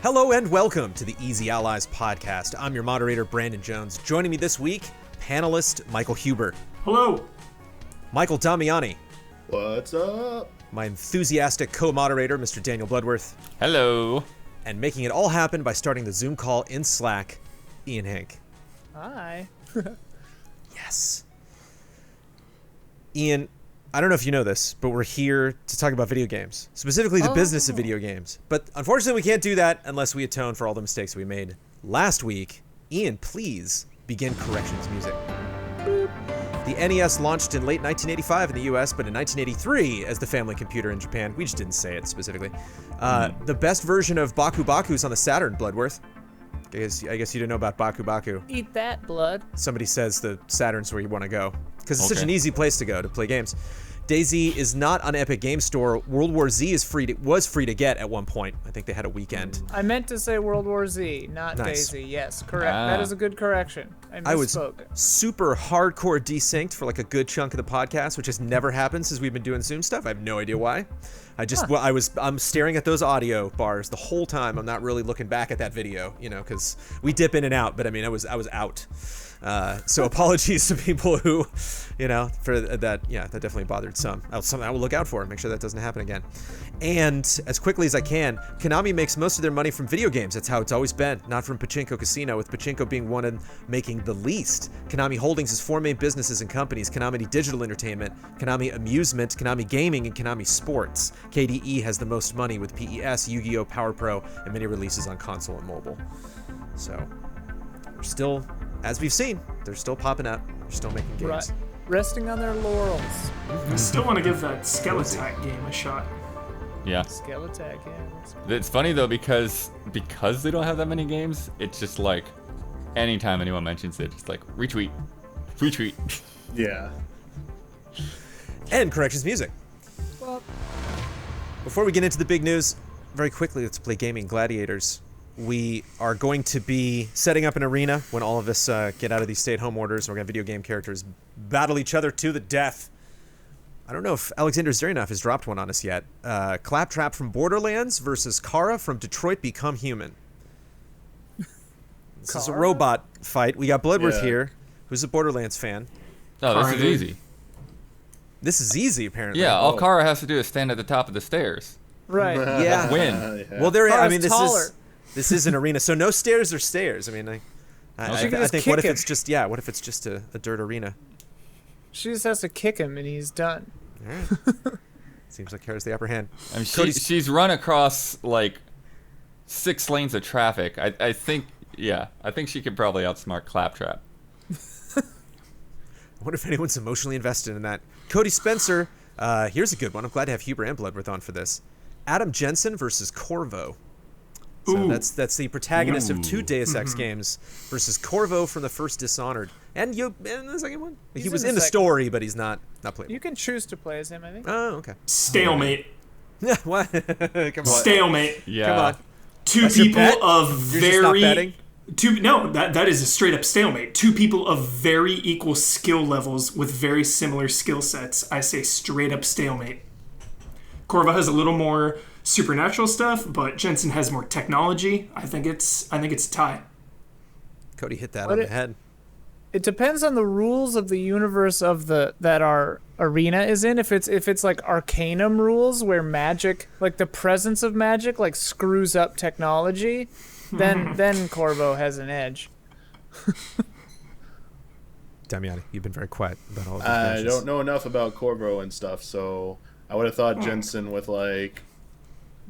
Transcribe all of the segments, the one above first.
Hello and welcome to the Easy Allies podcast. I'm your moderator, Brandon Jones. Joining me this week, panelist Michael Huber. Hello. Michael Damiani. What's up? My enthusiastic co-moderator, Mr. Daniel Bloodworth. Hello. And making it all happen by starting the Zoom call in Slack, Ian Hank. Hi. Yes. Ian, I don't know if you know this, but we're here to talk about video games, specifically the business of video games. But unfortunately, we can't do that unless we atone for all the mistakes we made last week. Ian, please begin corrections music. The NES launched in late 1985 in the US, but in 1983 as the family computer in Japan. We just didn't say it specifically. The best version of Baku Baku is on the Saturn, Bloodworth. I guess you didn't know about Baku Baku. Eat that, blood. Somebody says the Saturn's where you want to go, because it's such an easy place to go to play games. DayZ is not on Epic Game Store. World War Z was free to get at one point. I think they had a weekend. I meant to say World War Z, not Nice. DayZ. Yes, correct. That is a good correction. I was misspoke. super hardcore desynced for like a good chunk of the podcast, which has never happened since we've been doing Zoom stuff. I have no idea why. I'm staring at those audio bars the whole time. I'm not really looking back at that video, because we dip in and out. But I mean, I was out. So apologies to people who, for that. Yeah, that definitely bothered some. Something I will look out for and make sure that doesn't happen again. And as quickly as I can, Konami makes most of their money from video games. That's how it's always been, not from Pachinko Casino, with Pachinko being one and making the least. Konami Holdings has four main businesses and companies: Konami Digital Entertainment, Konami Amusement, Konami Gaming, and Konami Sports. KDE has the most money with PES, Yu-Gi-Oh!, Power Pro, and many releases on console and mobile. So, we're still, as we've seen, they're still popping up. They're still making games. Right. Resting on their laurels. I still want to give that Skeletak game a shot. Yeah. Skeletak, yeah. It's funny though because they don't have that many games. It's just like anytime anyone mentions it, it's like retweet. Yeah. And corrections music. Well, Before we get into the big news, very quickly, let's play gaming Gladiators. We are going to be setting up an arena when all of us get out of these stay-at-home orders. We're going to have video game characters battle each other to the death. I don't know if Alexander Zveryanov has dropped one on us yet. Claptrap from Borderlands versus Kara from Detroit Become Human. This is a robot fight. We got Bloodworth here, who's a Borderlands fan. Oh, this is easy. This is easy, apparently. Yeah, all Kara has to do is stand at the top of the stairs. right. Yeah. Win. Well, Kara's taller. This is an arena, so no stairs or stairs. I mean, I think what if it's just a dirt arena? She just has to kick him and he's done. All right. Seems like Kara's the upper hand. I mean, she's run across like 6 lanes of traffic. I think she could probably outsmart Claptrap. I wonder if anyone's emotionally invested in that. Cody Spencer, here's a good one. I'm glad to have Huber and Bloodworth on for this. Adam Jensen versus Corvo. So that's the protagonist of 2 Deus Ex games versus Corvo from the first Dishonored. And the second one? He was in the story, but he's not playable. You can choose to play as him, I think. Oh, okay. Stalemate. What? Come on. Stalemate. Yeah. Come on. Two That's your people bet? of You're just not betting? that is a straight up stalemate. Two people of very equal skill levels with very similar skill sets. I say straight up stalemate. Corvo has a little more supernatural stuff, but Jensen has more technology. I think it's a tie. Cody hit that on the head. It depends on the rules of the universe of that our arena is in. If it's like Arcanum rules where magic, like the presence of magic, like screws up technology, then Corvo has an edge. Damiani, you've been very quiet about all of these I matches. don't know enough about Corvo and stuff, so I would have thought Jensen with like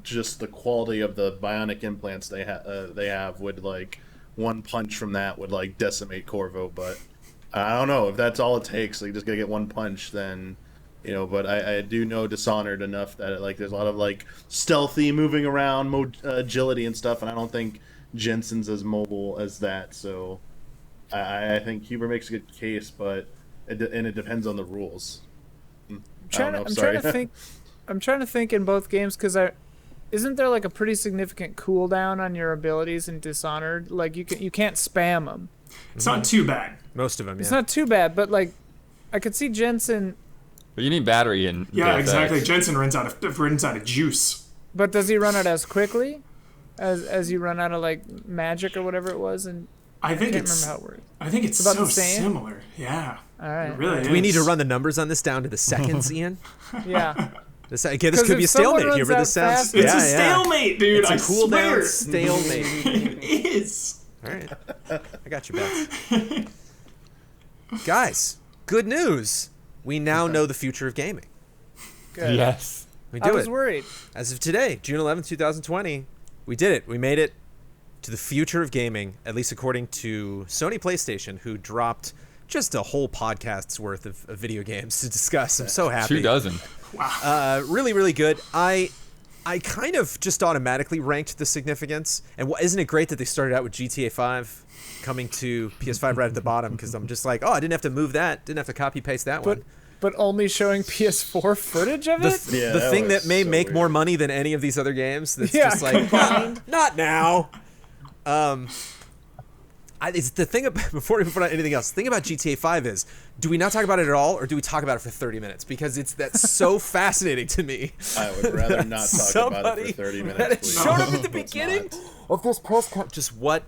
just the quality of the bionic implants they have would like one punch from that would like decimate Corvo, but I don't know if that's all it takes. Like just gotta get one punch, then But I do know Dishonored enough that like there's a lot of like stealthy moving around, agility and stuff, and I don't think Jensen's as mobile as that. So I think Huber makes a good case, but it depends on the rules. I'm trying to think in both games because isn't there like a pretty significant cooldown on your abilities in Dishonored? Like you can't spam them. It's not too bad. Most of them, It's not too bad, but like I could see Jensen. But you need battery in. Yeah, exactly. Jensen runs out of juice. But does he run it as quickly? as you run out of like magic or whatever it was, and I think can't it's remember how it works. I think it's about so the same? similar. Yeah. All right. It really is. Do we need to run the numbers on this down to the seconds, Ian? Yeah. Again, this 'Cause could be a if someone stalemate. You runs remember that this sounds? fast- It's a stalemate, dude. It's a I cool swear. down stalemate. It is. All right, I got you, Beth. Guys, good news. We now know the future of gaming. Good. Yes. We I do was it. worried. As of today, June 11th, 2020, we did it. We made it to the future of gaming, at least according to Sony PlayStation, who dropped just a whole podcast's worth of video games to discuss. I'm so happy. 2 dozen. Really, really good. I kind of just automatically ranked the significance. And isn't it great that they started out with GTA 5 coming to PS5 right at the bottom? Because I'm just like, oh, I didn't have to move that. Didn't have to copy paste that one. But only showing PS4 footage of it? Yeah, The that thing was that may so make weird. more money than any of these other games. That's Yeah, just like, not now. It's the thing about, before we put on anything else, the thing about GTA 5 is, do we not talk about it at all, or do we talk about it for 30 minutes? Because that's so fascinating to me. I would rather not talk about it for 30 that minutes. it please. showed up at the Let's beginning not. of this press conference. Just what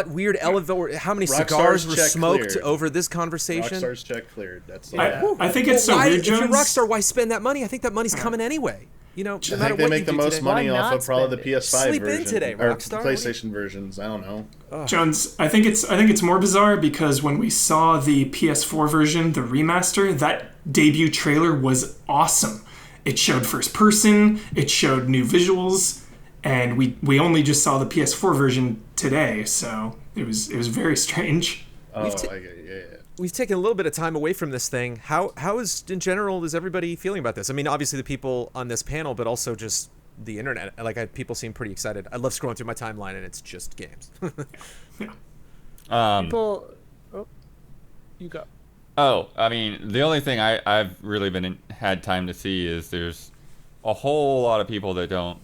weird elevator, how many Rockstar's cigars were check smoked cleared. over this conversation? Rockstar's check cleared. That's I think it's so Why, weird, if you're Jones. Rockstar, why spend that money? I think that money's coming anyway. You know, no I matter think they what make you the do most today. money Why off not of probably the spend it? PS5 Sleep in version today, or Rockstar. What do PlayStation versions. I don't know. Jones, I think it's more bizarre because when we saw the PS4 version, the remaster, that debut trailer was awesome. It showed first person, it showed new visuals, and we only just saw the PS4 version today, so it was very strange. Oh, ta- I get it. Yeah. We've taken a little bit of time away from this thing. How is in general is everybody feeling about this? I mean, obviously the people on this panel, but also just the internet. People seem pretty excited. I love scrolling through my timeline and it's just games. People. Oh, you go. Oh, I mean, the only thing I've really had time to see is there's a whole lot of people that don't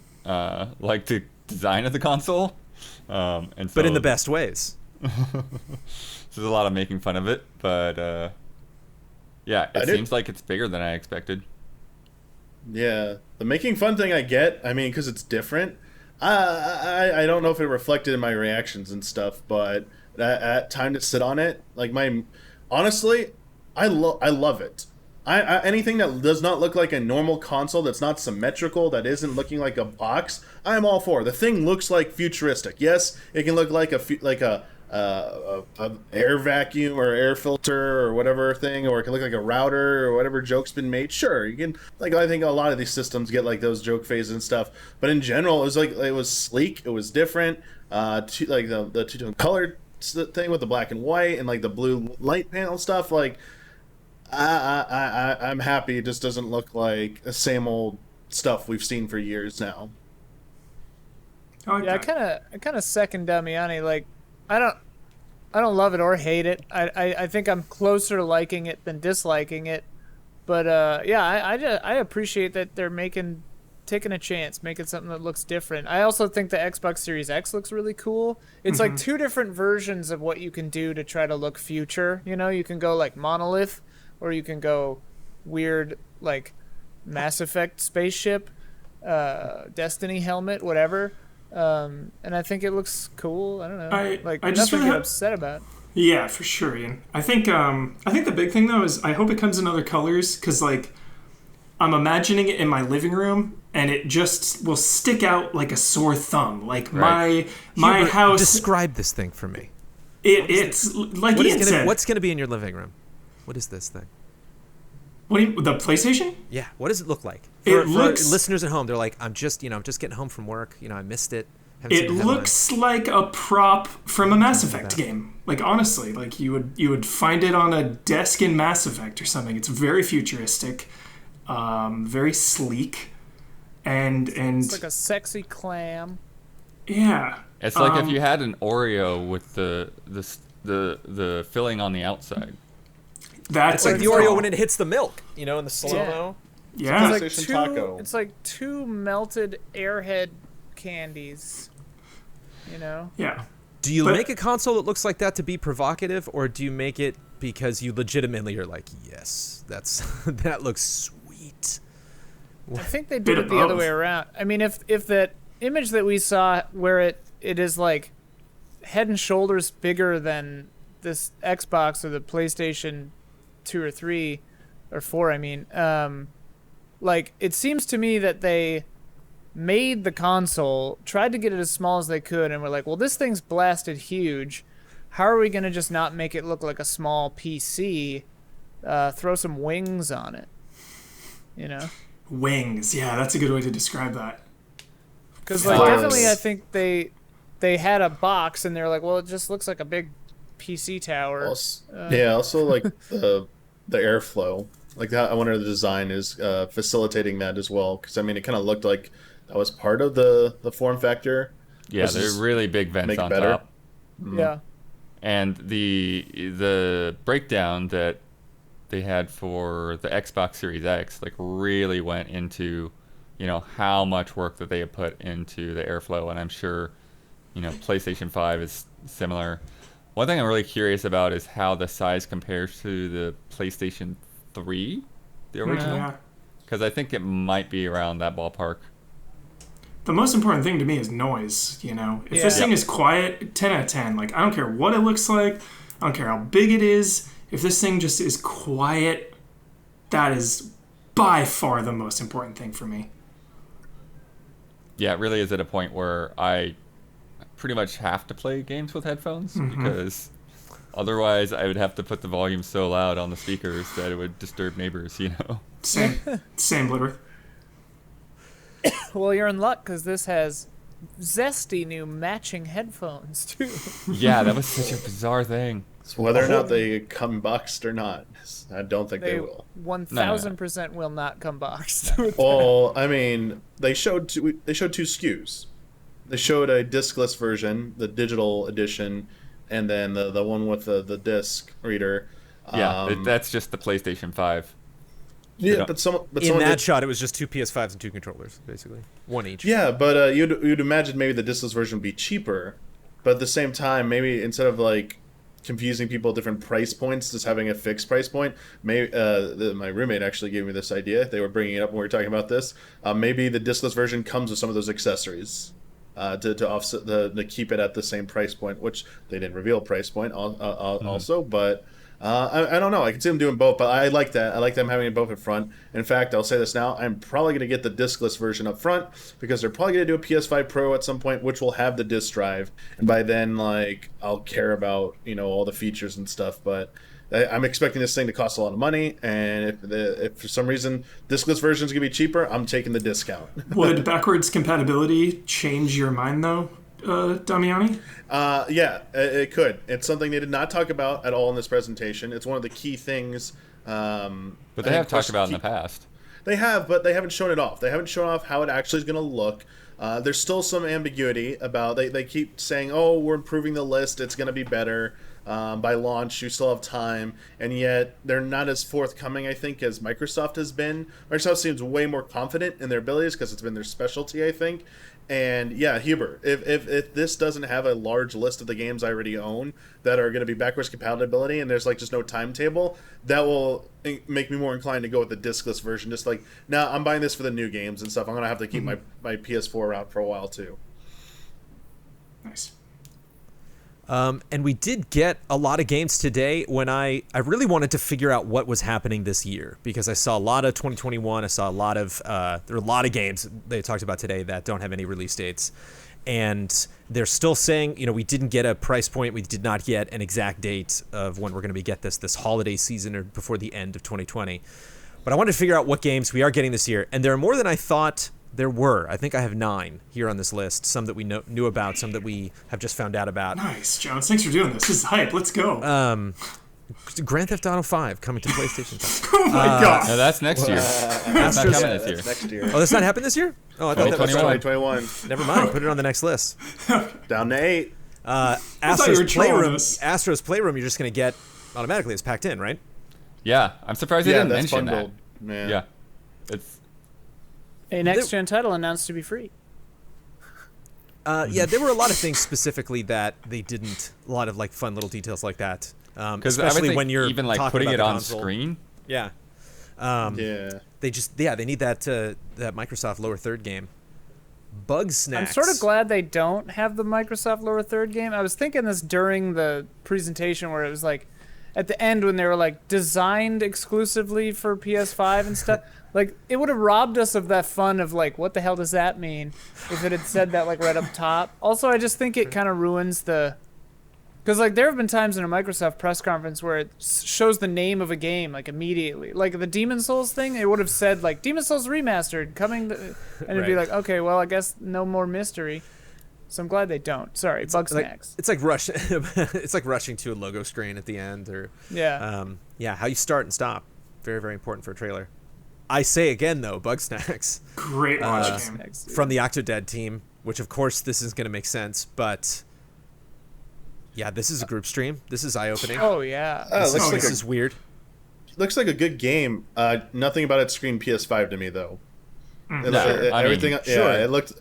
like the design of the console, and so, But in the best ways. So there's a lot of making fun of it, but yeah, it seems like it's bigger than I expected. Yeah, the making fun thing I get. I mean, because it's different. I don't know if it reflected in my reactions and stuff, but at time to sit on it, like honestly, I love it. Anything that does not look like a normal console, that's not symmetrical, that isn't looking like a box, I'm all for. The thing looks like futuristic. Yes, it can look like a air vacuum or air filter or whatever thing, or it can look like a router or whatever joke's been made. Sure, you can, like, I think a lot of these systems get like those joke phases and stuff, but in general it was sleek, it was different, like the two-tone color thing with the black and white and like the blue light panel stuff. Like I'm happy. It just doesn't look like the same old stuff we've seen for years now. Yeah, I kind of second Damiani. Like, I don't love it or hate it. I think I'm closer to liking it than disliking it. But yeah, I appreciate that they're taking a chance, making something that looks different. I also think the Xbox Series X looks really cool. It's like two different versions of what you can do to try to look future. You know, you can go like Monolith, or you can go weird like Mass Effect spaceship, Destiny helmet, whatever. And I think it looks cool. I don't know. I just nothing really to get upset about. Yeah, for sure, Ian. I think the big thing though is I hope it comes in other colors, because like I'm imagining it in my living room and it just will stick out like a sore thumb. Like my Hubert, house. Describe this thing for me. It's like Ian said. What's going to be in your living room? What is this thing? The PlayStation? Yeah. What does it look like? It For looks- listeners at home. They're like, I'm just getting home from work. I missed it. Haven't It seen the headlines." looks like a prop from a Mass Effect game. Like honestly, like you would find it on a desk in Mass Effect or something. It's very futuristic, very sleek, and It's like a sexy clam. yeah. It's like if you had an Oreo with the filling on the outside. That's It's like the Oreo when it hits the milk. In the slow-mo. Yeah. It's like PlayStation two, Taco. It's like two melted Airhead candies. Yeah. Do you But- make a console that looks like that to be provocative, or do you make it because you legitimately are like, yes, that looks sweet? I think they Bit did of it the other both. way around. I mean, if that image that we saw where it is like head and shoulders bigger than this Xbox or the PlayStation 2 or 3 or 4, I mean, like it seems to me that they made the console, tried to get it as small as they could, and were like, well, this thing's blasted huge. How are we going to just not make it look like a small PC? Throw some wings on it, you know? Wings, yeah, that's a good way to describe that. Because like definitely, I think they had a box and they're like, well, it just looks like a big PC tower. Also like the airflow, like that. I wonder if the design is facilitating that as well. Because I mean, it kind of looked like that was part of the form factor. Yeah, they're really big vents on better. top. Yeah. And the breakdown that they had for the Xbox Series X like really went into, you know, how much work that they had put into the airflow, and I'm sure, you know, PlayStation 5 is similar. One thing I'm really curious about is how the size compares to the PlayStation 3, the original, Yeah. because I think it might be around that ballpark. The most important thing to me is noise, you know? If Yeah. this thing is quiet, 10 out of 10. Like, I don't care what it looks like. I don't care how big it is. If this thing just is quiet, that is by far the most important thing for me. Yeah, it really is at a point where I pretty much have to play games with headphones because otherwise I would have to put the volume so loud on the speakers that it would disturb neighbors, you know? Same, Blibber. Well, you're in luck because this has zesty new matching headphones too. Yeah, that was such a bizarre thing. So whether or not they come boxed or not, I don't think they will. 1000% will not come boxed. Well, I mean, they showed two SKUs. They showed a discless version, the digital edition, and then the one with the disc reader. Yeah, that's just the PlayStation 5. Yeah, in someone that shot, it was just two PS5s and two controllers, basically, one each. Yeah, but you'd imagine maybe the discless version would be cheaper, but at the same time, maybe instead of like confusing people at different price points, just having a fixed price point. Maybe my roommate actually gave me this idea. They were bringing it up when we were talking about this. Maybe the discless version comes with some of those accessories to offset to keep it at the same price point, which they didn't reveal price point also, but. I don't know. I can see them doing both, but I like that. I like them having it both in front. In fact, I'll say this now. I'm probably going to get the discless version up front because they're probably going to do a PS5 Pro at some point, which will have the disc drive. And by then, like, I'll care about, you know, all the features and stuff. But I'm expecting this thing to cost a lot of money. And if for some reason discless version is going to be cheaper, I'm taking the discount. Would backwards compatibility change your mind, though, Damiani? Yeah, it could. It's something they did not talk about at all in this presentation. It's one of the key things. But they have talked about in the past. They have, but they haven't shown it off. They haven't shown off how it actually is going to look. There's still some ambiguity about. They keep saying, "Oh, we're improving the list. It's going to be better by launch. You still have time," and yet they're not as forthcoming, I think, as Microsoft has been. Microsoft seems way more confident in their abilities because it's been their specialty, I think. And yeah, Huber, if this doesn't have a large list of the games I already own that are going to be backwards compatibility, and there's like just no timetable, that will make me more inclined to go with the discless version. Just like, now I'm buying this for the new games and stuff. I'm going to have to keep my PS4 out for a while too. Nice. And we did get a lot of games today when I really wanted to figure out what was happening this year because I saw a lot of 2021. I saw a lot of, there are a lot of games they talked about today that don't have any release dates. And they're still saying, you know, we didn't get a price point. We did not get an exact date of when we're going to get this holiday season or before the end of 2020. But I wanted to figure out what games we are getting this year. And there are more than I thought there were. I think I have 9 here on this list. Some that we knew about, some that we have just found out about. Nice, Jones. Thanks for doing this. This is hype. Let's go. Grand Theft Auto 5 coming to PlayStation 5. Oh my god. No, that's next year. That's not coming this year. Next year. Oh, that's not happened this year? Oh, I thought that was 2021. Never mind. Put it on the next list. Down to 8. thought you were trolling us. Astro's Playroom, you're just going to get automatically. It's packed in, right? Yeah, I'm surprised they didn't that's mention that. bundled. Man. Yeah, it's A next-gen title announced to be free. Yeah, there were a lot of things specifically that they didn't. A lot of like fun little details like that. Especially when you're even like talking putting about it the on console. screen. Yeah. Yeah. They need that Microsoft lower third game. Bug Snacks. I'm sort of glad they don't have the Microsoft Lower Third game. I was thinking this during the presentation where it was like, at the end when they were like designed exclusively for PS5 and stuff. Like, it would have robbed us of that fun of like, what the hell does that mean if it had said that like right up top. Also, I just think it kind of ruins the... Because, like, there have been times in a Microsoft press conference where it shows the name of a game, like, immediately. Like, the Demon Souls thing, it would have said, like, Demon Souls Remastered, coming... And it'd be like, okay, well, I guess no more mystery. So I'm glad they don't. Sorry, Bug Snacks. It's like rush. It's like rushing to a logo screen at the end, or Yeah. how you start and stop. Very, very important for a trailer. I say again though, Bug Snacks Great launch game. Snacks, yeah. from the Octodad team, which of course this is going to make sense, but yeah, this is a group stream. This is eye-opening. Oh, yeah. This is weird. Looks like a good game. Nothing about it screamed PS5 to me though. Everything, sure. It looked.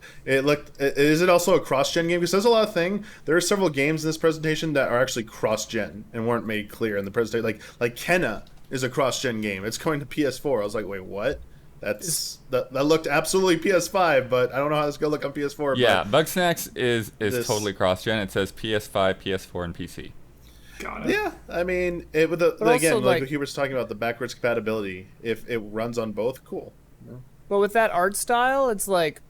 Is it also a cross-gen game? Because there's a lot of thing. There are several games in this presentation that are actually cross-gen and weren't made clear in the presentation. Like Kenna is a cross-gen game. It's going to PS4. I was like, wait, what? That looked absolutely PS5, but I don't know how it's gonna look on PS4. Yeah, but Bugsnax is totally cross-gen. It says PS5, PS4, and PC. Got it. yeah, I mean, with again, like what Hubert's talking about, the backwards compatibility. If it runs on both, cool. But with that art style, it's like,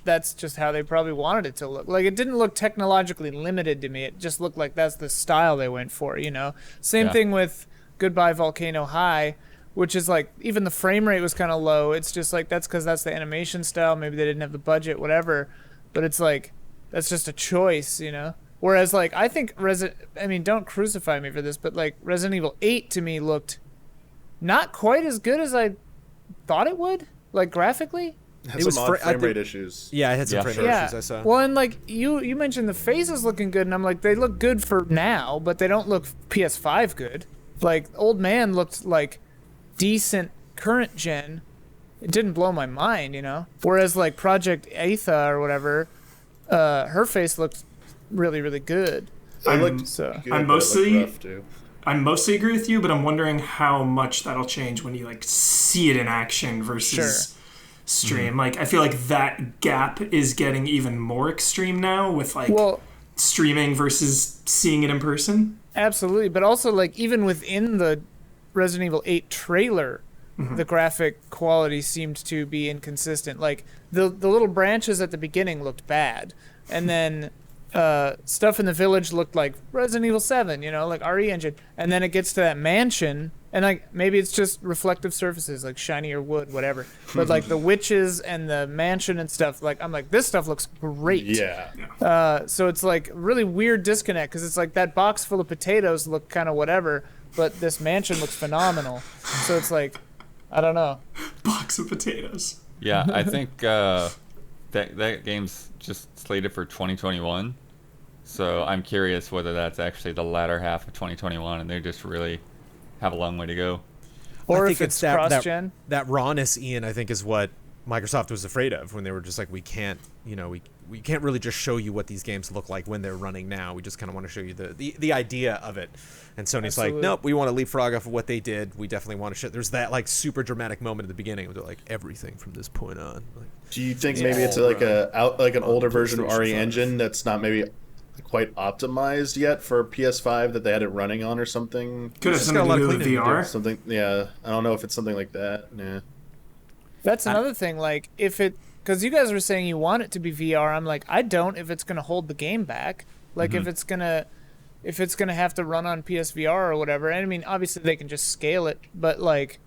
that's just how they probably wanted it to look. Like, it didn't look technologically limited to me. It just looked like that's the style they went for, you know? Same thing with Goodbye Volcano High, which is like, even the frame rate was kind of low. It's just like, that's because that's the animation style. Maybe they didn't have the budget, whatever. But it's like, that's just a choice, you know? Whereas, like, I think don't crucify me for this, but like Resident Evil 8 to me looked not quite as good as I thought it would, like graphically. It was some frame rate issues. Yeah, it had some frame rate Yeah. issues I saw. Well, and like you mentioned the faces looking good, and I'm like, they look good for now, but they don't look PS5 good. Like, Old Man looked like decent current gen. It didn't blow my mind, you know? Whereas like Project Aetha or whatever, her face looked really, really good. It looked I but it looked rough, too. mostly agree with you, but I'm wondering how much that'll change when you like see it in action versus stream. Like, I feel like that gap is getting even more extreme now with like streaming versus seeing it in person. Absolutely, but also like even within the Resident Evil 8 trailer, the graphic quality seemed to be inconsistent. Like the little branches at the beginning looked bad, and then stuff in the village looked like Resident Evil 7, you know, like RE Engine, and then it gets to that mansion, and like maybe it's just reflective surfaces like shinier wood, whatever. But like the witches and the mansion and stuff, like I'm like, this stuff looks great. Yeah. So it's like really weird disconnect because it's like that box full of potatoes look kind of whatever, but this mansion looks phenomenal. So it's like, I don't know. Box of potatoes. Yeah, I think that game's just slated for 2021. So I'm curious whether that's actually the latter half of 2021 and they just really have a long way to go. Or I if think it's cross-gen. That rawness, Ian, I think is what Microsoft was afraid of when they were just like, we can't really just show you what these games look like when they're running now. We just kind of want to show you the idea of it. And Sony's like, nope, we want to leapfrog off of what they did. We definitely want to show. There's that like super dramatic moment at the beginning where they're like, everything from this point on. Like, Do you think maybe it's like an older version of RE Engine that's not maybe quite optimized yet for PS5 that they had it running on or something? Could have something to do with VR. Something, yeah. I don't know if it's something like that. Yeah. That's another thing. Like, because you guys were saying you want it to be VR, I'm like, I don't. If it's gonna hold the game back, like if it's gonna have to run on PSVR or whatever. And I mean, obviously they can just scale it, but like,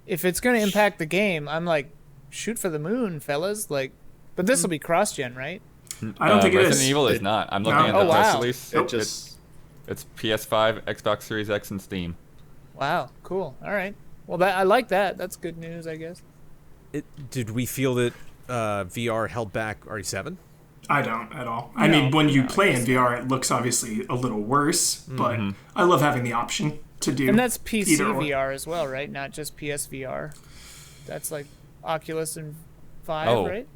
if it's gonna impact the game, I'm like, shoot for the moon, fellas. Like, but this will be cross-gen, right? I don't think it is. Resident Evil is not. I'm looking at the press release. It's PS5, Xbox Series X, and Steam. Wow, cool. All right. Well, I like that. That's good news, I guess. Did we feel that VR held back RE7? I don't at all. I mean, when you play in VR, it looks obviously a little worse, but I love having the option to do. And that's PC either or. VR as well, right? Not just PSVR. That's like Oculus and Vive, right?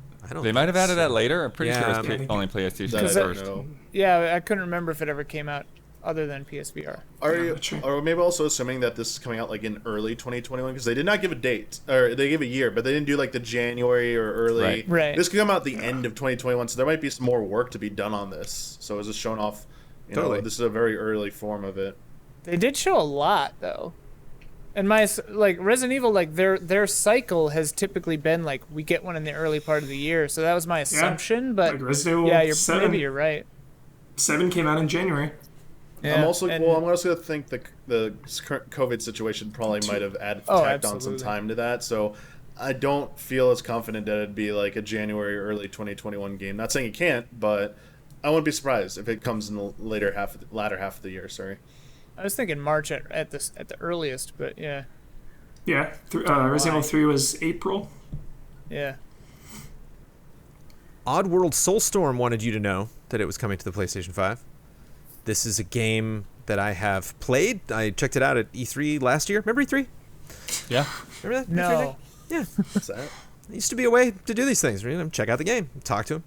They might have added that later. I'm pretty sure it's only PlayStation That first. Yeah, I couldn't remember if it ever came out. other than PSVR. Are Yeah, you, that's true. or maybe also assuming that this is coming out like in early 2021 because they did not give a date or they gave a year, but they didn't do like the January or early. Right. This could come out at the end of 2021, so there might be some more work to be done on this. So is this showing off? You Totally. know, this is a very early form of it. They did show a lot though. And like Resident Evil, like their cycle has typically been like we get one in the early part of the year, so that was my assumption. But Like Resident Evil yeah, 7. maybe you're right. 7 came out in January. Yeah, I'm also and- I'm also gonna think the current COVID situation probably might have tacked on some absolutely. time to that. So I don't feel as confident that it'd be like a January or early 2021 game. Not saying it can't, but I wouldn't be surprised if it comes in the latter half of the year. Sorry. I was thinking March at the earliest, but yeah, Yeah, Resident Evil 3 was April. yeah. Oddworld Soulstorm wanted you to know that it was coming to the PlayStation 5. This is a game that I have played. I checked it out at E3 last year. Remember E3? Yeah. Remember that? E3 No. thing? Yeah. What's that? It used to be a way to do these things. You know, check out the game, talk to him,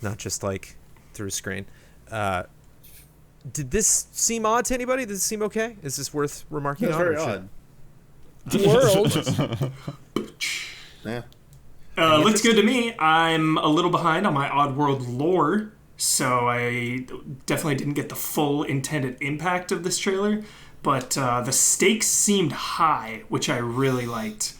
not just like through a screen. Did this seem odd to anybody? Does it seem okay? Is this worth remarking That's on? very or should- odd. World. Yeah. Looks good to me. I'm a little behind on my Oddworld lore, so I definitely didn't get the full intended impact of this trailer. But the stakes seemed high, which I really liked.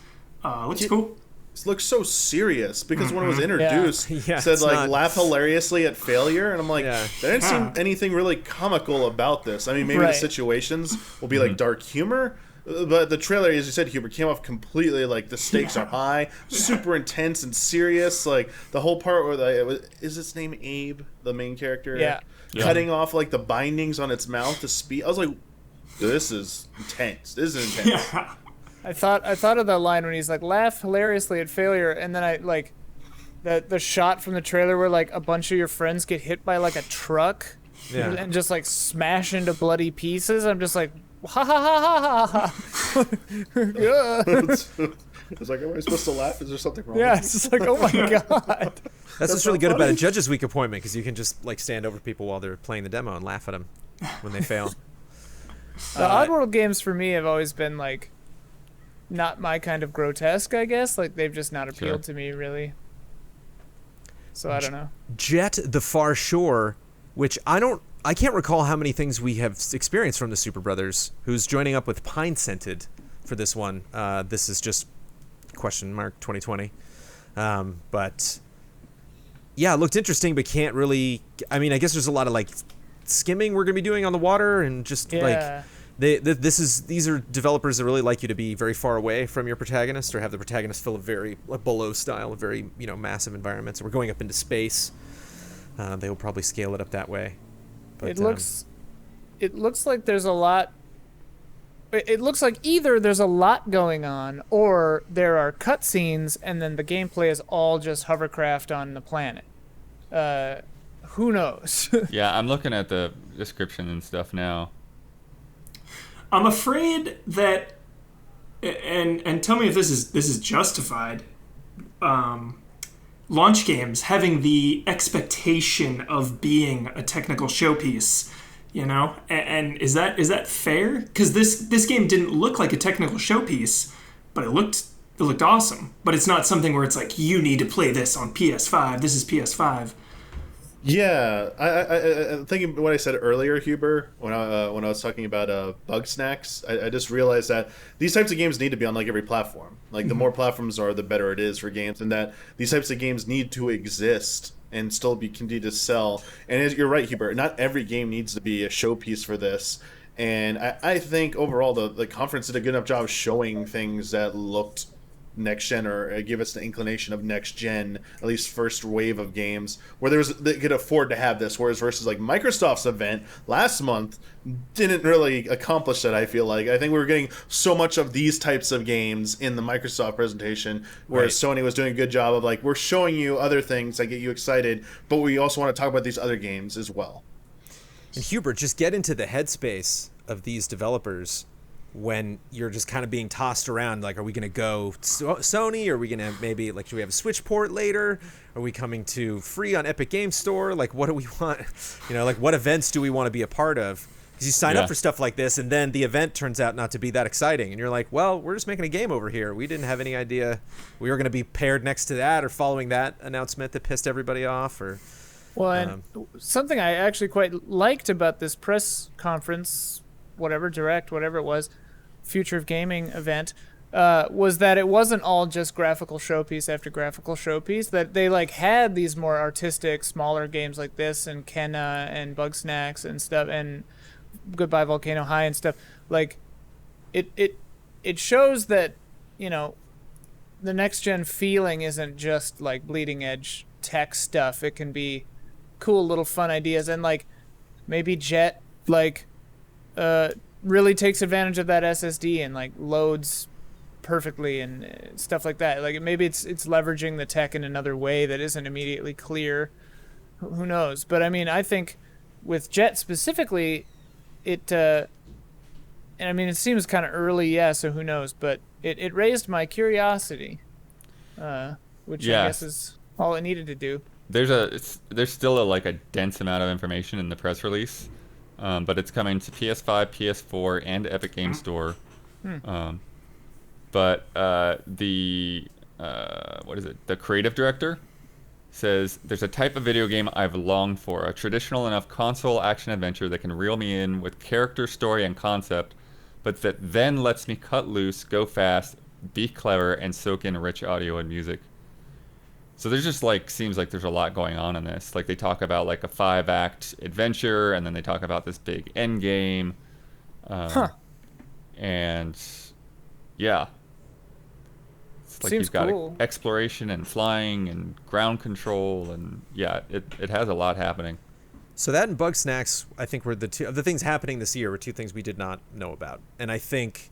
Looks cool. It looks so serious because when it was introduced, Yeah, it said it's like not- laugh hilariously at failure, and I'm like, Yeah. there didn't seem anything really comical about this. I mean, maybe the Right. situations will be like dark humor, but the trailer, as you said, Hubert, came off completely like the stakes are high, super intense and serious. Like the whole part where is its name Abe, the main character? Yeah. Cutting off like the bindings on its mouth to speak. I was like, this is intense. This is intense. Yeah. I thought of that line when he's like, laugh hilariously at failure, and then I like the shot from the trailer where like a bunch of your friends get hit by like a truck Yeah. and just like smash into bloody pieces. I'm just like, ha ha ha ha ha. Yeah. It's like, am I supposed to laugh? Is there something wrong? Yeah, it's just like, oh my god. That's what's so really good about a funny. Judge's Week appointment, because you can just like stand over people while they're playing the demo and laugh at them when they fail. The Oddworld games for me have always been like not my kind of grotesque, I guess. Like they've just not appealed to me really. So I don't know. Jet the Far Shore, which I can't recall how many things we have experienced from the Super Brothers, who's joining up with Pine Scented for this one. This is just question mark 2020. But yeah, it looked interesting, but can't really, I mean, I guess there's a lot of like skimming we're going to be doing on the water and just Yeah. like these are developers that really like you to be very far away from your protagonist or have the protagonist fill a very like below style, a very massive environment. So we're going up into space. They will probably scale it up that way. But, It looks like there's a lot. It looks like either there's a lot going on, or there are cutscenes, and then the gameplay is all just hovercraft on the planet. Who knows? Yeah, I'm looking at the description and stuff now. I'm afraid that, and tell me if this is justified. Launch games having the expectation of being a technical showpiece, and is that fair? Because this game didn't look like a technical showpiece, but it looked awesome. But it's not something where it's like you need to play this on PS5. This is PS5. Yeah, I thinking what I said earlier, Huber, when I was talking about bug snacks, I just realized that these types of games need to be on like every platform. Like the more platforms are, the better it is for games, and that these types of games need to exist and still continue to sell. And you're right, Huber. Not every game needs to be a showpiece for this. And I think overall the conference did a good enough job of showing things that looked next gen or give us the inclination of next gen, at least first wave of games where they could afford to have this, whereas versus like Microsoft's event last month didn't really accomplish that. I feel like I think we were getting so much of these types of games in the Microsoft presentation, whereas Sony was doing a good job of like, we're showing you other things that get you excited, but we also want to talk about these other games as well. And Hubert, just get into the headspace of these developers. when you're just kind of being tossed around, like, are we going to go Sony? Are we going to maybe, like, do we have a Switch port later? Are we coming to free on Epic Game Store? Like, what do we want? You know, like, what events do we want to be a part of? Because you sign up for stuff like this, and then the event turns out not to be that exciting. And you're like, well, we're just making a game over here. We didn't have any idea we were going to be paired next to that or following that announcement that pissed everybody off. Or Well, and something I actually quite liked about this press conference, direct, whatever it was, Future of Gaming event, was that it wasn't all just graphical showpiece after graphical showpiece. That they like had these more artistic, smaller games like this, and Kenna and Bugsnax and stuff, and Goodbye Volcano High and stuff. Like, it shows that, you know, the next gen feeling isn't just like bleeding edge tech stuff. It can be cool little fun ideas, and like maybe Jet like really takes advantage of that SSD and like loads perfectly and stuff like that. Like maybe it's leveraging the tech in another way that isn't immediately clear. Who knows? But I mean, I think with Jet specifically, and I mean, it seems kind of early, so who knows? But it raised my curiosity, which I guess is all it needed to do. There's still a dense amount of information in the press release, but it's coming to PS5, PS4, and Epic Game Store. But the creative director says, there's a type of video game I've longed for, a traditional enough console action adventure that can reel me in with character, story, and concept, but that then lets me cut loose, go fast, be clever, and soak in rich audio and music. So there's just seems like there's a lot going on in this. Like they talk about like a 5-act adventure, and then they talk about this big end game. And yeah. It's like Seems you've got cool. exploration and flying and ground control, and yeah, it has a lot happening. So that and Bugsnax, I think, were the two of the things happening this year were two things we did not know about. And I think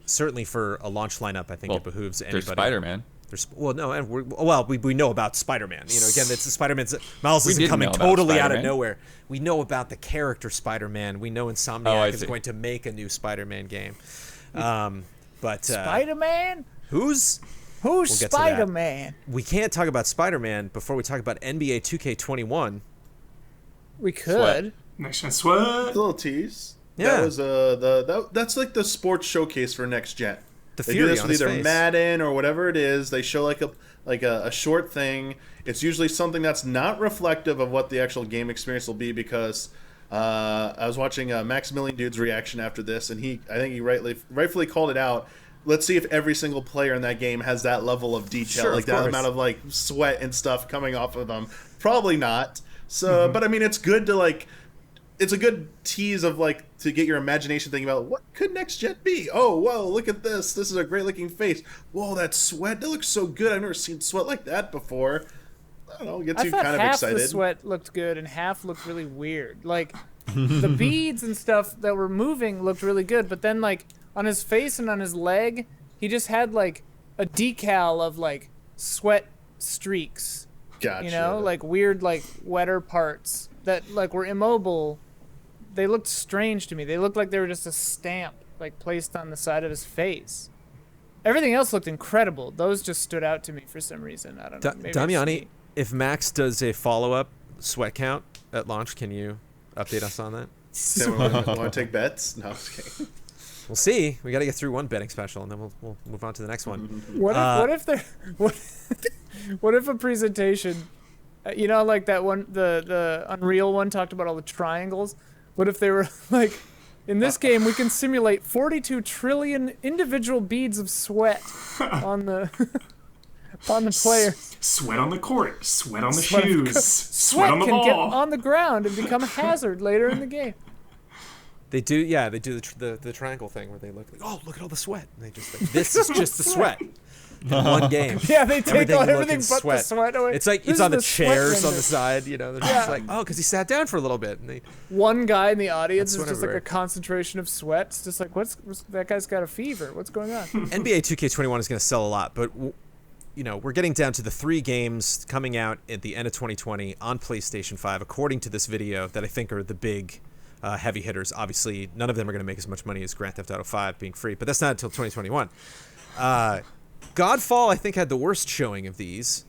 certainly for a launch lineup, I think it behooves anybody. There's Spider-Man. We know about Spider-Man. You know, again, it's Spider-Man's Miles isn't coming know about totally out of Spider-Man. nowhere. We know about the character Spider-Man. We know Insomniac is see. going to make a new Spider-Man game. But Spider-Man? Who's Who's we'll get to that. Spider-Man? We can't talk about Spider-Man before we talk about NBA 2K21. We could. Next gen sweat. A little tease. Yeah. That was that's like the sports showcase for next gen. The They do Fury this on with his either face. Madden or whatever it is. They show a short thing. It's usually something that's not reflective of what the actual game experience will be, because I was watching Maximilian Dude's reaction after this, and I think he rightfully called it out. Let's see if every single player in that game has that level of detail, Sure, like of that course. amount of sweat and stuff coming off of them. Probably not. So, but I mean, it's good to it's a good tease of to get your imagination thinking about what could next gen be. Oh, whoa, look at this. This is a great looking face. Whoa, that sweat, that looks so good. I've never seen sweat like that before. I don't know, gets I you thought kind of half excited. the sweat looked good and half looked really weird. Like the beads and stuff that were moving looked really good, but then on his face and on his leg, he just had a decal of sweat streaks. Gotcha. You know, weird wetter parts that were immobile. They looked strange to me. They looked like they were just a stamp placed on the side of his face. Everything else looked incredible. Those just stood out to me for some reason. I don't know. Maybe it's Damiani, me. if Max does a follow-up sweat count at launch, can you update us on that? Want to take bets? No, I'm just kidding. We'll see. We got to get through one betting special, and then we'll move on to the next one. What if a presentation, that one, the Unreal one talked about all the triangles. What if they were in this game we can simulate 42 trillion individual beads of sweat on the player. Sweat on the court. Sweat on the Sweat- shoes. Sweat on the can ball. get on the ground and become a hazard later in the game. They do the triangle thing where they look look at all the sweat. And they just this is just the sweat in one game. Yeah, they take everything looking but the sweat away. It's like This it's on is the sweat chairs on render. the side. They're just because he sat down for a little bit. And they One guy in the audience That's is just whatever. a concentration of sweat. It's just what's that guy's got a fever? What's going on? NBA 2K21 is going to sell a lot, but we're getting down to the 3 games coming out at the end of 2020 on PlayStation 5, according to this video, that I think are the big heavy hitters. Obviously, none of them are going to make as much money as Grand Theft Auto 5 being free, but that's not until 2021. Godfall, I think, had the worst showing of these.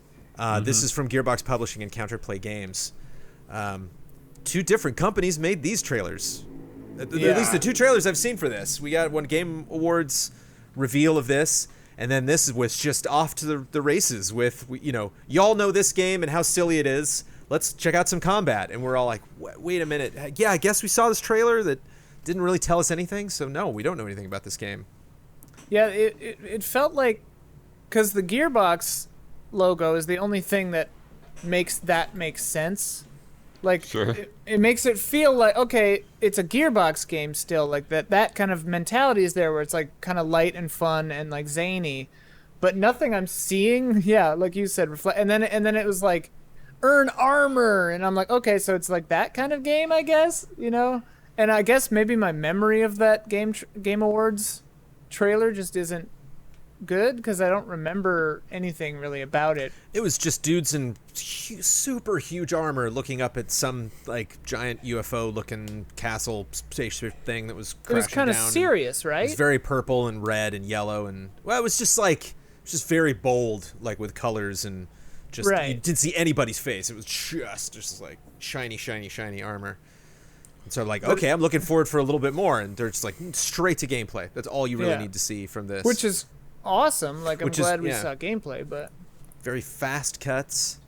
This is from Gearbox Publishing and Counterplay Games. Two different companies made these trailers. At least the two trailers I've seen for this. We got one Game Awards reveal of this, and then this was just off to the races with, y'all know this game and how silly it is. Let's check out some combat. And we're all like, wait a minute. Yeah, I guess we saw this trailer that didn't really tell us anything. So no, we don't know anything about this game. Yeah, it felt like, because the Gearbox logo is the only thing that makes sense. Like, Sure. it makes it feel like, okay, it's a Gearbox game still. Like, that kind of mentality is there where it's, like, kind of light and fun and, like, zany. But nothing I'm seeing, yeah, like you said, reflect. And then it was, like, earn armor. And I'm like, okay, so it's, like, that kind of game, I guess, And I guess maybe my memory of that Game Awards trailer just isn't good, because I don't remember anything really about it. It was just dudes in super huge armor looking up at some like giant UFO looking castle spaceship thing that was crashing down. It was kind of serious, right? It was very purple and red and yellow, and it was just very bold, like with colors, and just Right. You didn't see anybody's face. It was just like shiny armor. And so like, okay, I'm looking forward for a little bit more, and they're just like straight to gameplay. That's all you really need to see from this. Which is awesome. Like, I'm glad we saw gameplay, but very fast cuts.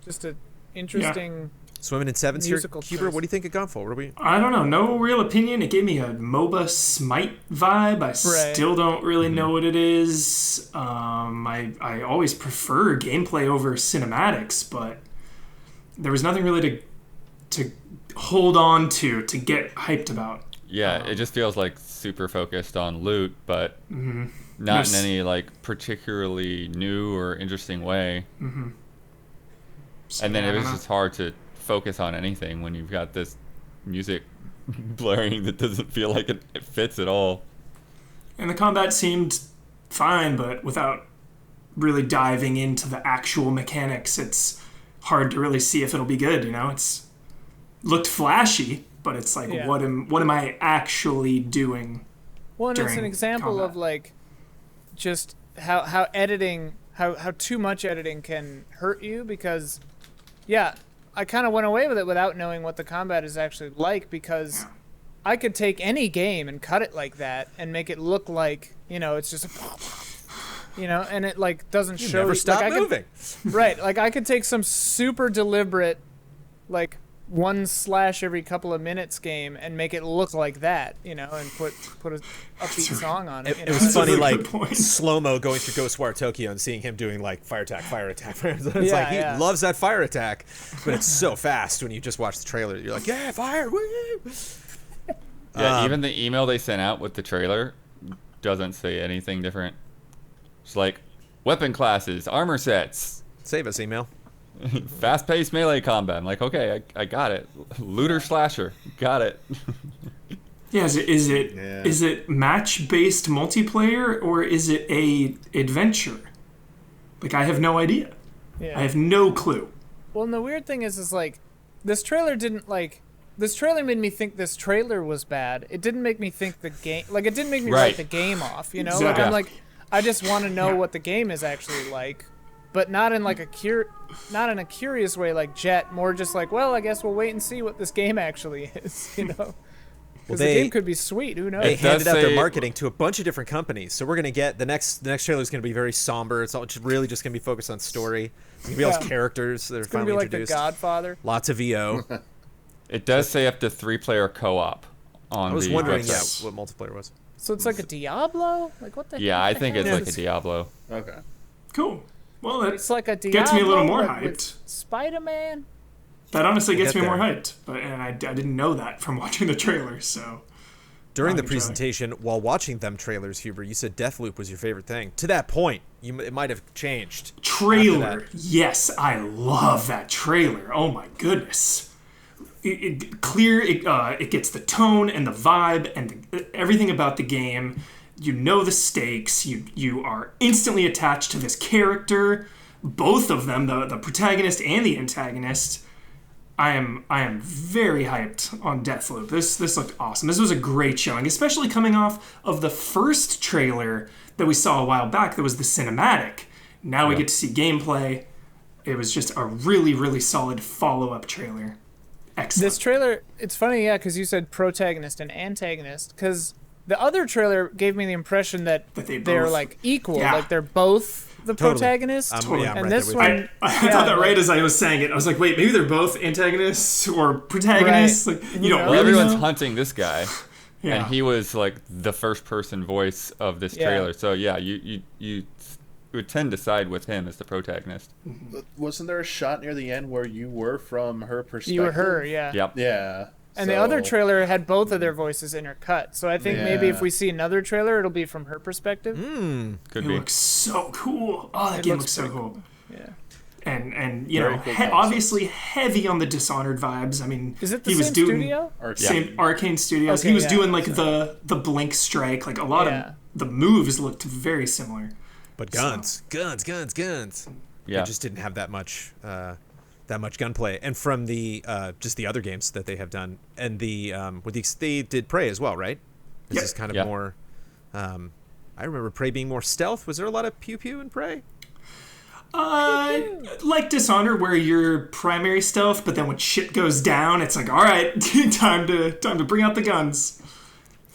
just an interesting Swimming in sevens here, musical Huber. choice. What do you think of Godfall? What are we? I don't know. No real opinion. It gave me a MOBA Smite vibe. I still don't really know what it is. I always prefer gameplay over cinematics, but there was nothing really to hold on to get hyped about. Yeah, it just feels like super focused on loot, but not in any like particularly new or interesting way. So, And then I it don't was know. just hard to focus on anything when you've got this music blaring that doesn't feel like it fits at all. And the combat seemed fine, but without really diving into the actual mechanics, it's hard to really see if it'll be good. It's looked flashy, but it's like, Yeah. what am I actually doing? Well, and it's during an example combat. of like just how editing, how too much editing can hurt you, because I kind of went away with it without knowing what the combat is actually like, because I could take any game and cut it like that and make it look like, it's just and it like doesn't show Never stop like, moving. Right, like I could take some super deliberate like one slash every couple of minutes game and make it look like that, and put a upbeat song on it. It was funny, really like good point. slow-mo going through Ghostwire Tokyo and seeing him doing like fire attack. It's Yeah, like he yeah. loves that fire attack, but it's so fast when you just watch the trailer. You're like, yeah, fire! Woo! Yeah, even the email they sent out with the trailer doesn't say anything different. It's like weapon classes, armor sets, Save us, email. fast-paced melee combat. I'm like, okay, I got it. Looter slasher, got it. Yeah, is it match-based multiplayer, or is it a adventure? Like, I have no idea. Yeah. I have no clue. Well, and the weird thing is like, this trailer made me think this trailer was bad. It didn't make me think the game, like, it didn't make me Right. write the game off, Like, Exactly. I'm like, I just want to know what the game is actually like, but not in like not in a curious way like Jet, more just like, well, I guess we'll wait and see what this game actually is, Because the game could be sweet. Who knows? They It handed does out their say- marketing to a bunch of different companies, so we're gonna get the next trailer is gonna be very somber. It's all really just gonna be focused on story. It's gonna be all these characters that are It's gonna finally be like The introduced. Godfather. Lots of VO. It does say up to 3-player co-op on I was the wondering, website. what multiplayer was. So it's like a Diablo? Like, what the Yeah, what I the think hell it's is like a this? Diablo. Okay. Cool. Well, It's like a Diablo. gets me a little more but with hyped. Spider-Man? That honestly gets get me more there. hyped, and I didn't know that from watching the trailer. So During the enjoy. presentation, while watching them trailers, Huber, you said Deathloop was your favorite thing. To that point, it might have changed. trailer, After that. yes, I love that trailer. Oh my goodness. It gets the tone and the vibe and everything about the game. You know the stakes. You are instantly attached to this character. Both of them, the protagonist and the antagonist. I am very hyped on Deathloop. This looked awesome. This was a great showing, especially coming off of the first trailer that we saw a while back that was the cinematic. Now we get to see gameplay. It was just a really, really solid follow-up trailer. Excellent. This trailer, it's funny, yeah, because you said protagonist and antagonist, because the other trailer gave me the impression that they they're both- like equal, Yeah. like they're both the Totally. protagonist. Yeah, I'm and right this there with one, you. I thought that right as I was saying it. I was like, wait, maybe they're both antagonists or protagonists. Right. Like, you don't Well, Well, really everyone's know. hunting this guy, Yeah. and he was like the first person voice of this Yeah. trailer. So yeah, you would tend to side with him as the protagonist. Wasn't there a shot near the end where you were from her perspective? you were her, yeah. Yep. Yeah. And the other so- trailer had both of their voices intercut. So I think maybe if Yeah. we see another trailer, it'll be from her perspective. Could It be. looks so cool. Oh, that game looks so pretty cool. Yeah. And you Very know, cool concept. obviously heavy on the Dishonored vibes. I mean, Is it the he was same doing studio? Arcane. same Arcane Studios. Okay, he was yeah, doing like the blink strike. Like a lot Yeah. of the moves looked very similar. But guns. Yeah. It just didn't have that much gunplay. And from the just the other games that they have done, and they did Prey as well, right? This Yep. is kind of Yeah. more. I remember Prey being more stealth. Was there a lot of pew pew in Prey? Like Dishonored, where you're primary stealth, but then when shit goes down, it's like, all right, time to bring out the guns.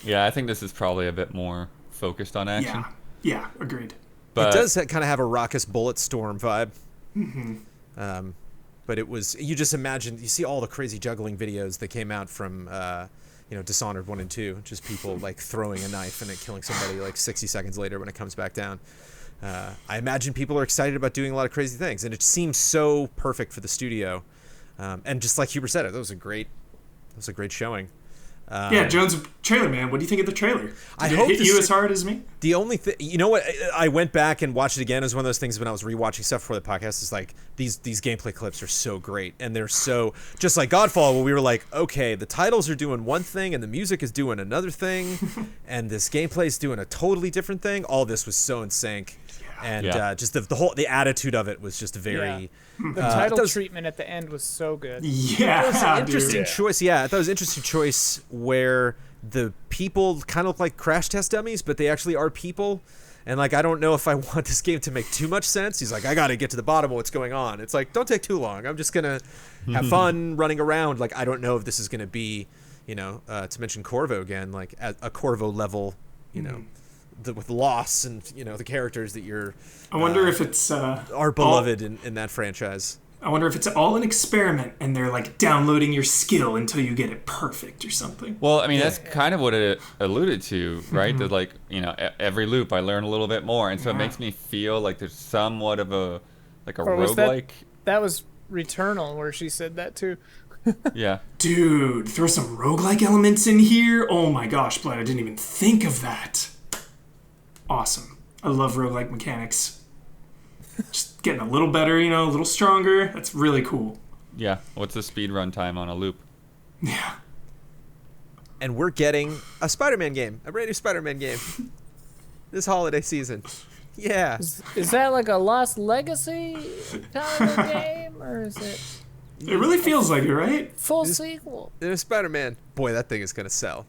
Yeah, I think this is probably a bit more focused on action. Yeah, agreed. But It does kind of have a raucous bullet storm vibe. But it was, you just imagine, you see all the crazy juggling videos that came out from Dishonored 1 and 2, just people like throwing a knife and it killing somebody like 60 seconds later when it comes back down. I imagine people are excited about doing a lot of crazy things, and it seems so perfect for the studio. And just like Huber said, it was a great showing. Yeah, Jones trailer, man. What do you think of the trailer? Did I it hope hit this- you as hard as me? The only thing, you know what, I went back and watched it again. It was one of those things when I was rewatching stuff for the podcast. It's like these gameplay clips are so great, and they're so just like Godfall, where we were like, okay, the titles are doing one thing and the music is doing another thing, and this gameplay is doing a totally different thing. All this was so in sync, and Yeah. just the attitude of it was just very. The title that was- treatment at the end was so good. Yeah, Interesting dude. choice. Yeah, I thought it was an interesting choice where the people kind of look like crash test dummies, but they actually are people. And like, I don't know if I want this game to make too much sense. He's like, I got to get to the bottom of what's going on. It's like, don't take too long. I'm just gonna have fun running around. Like, I don't know if this is gonna be, to mention Corvo again, like at a Corvo level, with loss and the characters that you're I wonder if it's are beloved in that franchise. I wonder if it's all an experiment and they're like downloading your skill until you get it perfect or something. well, I mean, that's kind of what it alluded to, right? That like, every loop I learn a little bit more, and so it makes me feel like there's somewhat of a Or was that- roguelike. That was Returnal, where she said that too. Yeah. Dude, throw some roguelike elements in here. Oh my gosh, Blood, I didn't even think of that. Awesome. I love roguelike mechanics. Just getting a little better, a little stronger. That's really cool. Yeah. What's the speed run time on a loop? Yeah. And we're getting a Spider-Man game, a brand new Spider-Man game, this holiday season. Yeah. Is that like a Lost Legacy kind of a game, or is it It really feels like it, right? full sequel? There's Spider-Man. Boy, that thing is going to sell.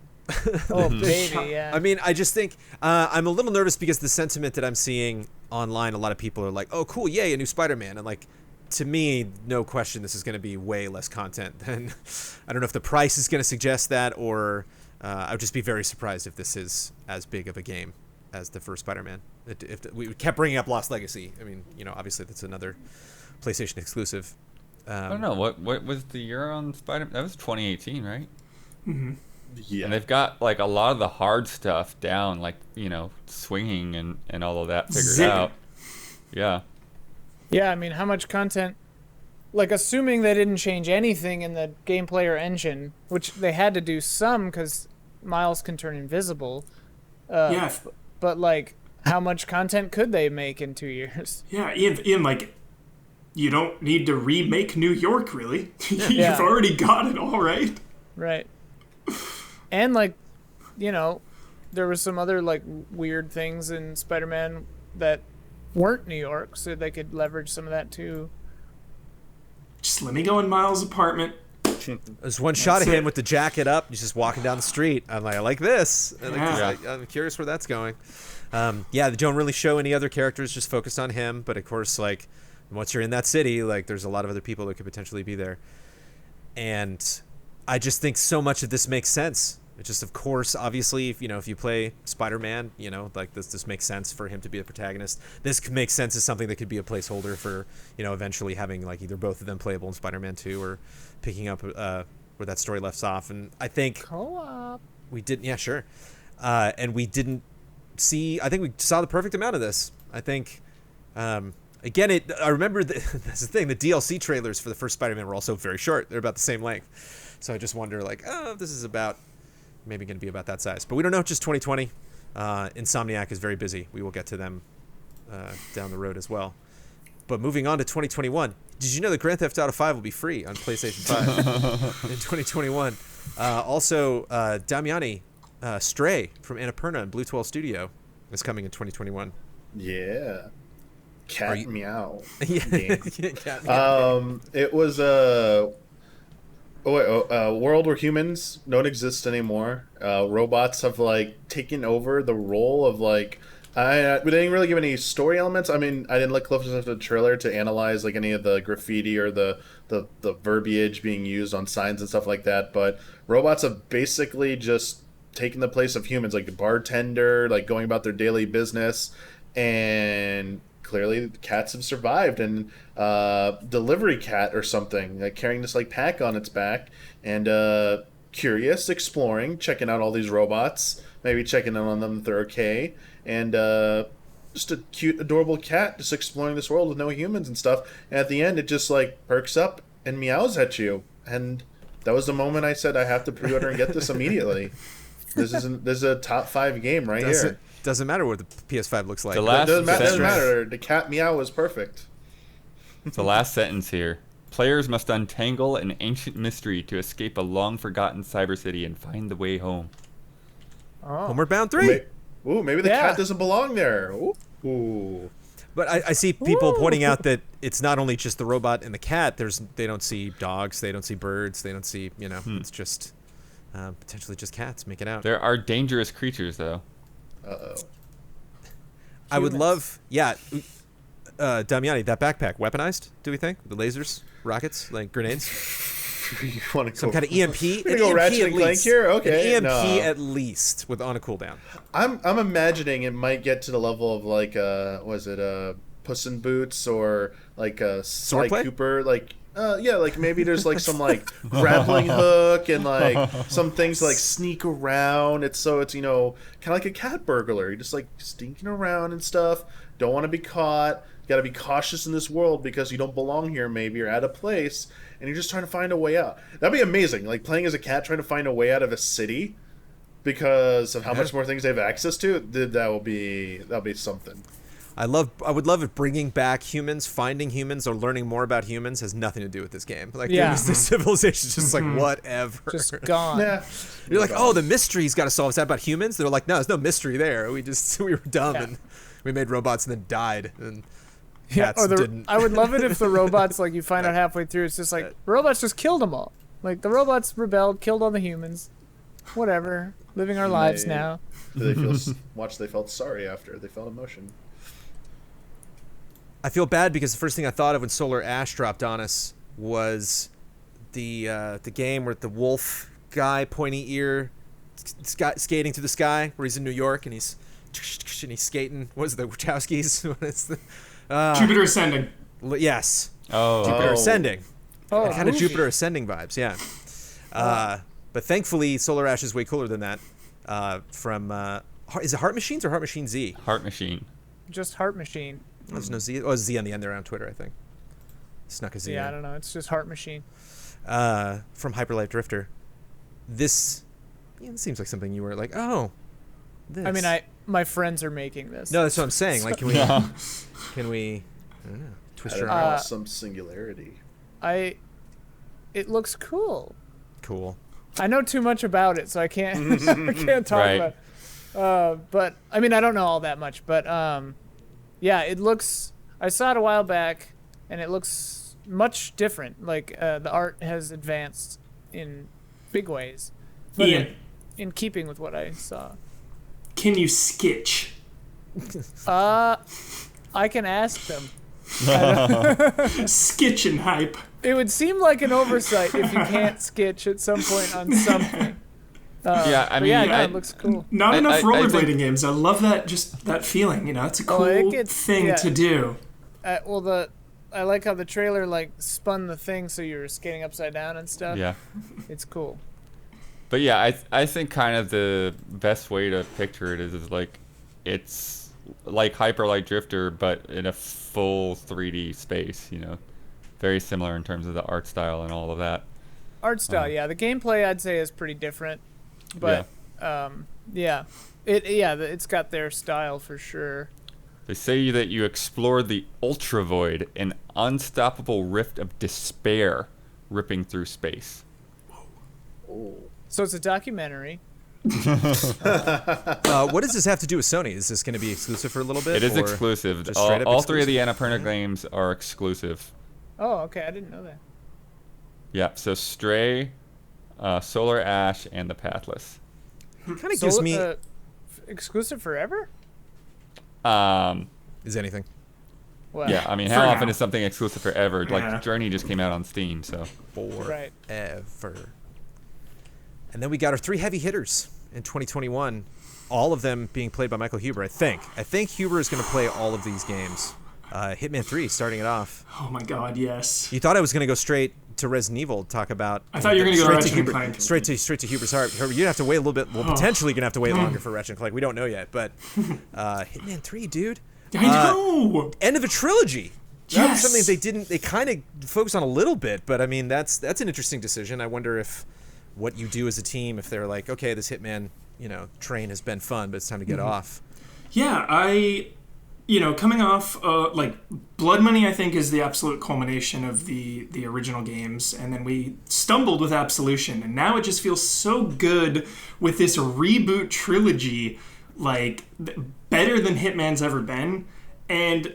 Oh baby, yeah. I mean, I just think I'm a little nervous because the sentiment that I'm seeing online, a lot of people are like, oh, cool, yay, a new Spider-Man. And like, to me, no question, this is going to be way less content than, I don't know if the price is going to suggest that, or I would just be very surprised if this is as big of a game as the first Spider-Man. If we kept bringing up Lost Legacy, I mean, obviously that's another PlayStation exclusive. I don't know. What was the year on Spider? That was 2018, right? Yeah. And they've got like a lot of the hard stuff down, like swinging and all of that figured Zip. out. Yeah. Yeah, I mean, how much content? Like, assuming they didn't change anything in the gameplay or engine, which they had to do some because Miles can turn invisible. Yeah. But like, how much content could they make in 2 years? Yeah, Ian, like, you don't need to remake New York, really. You've Yeah. already got it all right. Right. And like, there was some other like weird things in Spider-Man that weren't New York, so they could leverage some of that too. Just let me go in Miles' apartment. There's one shot of it. him with the jacket up. He's just walking down the street. I'm like, I like this. Yeah. I'm curious where that's going. They don't really show any other characters, just focused on him. But of course, like, once you're in that city, like, there's a lot of other people that could potentially be there. And I just think so much of this makes sense. It just, of course, obviously, if you play Spider-Man, like this makes sense for him to be the protagonist. This makes sense as something that could be a placeholder for, eventually having like either both of them playable in Spider-Man 2 or picking up where that story left off. And I think Co-op. we didn't, yeah, sure. And we didn't I think we saw the perfect amount of this. I think, again, I remember that's the thing, the DLC trailers for the first Spider-Man were also very short. They're about the same length. So I just wonder, like, if this is maybe going to be about that size. But we don't know, just 2020. Insomniac is very busy. We will get to them down the road as well. But moving on to 2021, did you know that Grand Theft Auto 5 will be free on PlayStation 5 in 2021? Also, Damiani, Stray from Annapurna and Blue 12 Studio is coming in 2021. Yeah. Cat Meow. Yeah. Cat Meow. It was world where humans don't exist anymore. Robots have like taken over the role of like. We didn't really give any story elements. I mean, I didn't look close enough to the trailer to analyze like any of the graffiti or the verbiage being used on signs and stuff like that. But robots have basically just taken the place of humans, like a bartender, like going about their daily business, and clearly cats have survived, and delivery cat or something, like carrying this like pack on its back, and curious, exploring, checking out all these robots, maybe checking in on them if they're okay, and just a cute, adorable cat just exploring this world with no humans and stuff. And at the end, it just like perks up and meows at you, and that was the moment I said I have to pre-order and get this immediately. This is a top 5 game right here. Doesn't matter what the PS5 looks like. Doesn't matter. The cat meow was perfect. The last sentence here. Players must untangle an ancient mystery to escape a long-forgotten cyber city and find the way home. Homeward Bound 3. Maybe the cat doesn't belong there. Ooh. But I see people pointing out that it's not only just the robot and the cat. They don't see dogs. They don't see birds. They don't see, it's just potentially just cats. Make it out. There are dangerous creatures, though. Uh-oh. I would love, Damiani, that backpack, weaponized, do we think? The lasers, rockets, like grenades? You want to Some kind of EMP? go Ratchet and Clank here? Okay. An EMP at least, on a cooldown. I'm imagining it might get to the level of like, Puss in Boots or like Sly Cooper, like, like maybe there's like some like grappling hook and like some things to like sneak around. It's kind of like a cat burglar. You're just like sneaking around and stuff. Don't want to be caught. Got to be cautious in this world because you don't belong here. Maybe you're out of place and you're just trying to find a way out. That'd be amazing. Like playing as a cat trying to find a way out of a city because of how much more things they have access to. That'll be something. I would love it bringing back humans. Finding humans or learning more about humans has nothing to do with this game. Like, the civilization's just like, whatever. Just gone. Yeah. You're like, the mystery's got to solve. Is that about humans? They're like, no, there's no mystery there. We were dumb and we made robots and then died. And cats didn't. I would love it if the robots, like, you find out halfway through, it's just like, the robots just killed them all. Like, the robots rebelled, killed all the humans. Whatever. Living our lives now. They felt sorry after. They felt emotion. I feel bad because the first thing I thought of when Solar Ash dropped on us was the game where the wolf guy, pointy ear, skating through the sky, where he's in New York and he's skating. What is it, the Wachowskis? What is the Jupiter Ascending. Yes. Oh. Jupiter Ascending. Oh, Kind of Jupiter Ascending vibes, yeah. But thankfully, Solar Ash is way cooler than that. Is it Heart Machines or Heart Machine Z? Heart Machine. Just Heart Machine. There's no Z. Oh, Z on the end there on Twitter, I think. Snuck a Z. Yeah, in. I don't know. It's just Heart Machine. From Hyperlight Drifter. This it seems like something you were like, this. I mean, my friends are making this. No, that's what I'm saying. Like, can we, I don't know, twist your arm? Some singularity. It looks cool. Cool. I know too much about it, so I can't I can't talk about it. But I mean, I don't know all that much, but yeah, it looks. I saw it a while back, and it looks much different. Like the art has advanced in big ways, but Ian, in keeping with what I saw. can you sketch? I can ask them. Sketch and hype. It would seem like an oversight if you can't sketch at some point on something. Yeah, I But mean, yeah, no, I- it looks cool. Not I- enough I rollerblading think- games. I love that, just that feeling. You know, it's a cool it gets- thing yeah. to do. I like how the trailer like spun the thing so you were skating upside down and stuff. Yeah. It's cool. But yeah, I think kind of the best way to picture it is like it's like Hyper Light Drifter, but in a full 3D space. You know, very similar in terms of the art style and all of that. Art style, yeah. The gameplay I'd say is pretty different, but it's got their style for sure. They say that you explored the Ultra Void, an unstoppable rift of despair, ripping through space. So it's a documentary. What does this have to do with Sony? Is this going to be exclusive for a little bit? It is or exclusive. just straight up All three of the exclusive? Annapurna games are exclusive. Oh, okay. I didn't know that. Yeah, so Stray, Solar Ash, and The Pathless. Kind of gives me exclusive forever? is anything. Well, Yeah, I mean, For how often now. is something exclusive forever? Yeah. Like, Journey just came out on Steam, so. right. Forever. And then we got our 3 heavy hitters in 2021. All of them being played by Michael Huber, I think. I think Huber is going to play all of these games. Hitman 3 starting it off. Oh my god, yes. You thought I was going to go straight to Resident Evil to talk about. I thought you were gonna go straight Ratchet and Huber, Clank. straight to Huber's heart. You're gonna have to wait a little bit. Well, potentially you're gonna have to wait longer for Ratchet and Clank. We don't know yet, but Hitman 3, dude. I know. End of a trilogy. That was Yes. something they kind of focus on a little bit, but I mean that's an interesting decision. I wonder if what you do as a team, if they're like, okay, this Hitman, train has been fun, but it's time to get off. Yeah, coming off like Blood Money, I think is the absolute culmination of the original games, and then we stumbled with Absolution, and now it just feels so good with this reboot trilogy, like better than Hitman's ever been, and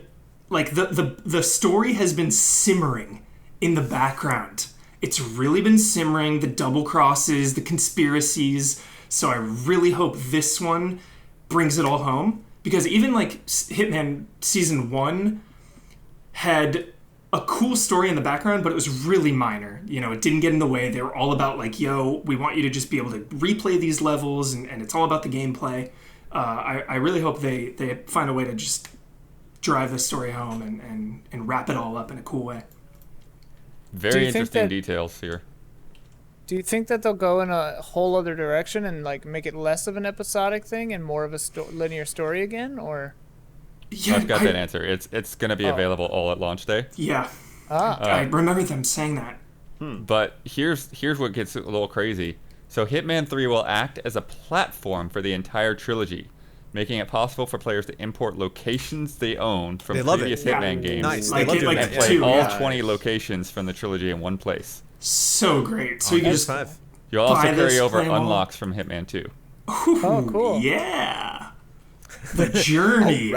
like the story has been simmering in the background. It's really been simmering, the double crosses, the conspiracies. So I really hope this one brings it all home. Because even like Hitman Season 1 had a cool story in the background, but it was really minor. It didn't get in the way. They were all about like, yo, we want you to just be able to replay these levels, and it's all about the gameplay. I really hope they find a way to just drive the story home and wrap it all up in a cool way. Very you think interesting that- details here. Do you think that they'll go in a whole other direction and like make it less of an episodic thing and more of a linear story again, or? Yeah, I've got that answer. It's going to be available all at launch day. Yeah, Ah, I remember them saying that. But here's what gets a little crazy. So Hitman 3 will act as a platform for the entire trilogy, making it possible for players to import locations they own from They love it. previous Yeah. Hitman games Nice. Like They love it, doing like that. and play two, all yeah. 20 locations from the trilogy in one place. So great. So you can just PS5. You'll also Buy carry this, over play 'em all. unlocks from Hitman 2. oh, cool. yeah, the journey,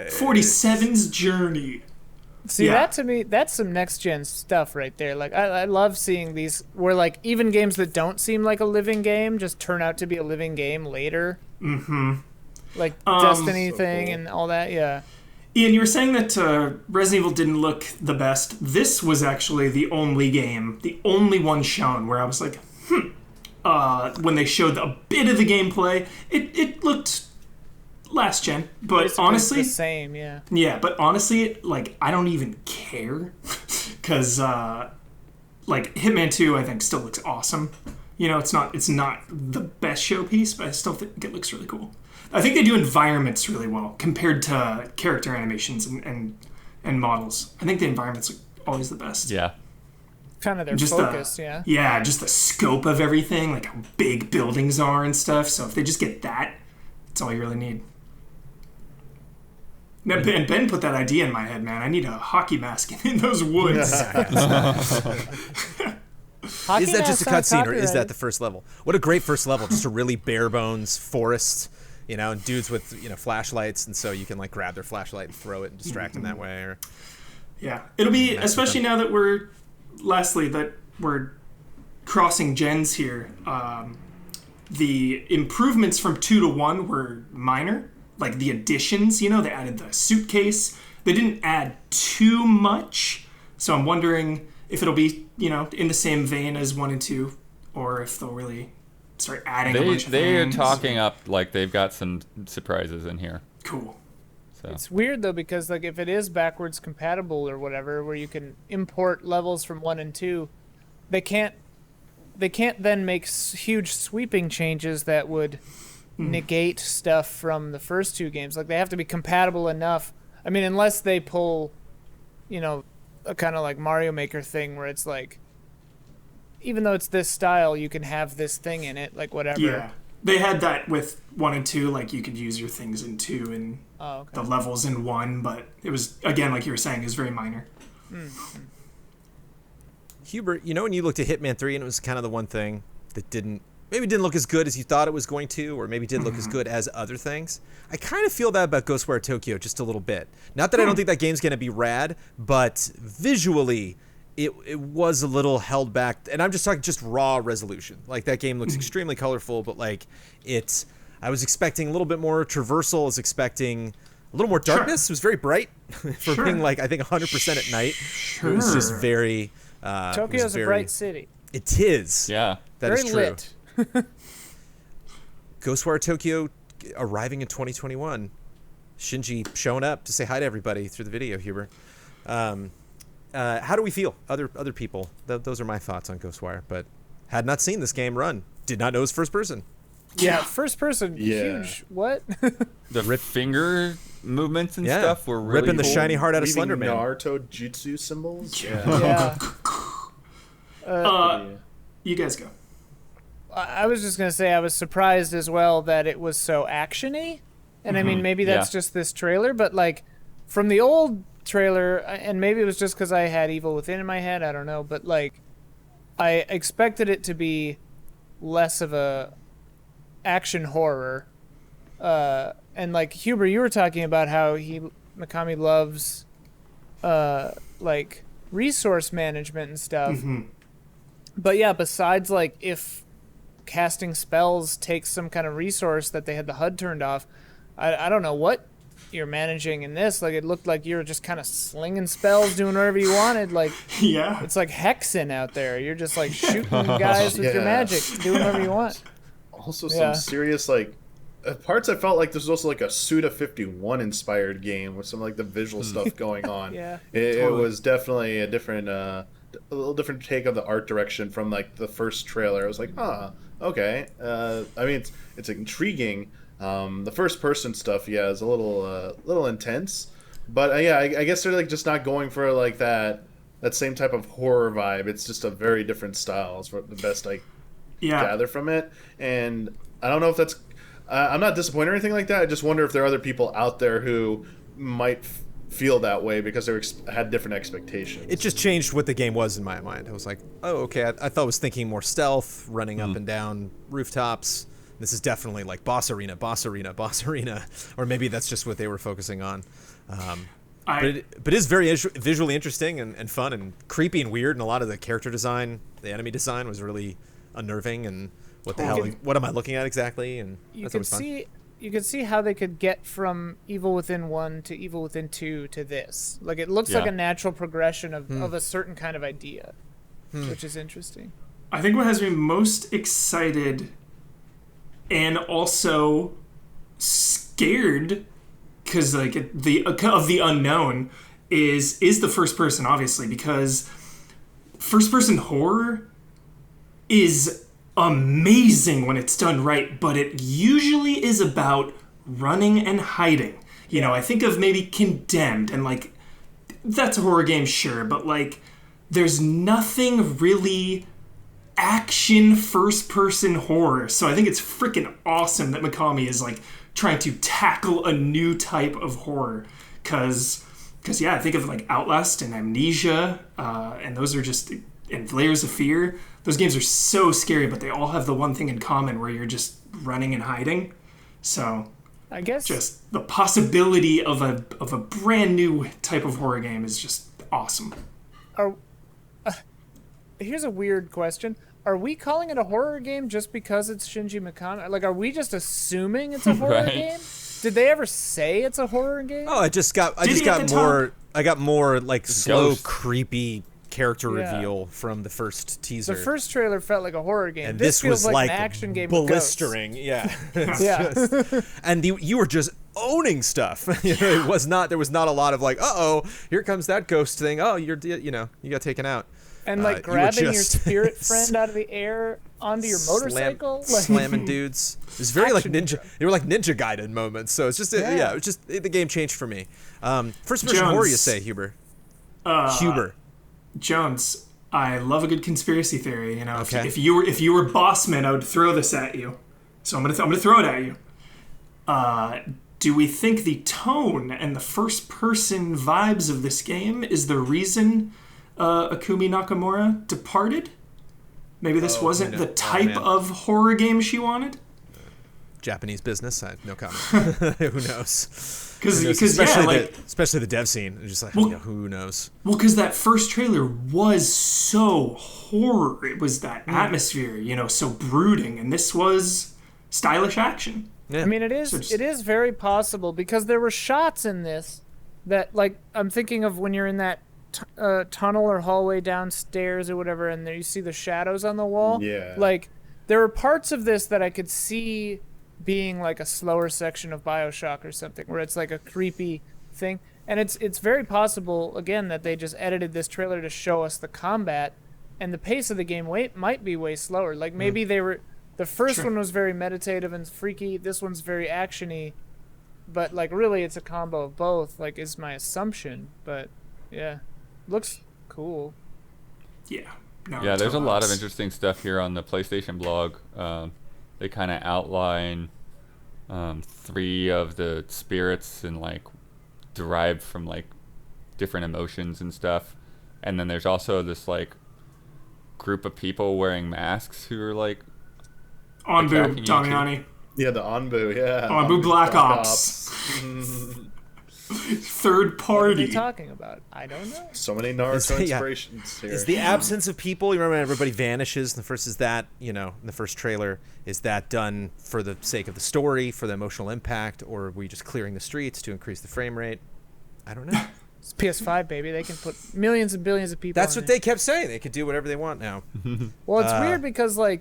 47's journey. See, Yeah. that to me, that's some next gen stuff right there. Like, I love seeing these where like even games that don't seem like a living game just turn out to be a living game later. Mm-hmm. Like Destiny So thing cool. and all that. Yeah. Ian, you were saying that Resident Evil didn't look the best. This was actually the only game, the only one shown where I was like, when they showed a bit of the gameplay, it looked last gen. But Basically honestly, the same. Yeah. yeah, but honestly, like, I don't even care. Because, like, Hitman 2, I think, still looks awesome. It's not the best showpiece, but I still think it looks really cool. I think they do environments really well compared to character animations and models. I think the environments are always the best. Yeah. Kind of their Just focus. Yeah. Yeah, just the scope of everything, like how big buildings are and stuff. So if they just get that, that's all you really need. Now, Ben put that idea in my head, man. I need a hockey mask in those woods. Hockey Is that just a masks not cutscene, or is that copyrighted. the first level? What a great first level! Just a really bare bones forest, and dudes with flashlights, and so you can like grab their flashlight and throw it and distract them that way. Or Yeah, it'll be, especially now that we're crossing gens here. The improvements from 2 to 1 were minor, like the additions. They added the suitcase. They didn't add too much, so I'm wondering if it'll be in the same vein as 1 and 2, or if they'll really start adding a bunch of they things. are talking up like they've got some surprises in here. Cool. So. It's weird though, because like if it is backwards compatible or whatever, where you can import levels from 1 and 2, they can't then make huge sweeping changes that would negate stuff from the first 2 games. Like they have to be compatible enough. I mean, unless they pull, a kind of like Mario Maker thing where it's like, even though it's this style, you can have this thing in it, like whatever. Yeah. They had that with 1 and 2, like you could use your things in 2 and the levels in 1, but it was, again, like you were saying, is very minor. Hubert, when you looked at Hitman 3 and it was kind of the one thing that didn't look as good as you thought it was going to, or maybe didn't look as good as other things. I kind of feel that about Ghostwire Tokyo just a little bit. Not that I don't think that game's going to be rad, but visually it was a little held back. And I'm just talking just raw resolution. Like that game looks extremely colorful, but like I was expecting a little bit more traversal. I was expecting a little more darkness. It was very bright for being like, I think 100% at night. It was just very... Tokyo's a bright city. It is. Yeah. That is very true. lit. Ghostwire Tokyo arriving in 2021. Shinji showing up to say hi to everybody through the video, Hubert. How do we feel? Other people. Those are my thoughts on Ghostwire, but had not seen this game run. Did not know it was first person. Yeah, first person. Yeah. Huge. What? The finger movements and Yeah. stuff were really ripping the cool. shiny heart out of Weaving Slenderman. Naruto jutsu symbols. Yeah. Yeah. You guys go. I was just gonna say I was surprised as well that it was so actiony, and I mean maybe that's just this trailer, but like from the old trailer, and maybe it was just because I had Evil Within in my head, I don't know, but like I expected it to be less of a action horror, and like Huber, you were talking about how Mikami loves like resource management and stuff, but yeah, besides like if casting spells takes some kind of resource that they had the HUD turned off, I don't know what you're managing in this. Like it looked like you were just kind of slinging spells, doing whatever you wanted. Like Yeah. it's like hexing out there. You're just like shooting guys with your magic, doing whatever you want. Also some serious like parts. I felt like this was also like a Suda 51 inspired game with some like the visual stuff going on. Yeah. It was definitely a different a little different take of the art direction from like the first trailer. I was like, okay. I mean, it's intriguing. The first person stuff, is a little intense, but I guess they're like just not going for like that same type of horror vibe. It's just a very different style. Is the best I gather from it, and I don't know if that's. I'm not disappointed or anything like that. I just wonder if there are other people out there who might feel that way because they had different expectations. It just changed what the game was in my mind. I was like, oh, okay. I thought I was thinking more stealth, running up and down rooftops. This is definitely like boss arena, or maybe that's just what they were focusing on. But it is very visually interesting and fun and creepy and weird, and a lot of the character design, the enemy design was really unnerving. And what the hell? What am I looking at exactly? And You could see how they could get from Evil Within 1 to Evil Within 2 to this. Like it looks like a natural progression of a certain kind of idea, which is interesting. I think what has me most excited and also scared, because like of the unknown, is the first person, obviously, because first person horror is amazing when it's done right, but it usually is about running and hiding. I think of maybe Condemned, and like that's a horror game, sure, but like there's nothing really action first-person horror. So I think it's freaking awesome that Mikami is like trying to tackle a new type of horror. Cause I think of like Outlast and Amnesia, and those are just, and Layers of Fear. Those games are so scary, but they all have the one thing in common where you're just running and hiding. So I guess just the possibility of a brand new type of horror game is just awesome. Here's a weird question. Are we calling it a horror game just because it's Shinji Mikami? Like, are we just assuming it's a horror Right. game? Did they ever say it's a horror game? Oh, I got he at the more. I got more like slow, Ghost. creepy character Yeah. reveal from the first teaser. The first trailer felt like a horror game. and this this was feels like an action game with ghosts. blistering. Yeah. It's Yeah. just- and you were just owning stuff. It was not. There was not a lot of like, here comes that ghost thing. Oh, you got taken out. And like you were grabbing your just- spirit friend out of the air onto your motorcycle. slamming dudes. It was very like Action ninja. hero. They were like Ninja Gaiden moments. So it's just Yeah. it was just the game changed for me. First person Jones. horror, you say, Huber? Huber. Jones, I love a good conspiracy theory. You know, Okay. if you were Bossman, I would throw this at you. So I'm gonna throw it at you. Do we think the tone and the first person vibes of this game is the reason Akumi Nakamura departed? Maybe this wasn't the type man. of horror game she wanted. Japanese business. I no comment. Who knows? Because especially yeah, like especially the dev scene. It's just like Well- who knows? well, because that first trailer was so horror. It was that atmosphere, you know, so brooding, and this was stylish action. Yeah. I mean, it So is very possible because there were shots in this that, like, I'm thinking of when you're in that tunnel or hallway downstairs or whatever, and there you see the shadows on the wall. Yeah. Like, there were parts of this that I could see being like a slower section of BioShock or something, where it's like a creepy thing. And it's very possible, again, that they just edited this trailer to show us the combat, and the pace of the game might be way slower. Like, maybe they were... The first Sure. one was very meditative and freaky. This one's very actiony, but like really, it's a combo of both. Like, is my assumption. But yeah, looks cool. Yeah. No, Yeah, there's a lot of Tomas. interesting stuff here on the PlayStation blog. They kind of outline 3 of the spirits and like derived from like different emotions and stuff. And then there's also this like group of people wearing masks who are like Onbu, attacking you too. Damiani. Yeah, the Onbu, yeah. Onbu Black Ops. Third What are they party. talking about? I don't know. So many Naruto Yeah. inspirations here. Is the absence of people? You remember when everybody vanishes? The first is that in the first trailer. Is that done for the sake of the story, for the emotional impact, or are we just clearing the streets to increase the frame rate? I don't know. It's PS5, baby. They can put millions and billions of people. That's on what it. they kept saying. They could do whatever they want now. Well, it's weird because one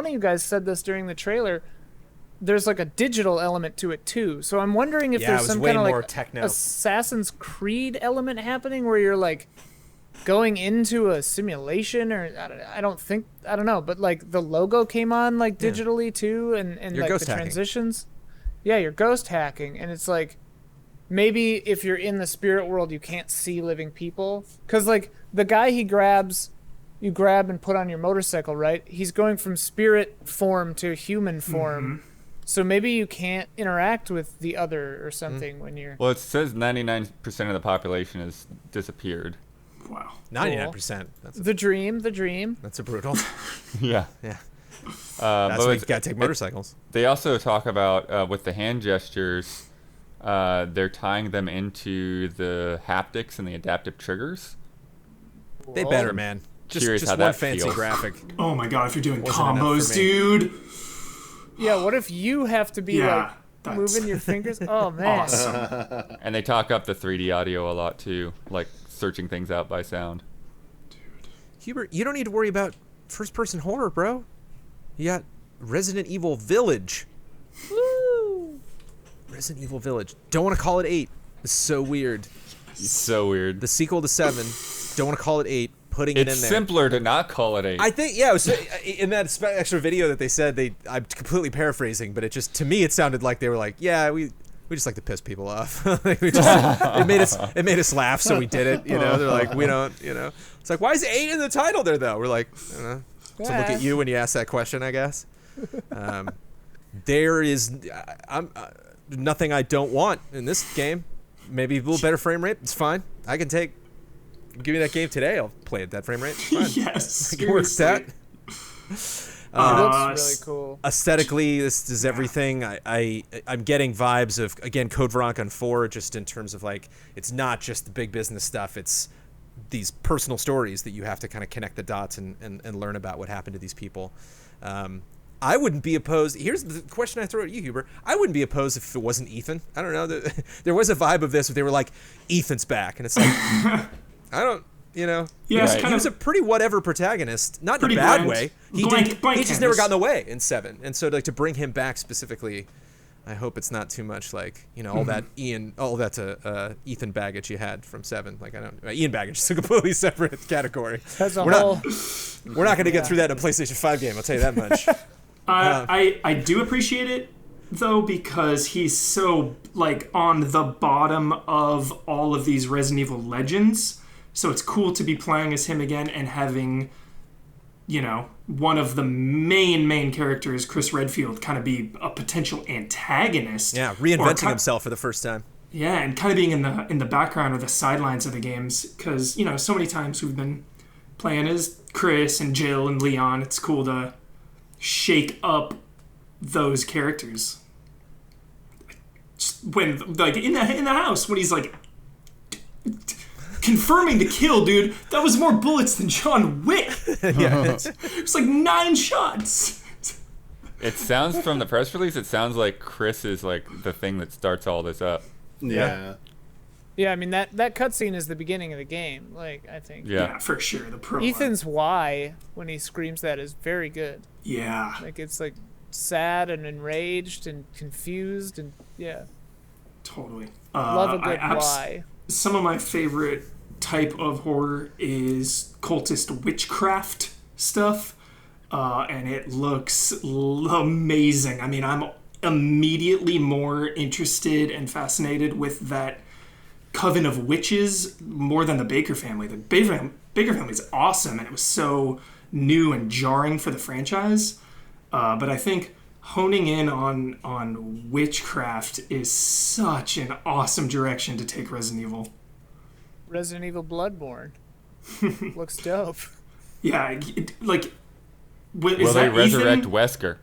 of you guys said this during the trailer. There's like a digital element to it too. So I'm wondering if Yeah, it there's was some way kind of more like techno. Assassin's Creed element happening where you're like going into a simulation, or I don't know, but like the logo came on like digitally too, and You're like ghost the hacking. transitions. Yeah, you're ghost hacking, and it's like maybe if you're in the spirit world, you can't see living people, because like the guy you grab and put on your motorcycle, right? He's going from spirit form to human form. So maybe you can't interact with the other or something when you're... well, it says 99% of the population has disappeared. Wow. 99%. The dream. That's a brutal. Yeah. Yeah. But That's why you it's- gotta take motorcycles. They also talk about with the hand gestures, they're tying them into the haptics and the adaptive triggers. They better, man. Curious Just how one that fancy feels. graphic. Oh my god, if you're doing Wasn't enough combos, for me. dude. Yeah, what if you have to be Yeah, like that's moving your fingers? Oh, man. Awesome. And they talk up the 3D audio a lot too, like searching things out by sound. Hubert, you don't need to worry about first-person horror, bro. You got Resident Evil Village. Woo! Resident Evil Village. Don't want to call it 8. It's so weird. It's so weird. The sequel to 7. Don't want to call it 8. Putting it It's in there. simpler to not call it 8. I think, yeah, it was, in that extra video that they said, I'm completely paraphrasing, but it just, to me, it sounded like they were like, yeah, we just like to piss people off. Like, it made us laugh, so we did it. They're like, we don't. It's like, why is 8 in the title there though? We're like, I don't know. To look at you when you ask that question, I guess. There is, nothing I don't want in this game. Maybe a little better frame rate. It's fine. I can take. Give me that game today. I'll play at that frame rate. It's fine. Yes. I can work that. seriously. It looks really cool. Aesthetically, this is everything. I'm getting vibes of, again, Code Veronica 4, just in terms of like, it's not just the big business stuff. It's these personal stories that you have to kind of connect the dots and learn about what happened to these people. I wouldn't be opposed. Here's the question I throw at you, Huber. I wouldn't be opposed if it wasn't Ethan. I don't know. There was a vibe of this if they were like, Ethan's back. And it's like, I don't, you know. Yeah, Right. He was a pretty whatever protagonist. Not in a Pretty bad bland. way. Blank He just never canvas. got in the way in 7. And so like to bring him back specifically, I hope it's not too much like, you know, all that Ethan baggage you had from 7. Like, I don't, Ian baggage is a completely separate category. That's a We're whole. We're not going to get through that in a PlayStation 5 game, I'll tell you that much. I do appreciate it though, because he's so like on the bottom of all of these Resident Evil legends. So it's cool to be playing as him again and having, you know, one of the main characters, Chris Redfield, kind of be a potential antagonist. Yeah, Or reinventing himself for the first time. Yeah, and kind of being in the background or the sidelines of the games, because you know so many times we've been playing as Chris and Jill and Leon. It's cool to shake up those characters. Just when like in the house when he's like confirming the kill, dude. That was more bullets than John Wick. Yeah, It's like 9 shots. It sounds from the press release. It sounds like Chris is like the thing that starts all this up. Yeah. Yeah, I mean that cutscene is the beginning of the game. Like I think. Yeah. Yeah, for sure. The prologue. Ethan's why when he screams that is very good. Yeah. Like it's like sad and enraged and confused and yeah. Totally. Love a good I why. Some of my favorite type of horror is cultist witchcraft stuff, and it looks amazing. I mean, I'm immediately more interested and fascinated with that coven of witches more than the Baker family. The Baker family is awesome, and it was so new and jarring for the franchise. But I think honing in on witchcraft is such an awesome direction to take Resident Evil. Resident Evil Bloodborne. Looks dope. Yeah, is Will they that resurrect Ethan? Wesker?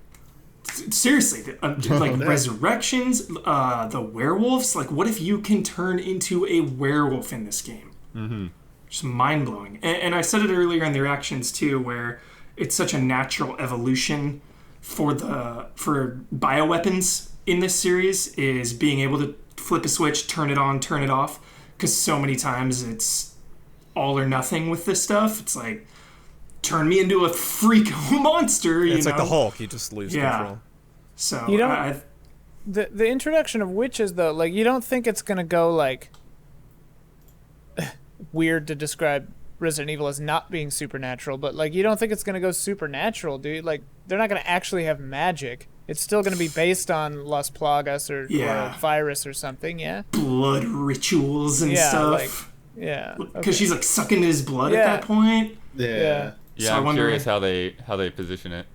Seriously, like resurrections, the werewolves. Like, what if you can turn into a werewolf in this game? Mm-hmm. Just mind blowing. And I said it earlier in the reactions too, where it's such a natural evolution for bioweapons in this series is being able to flip a switch, turn it on, turn it off. Because so many times it's all or nothing with this stuff. It's like, turn me into a freak monster. it's like the Hulk. You just lose Yeah. control. So You don't- The introduction of witches though, like you don't think it's gonna go like weird to describe Resident Evil as not being supernatural, but like you don't think it's gonna go supernatural, dude. Like they're not gonna actually have magic. It's still gonna be based on Las Plagas or a virus or something, yeah. blood rituals and Yeah, stuff. like yeah. Because she's like sucking his blood Yeah. at that point. Yeah. Yeah, So I I'm wonder- curious how they position it.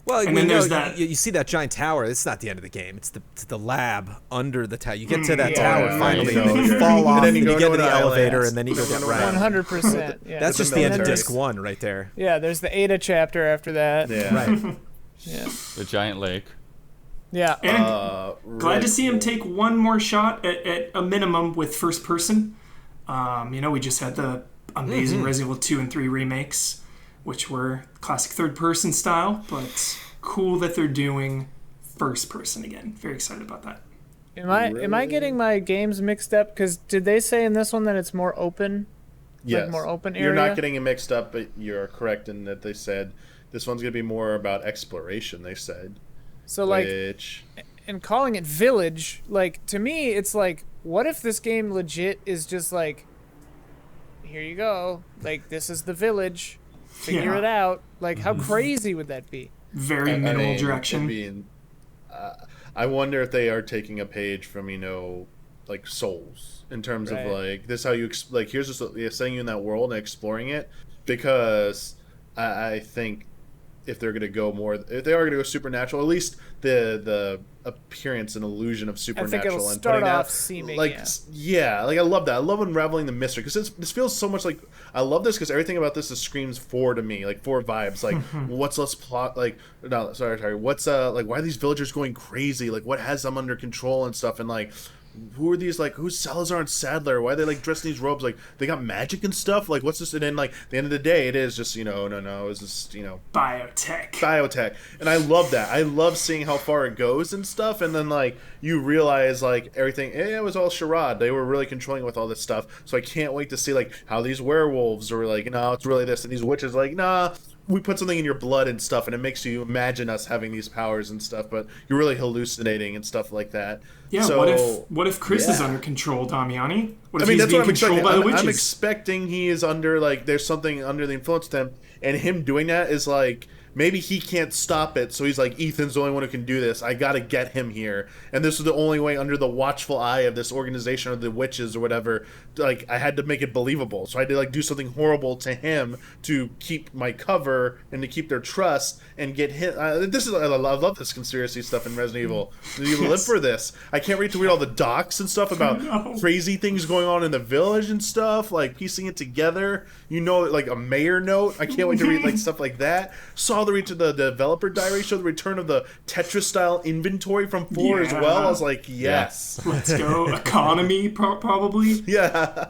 Well, And we then know, there's that- you see that giant tower. It's not the end of the game. It's the lab under the tower. You get to that yeah. tower Yeah, finally, you and then know, you you're- fall off, and then and you you go get to to the an elevator, island. and then you go You're get going right. 100%. Yeah. That's just the the end of military. disc 1 right there. Yeah, there's the Ada chapter after that. Yeah. Right. Yeah. The giant lake. Yeah. And glad to see him take one more shot at a minimum with first person. We just had the amazing Resident Evil 2 and 3 remakes, which were classic third person style, but cool that they're doing first person again. Very excited about that. Am I getting my games mixed up? Because did they say in this one that it's more open? Yes. more open You're area? not getting it mixed up, but you're correct in that they said this one's going to be more about exploration, they said. So like, Which, and calling it Village, like to me, it's like, what if this game legit is just like, here you go, like this is the village, figure Yeah. it out. Like, how crazy would that be? Very I minimal mean, direction. it'd be I wonder if they are taking a page from, like Souls, in terms Right. of like, this how you, like, here's just setting you in that world and exploring it. Because I think if they're going to go more, if they are going to go supernatural, at least the appearance and illusion of I supernatural. think it'll and start putting off that, seeming, like like I love that. I love unraveling the mystery because this feels so much like I love this because everything about this is screams 4 to me, like 4 vibes. Like what's less plot? Like no, sorry. What's like why are these villagers going crazy? Like what has them under control and stuff? And like who are these, like who's Salazar and Sadler? Why are they like dressed in these robes? Like they got magic and stuff. Like what's this? And then like at the end of the day, it is just it's just biotech. And I love that. I love seeing how far it goes and stuff. And then like you realize like everything, it was all charade. They were really controlling with all this stuff. So I can't wait to see like how these werewolves are like, no, it's really this, and these witches like, nah, we put something in your blood and stuff, and it makes you imagine us having these powers and stuff, but you're really hallucinating and stuff like that. Yeah, so, what if Chris is under control, Damiani? What if I mean, he's that's being what I'm controlled expecting. by the witches? I'm expecting he is under, like, there's something under the influence of them, and him doing that is like, maybe he can't stop it, so he's like, Ethan's the only one who can do this. I gotta get him here. And this is the only way under the watchful eye of this organization or the witches or whatever. Like, I had to make it believable. So I had to, like, do something horrible to him to keep my cover and to keep their trust and get him. I love this conspiracy stuff in Resident Evil. You live for this. I can't wait to read all the docs and stuff about crazy things going on in the village and stuff, like piecing it together. Like a mayor note. I can't wait to read, like, stuff like that. Saw the developer diary show the return of the Tetris style inventory from 4 as well. I was like, yes. Let's go. Economy, probably. Yeah.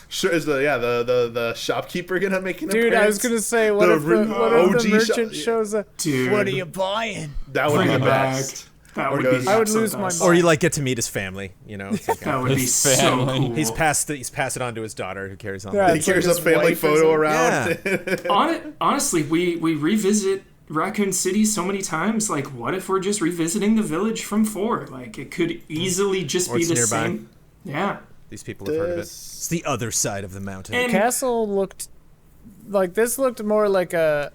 Sure. Is the shopkeeper gonna make an appearance? Dude, I was gonna say, what if the merchant shows up? Dude, what are you buying? That would be the best. That would be. I would lose my mind. Or you like get to meet his family, It's like, that would be so cool. He's passed it on to his daughter, who carries on. Yeah, He carries a family photo around. Yeah. Honestly, we revisit Raccoon City so many times. Like, what if we're just revisiting the village from 4? Like, it could easily just be the nearby. same. Yeah. These people have heard of it. It's the other side of the mountain. And- The castle looked like more like a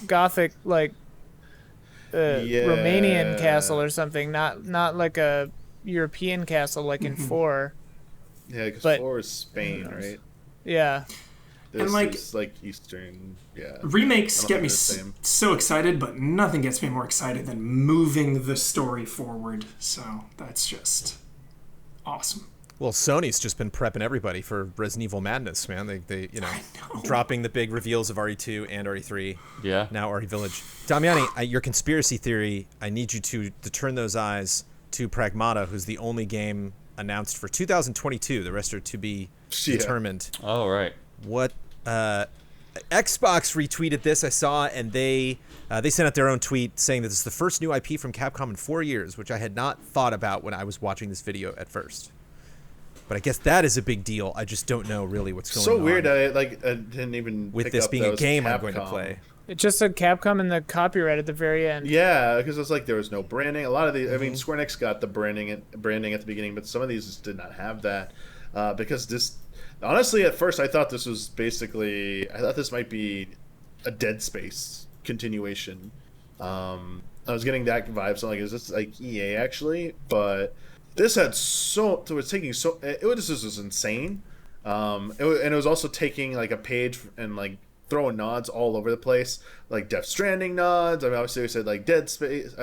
gothic, like Romanian castle or something, not like a European castle like in 4. Yeah, because 4 is Spain, right? Yeah. This like- is like Eastern, yeah. Remakes get me the same. so excited, but nothing gets me more excited than moving the story forward. So that's just awesome. Well, Sony's just been prepping everybody for Resident Evil madness, man. They dropping the big reveals of RE2 and RE3. Yeah. Now RE Village. Damiani, your conspiracy theory, I need you to turn those eyes to Pragmata, who's the only game announced for 2022. The rest are to be determined. Oh, right. What Xbox retweeted this, I saw, and they sent out their own tweet saying that this is the first new IP from Capcom in 4 years, which I had not thought about when I was watching this video at first. But I guess that is a big deal. I just don't know really what's going on. So weird. I didn't even with pick this up being that a game Capcom. I'm going to play. It just said Capcom in the copyright at the very end. Yeah, because it's like there was no branding. A lot of the, I mean, Square Enix got the branding at the beginning, but some of these just did not have that because this. Honestly, at first I thought this might be a Dead Space continuation. I was getting that vibe. So I'm like, is this like EA actually? But this had this was insane. And it was also taking like a page and like throwing nods all over the place, like Death Stranding nods. I mean, obviously we said like Dead Space.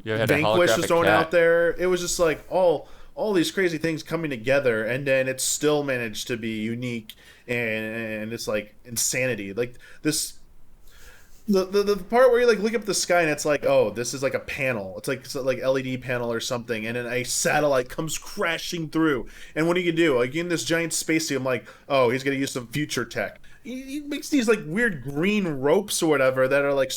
Vanquish was thrown out there. It was just like all these crazy things coming together, and then it still managed to be unique and it's like insanity. Like this. The part where you like look up the sky and it's like, oh, this is like a panel. It's like LED panel or something, and then a satellite comes crashing through. And what do you do? Like in this giant space I'm like, oh, he's gonna use some future tech. He makes these like weird green ropes or whatever that are like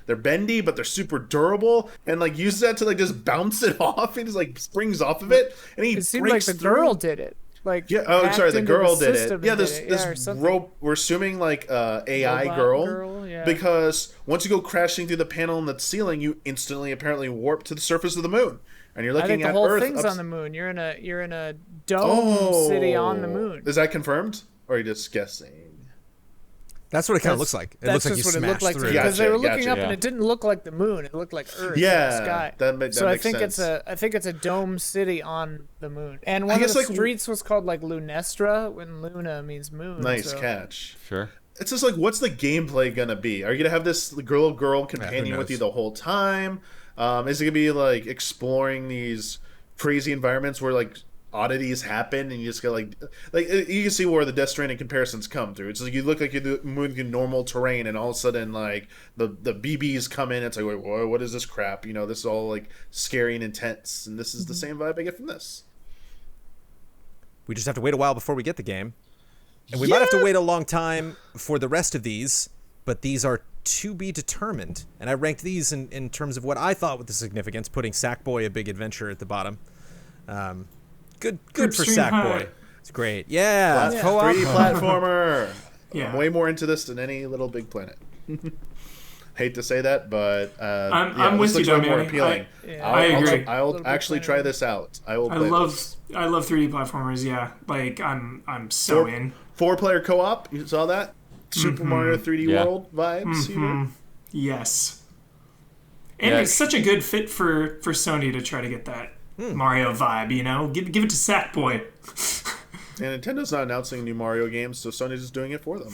they're bendy but they're super durable, and like uses that to like just bounce it off. He just like springs off of it, and It seemed like the girl did it. Like, yeah. Oh, sorry. The girl did it. Yeah. This rope. We're assuming like AI Robot girl. Yeah. Because once you go crashing through the panel in the ceiling, you instantly apparently warp to the surface of the moon, and you're looking I think the at whole Earth. thing's on the moon. You're in a dome city on the moon. Is that confirmed, or are you just guessing? That's what it kind of looks like. It looks like you what it smashed looked like through. because they were looking up yeah. and it didn't look like the moon. It looked like Earth. Yeah, in the sky. that makes sense. I think it's a dome city on the moon. And one of guess, the like, streets was called like Lunestra, when Luna means moon. Nice so. catch. Sure. it's just like, what's the gameplay gonna be? Are you gonna have this girl companion with you knows? the whole time? Is it gonna be like exploring these crazy environments where like oddities happen and you just get like you can see where the Death Stranding comparisons come through. It's like you look like you're moving in normal terrain and all of a sudden like the BBs come in. It's like, wait, what is this crap? You know, this is all like scary and intense, and this is the same vibe I get from this. We just have to wait a while before we get the game. And we might have to wait a long time for the rest of these, but these are to be determined. And I ranked these in terms of what I thought with the significance, putting Sackboy: A Big Adventure at the bottom. Good for Extreme Sackboy. High. It's great. Yeah, Yeah. co-op. 3D platformer. Yeah. I'm way more into this than any Little Big Planet. Hate to say that, but I'm this with you, looks way more Damiani. appealing. I agree. I'll Little Big actually Planet. try this out. I will. I Play love this. 3D platformers. Yeah, like I'm so in. 4-player co-op. You saw that? Super Mario 3D Yeah. World vibes. Here. Yes. And Yeah. it's such a good fit for Sony to try to get that Mario vibe, you know? Give it to Sackboy. And Nintendo's not announcing new Mario games, so Sony's just doing it for them.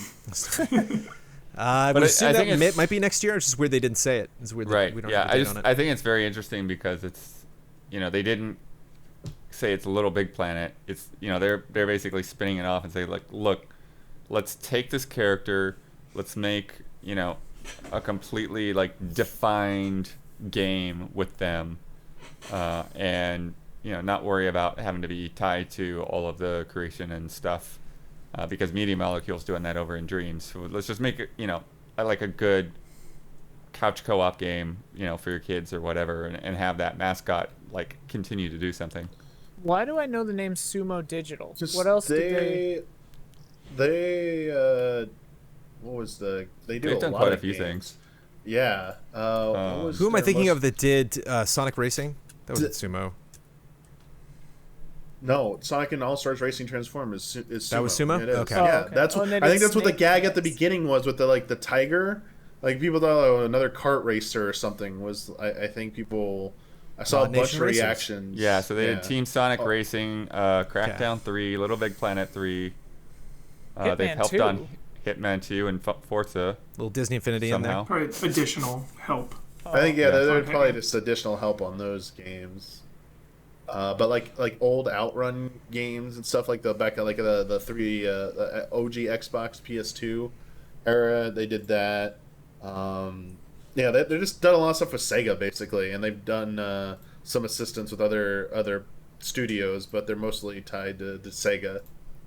I But would I assume think that it's- might be next year. It's just weird they didn't say it. It's weird that Right. we don't Yeah. have a date on it. I think it's very interesting because it's, they didn't say it's a Little Big Planet. It's, they're basically spinning it off and say like, look, let's take this character, let's make, a completely like defined game with them, and not worry about having to be tied to all of the creation and stuff, because Media Molecule's doing that over in Dreams. So let's just make it, like a good couch co-op game, for your kids or whatever, and have that mascot like continue to do something. Why do I know the name Sumo Digital? Just What else did they? What was the? They do They've a done lot quite a of few games. things. Yeah. What was Who am I their thinking most- of that did Sonic Racing? That was at Sumo. No, Sonic and All Stars Racing Transform is Sumo. That was Sumo? It is. Okay. Oh, Yeah, okay. that's Oh, what and they I think. did That's what the Snake gag at the Dance. beginning was with the tiger. Like people thought another kart racer or something was. I think people. I saw a Mod bunch Nation of Racers. reactions. Yeah, so they did Team Sonic Oh. Racing, Crackdown 3, Little Big Planet 3. They've Hitman helped 2. on Hitman 2 and Forza Little Disney Infinity somehow. in Probably additional help. I think Yeah. they're Okay. probably just additional help on those games. But like old Outrun games and stuff like the back like the three the OG Xbox PS2 era, they did that. Yeah, they're just done a lot of stuff with Sega basically, and they've done some assistance with other studios, but they're mostly tied to Sega.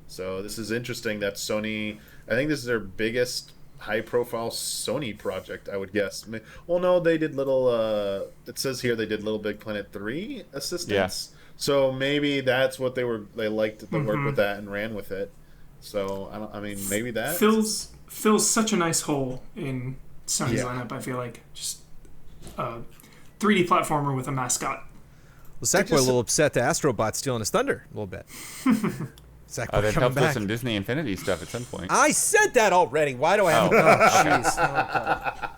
So this is interesting that Sony. I think this is their biggest high-profile Sony project, I would guess. Well, no, they did little. It says here they did Little Big Planet 3 assistance. Yeah. So maybe that's what they liked to work with that and ran with it. So I mean, maybe that Fills such a nice hole in Sony's Yeah. lineup, I feel like. Just a 3D platformer with a mascot. Well, Sackboy a little upset that Astrobot's stealing his thunder a little bit. Sackboy They've coming helped with back. some Disney Infinity stuff at some point. I said that already. Why do I have? Oh. Oh, jeez.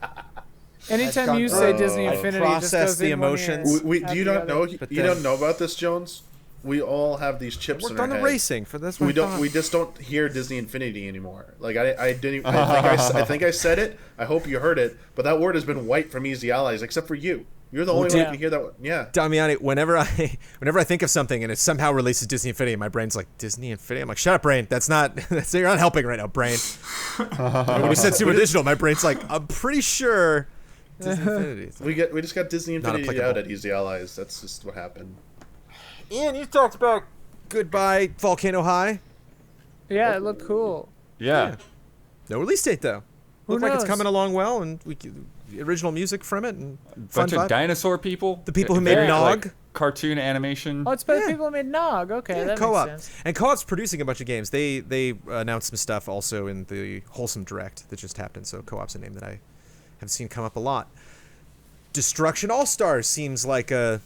Anytime you say Disney I Infinity, processed just goes the in one emotions. ear, do out you the not other. know? But You then- don't know about this, Jones? We all have these chips in Worked our on the head. racing for this one. We don't. We just don't hear Disney Infinity anymore. Like I didn't. I think I said it. I hope you heard it. But that word has been wiped from Easy Allies, except for you. You're the only one who yeah. can hear that one. Yeah. Damiani, whenever I think of something and it somehow relates to Disney Infinity, my brain's like, Disney Infinity? I'm like, shut up, brain. You're not helping right now, brain. When you said Super Digital, my brain's like, I'm pretty sure Disney Infinity. It's like, We just got Disney Infinity applicable. out at Easy Allies. That's just what happened. Ian, you talked about Goodbye Volcano High. Yeah, it looked cool. Yeah. No release date though. Who Looked like it's knows? coming along well, and the original music from it and fun Bunch of vibe. dinosaur people. The people who made Very, Nog. like, cartoon animation. Oh, it's by the Yeah. people who made Nog. Okay, Yeah, that co-op. makes sense. And co-op's producing a bunch of games. They announced some stuff also in the Wholesome Direct that just happened. So co-op's a name that I have seen come up a lot. Destruction All Stars seems like an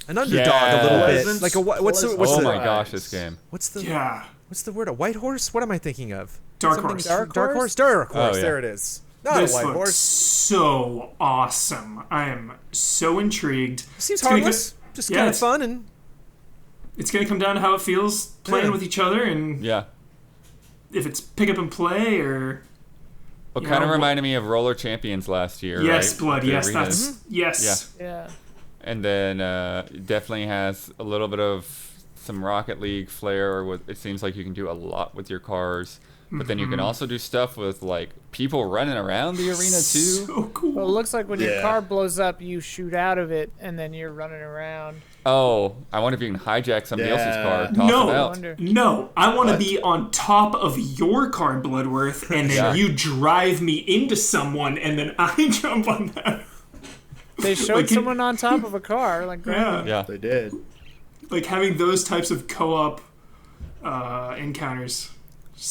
underdog a little Yes. bit. Like a what's the Oh the my gosh, this game. what's the Yeah. what's the word? A white horse? What am I thinking of? Dark Something- Horse. Dark Dark Horse? horse. Dark horse. Oh, yeah. There it is. Not This a white looks horse. so awesome. I am so intrigued. Seems It's gonna harmless. Just yeah, kind of it's- fun and It's going to come down to how it feels playing Yeah. with each other and Yeah. if it's pick up and play or Well, You kind of know, reminded me of Roller Champions last year, Yes, right? Blood. The Yes, arenas. that's yes. Yeah. And then definitely has a little bit of some Rocket League flair. With it seems like you can do a lot with your cars, but then you can also do stuff with like people running around the arena too. So cool. Well, it looks like when your Yeah. car blows up, you shoot out of it, and then you're running around. Oh, I wonder if you can hijack somebody else's Yeah. car, toss No. it out. Wonder. No, I want to What? be on top of your car, Bloodworth, and then Yeah. you drive me into someone, and then I jump on that. They showed Like, someone on top of a car, like Yeah. Yeah. They did. Like having those types of co-op encounters.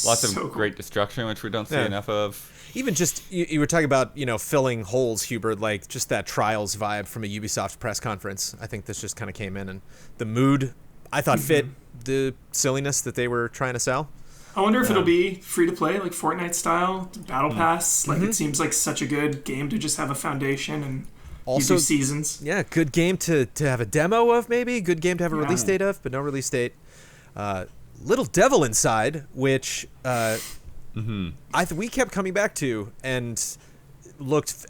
Lots of So cool. great destruction, which we don't see Yeah. enough of. Even just you were talking about filling holes, Hubert, like just that Trials vibe from a Ubisoft press conference. I think this just kind of came in, and the mood I thought fit the silliness that they were trying to sell. I wonder if it'll be free to play, like Fortnite style, Battle Pass. Like it seems like such a good game to just have a foundation and Also, you do seasons. yeah, good game to have a demo of, maybe good game to have a release Yeah. date of, but no release date. Little Devil Inside, which we kept coming back to, and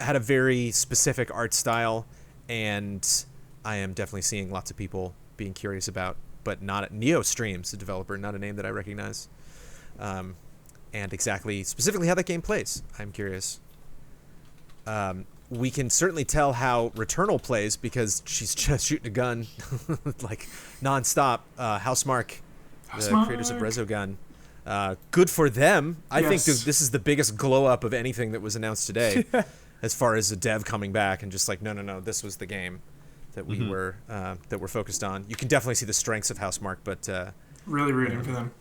had a very specific art style, and I am definitely seeing lots of people being curious about, but not at Neo Streams, the developer, not a name that I recognize, and specifically how that game plays. I'm curious. We can certainly tell how Returnal plays because she's just shooting a gun like nonstop. Housemarque, the creators of Resogun. Good for them. I think Yes. this is the biggest glow up of anything that was announced today, as far as a dev coming back and just like no, this was the game that we were focused on. You can definitely see the strengths of Housemarque, but Really rooting for them.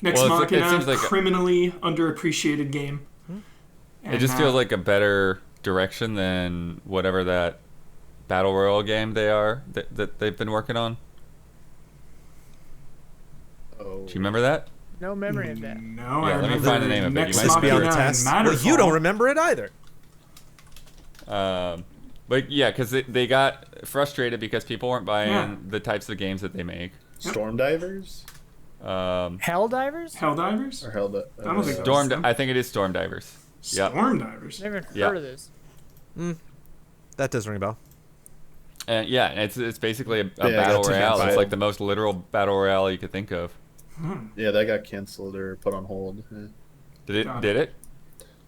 Next Well, it Machina, seems like criminally underappreciated game. It just feels like a better direction than whatever that battle royale game that they've been working on. Oh. Do you remember that? no memory of that. No, Yeah, I let me remember find the name of it. You Next might this be on the Machina test. and Well, you Matterfall. don't remember it either. But yeah, because they got frustrated because people weren't buying Yeah. the types of games that they make. Storm Divers? Helldivers? Helldivers? Or Held I don't think Storm. Them? I think it is Storm Divers. Yeah. Storm Divers. Never heard Yeah. of this. That does ring a bell. And yeah, it's basically a I got battle to royale. buy It's it. like the most literal battle royale you could think of. Yeah, that got canceled or put on hold. Yeah. Did Got it? Did it?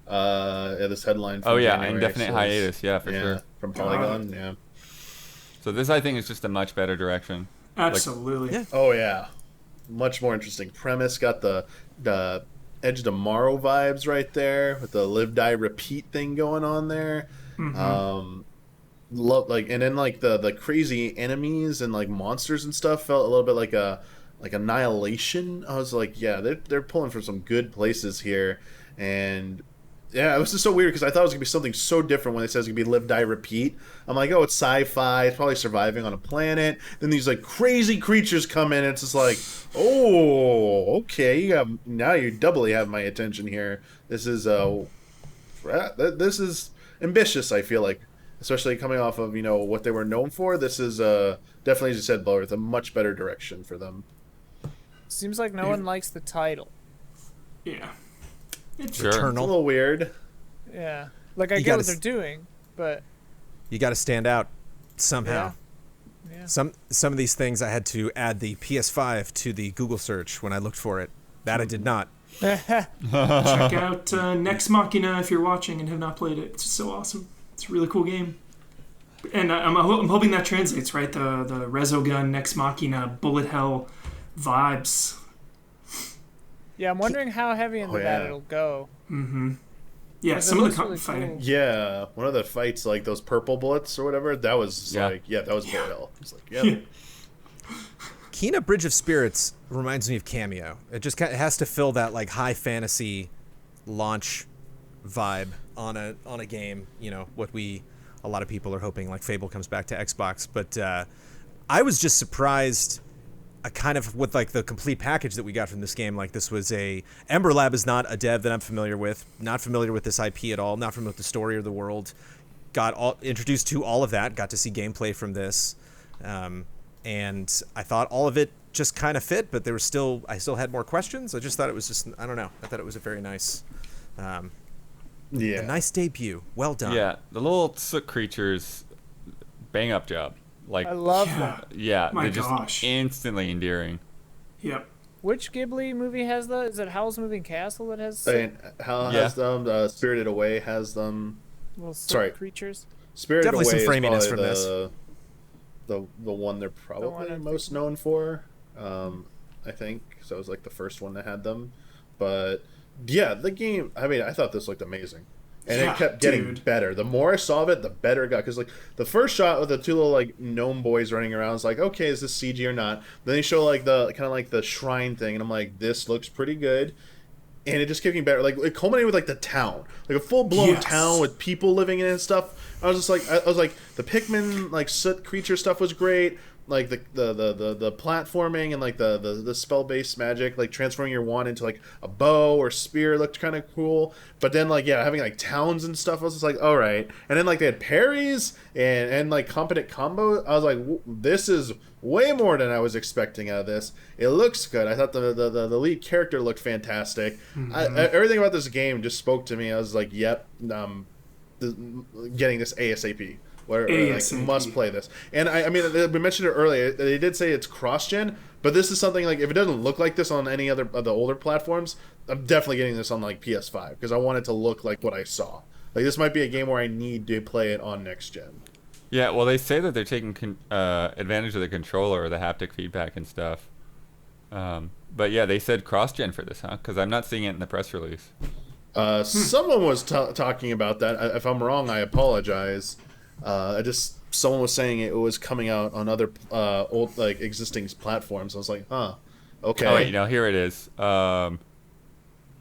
Yeah, this headline from Oh yeah, January indefinite says- hiatus. Yeah, for yeah, sure. from Polygon, yeah. So this, I think, is just a much better direction. Absolutely. Yeah. Oh yeah, much more interesting premise. Got the Edge of Tomorrow vibes right there with the live die repeat thing going on there. Love and then like the crazy enemies and like monsters and stuff felt a little bit like Annihilation. I was like, yeah, they're pulling from some good places here, and yeah, it was just so weird because I thought it was gonna be something so different when it says it's gonna be live die repeat. I'm like, oh, it's sci-fi. It's probably surviving on a planet. Then these like crazy creatures come in. And it's just like, oh, okay, now you doubly have my attention here. This is ambitious. I feel like, especially coming off of what they were known for. This is definitely, as you said, Bo, it's a much better direction for them. Seems like no one likes the title. Yeah. It's Sure. It's a Eternal. little weird. Yeah. Like, I You get gotta what they're doing, but You got to stand out somehow. yeah. Some of these things I had to add the PS5 to the Google search when I looked for it. That I did not. Check out Next Machina if you're watching and have not played it. It's just so awesome. It's a really cool game. And I'm hoping that translates, right? The Resogun, Next Machina, Bullet Hell vibes. Yeah, I'm wondering how heavy into that yeah. it'll go. Yeah, But some it of the looks really fighting. cool. Yeah, one of the fights, like those purple bullets or whatever, that was that was Bullet Hell. It's like, yeah. Kena Bridge of Spirits reminds me of Cameo. It just it has to fill that like high fantasy launch vibe on a game. What a lot of people are hoping like Fable comes back to Xbox. But I was just surprised. Kind of with like the complete package that we got from this game. Like this was Ember Lab is not a dev that I'm familiar with. Not familiar with this IP at all. Not familiar with the story or the world. Got introduced to all of that. Got to see gameplay from this. And I thought all of it just kind of fit, but I still had more questions. I just thought it was just, I don't know. I thought it was a very nice. Yeah, Yeah. A nice debut. Well done. Yeah, the little soot creatures, bang up job. Like, I love Yeah. that. yeah, My they're just gosh. instantly endearing. Yep. Which Ghibli movie has that? Is it Howl's Moving Castle that has And Hal Yeah. has them. Spirited Away has them. little Sorry. creatures? Spirited Definitely some Away framiness is from probably this. the one they're probably one I'm most known for. I think so. It was like the first one that had them, but yeah, the game. I mean, I thought this looked amazing, and Yeah, it kept getting dude. better. The more I saw of it, the better it got. Because like the first shot with the two little like gnome boys running around, it's like, okay, is this CG or not? Then they show like the kind of like the shrine thing, and I'm like, this looks pretty good. And it just kept getting better. Like it culminated with like the town, like a full blown Yes. town with people living in it and stuff. I was just like, I was like, the Pikmin like soot creature stuff was great. Like the platforming and like the spell based magic, like transferring your wand into like a bow or spear looked kind of cool. But then like having like towns and stuff, I was just like, all right. And then like they had parries and like competent combo. I was like, this is way more than I was expecting out of this. It looks good. I thought the lead character looked fantastic. Everything about this game just spoke to me. I was like, yep, getting this ASAP. Like, ASAP. must play this. And I mean, we mentioned it earlier. They did say it's cross-gen, but this is something like if it doesn't look like this on any other of the older platforms, I'm definitely getting this on like PS5 because I want it to look like what I saw. Like this might be a game where I need to play it on next gen. Yeah, well, they say that they're taking advantage of the controller or the haptic feedback and stuff. But yeah, they said cross-gen for this, huh? Because I'm not seeing it in the press release. Someone was talking about that. If I'm wrong, I apologize. Someone was saying it was coming out on other old like existing platforms. I was like, huh, okay. Oh, wait, here it is.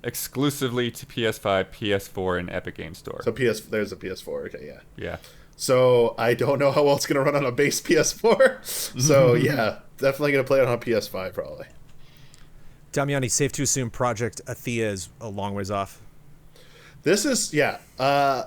Exclusively to PS5, PS4, and Epic Games Store. So there's a PS4. Okay, yeah. Yeah. So I don't know how well it's gonna run on a base PS4. So yeah, definitely gonna play it on a PS5 probably. Damiani, safe to assume Project Athea is a long ways off. This is I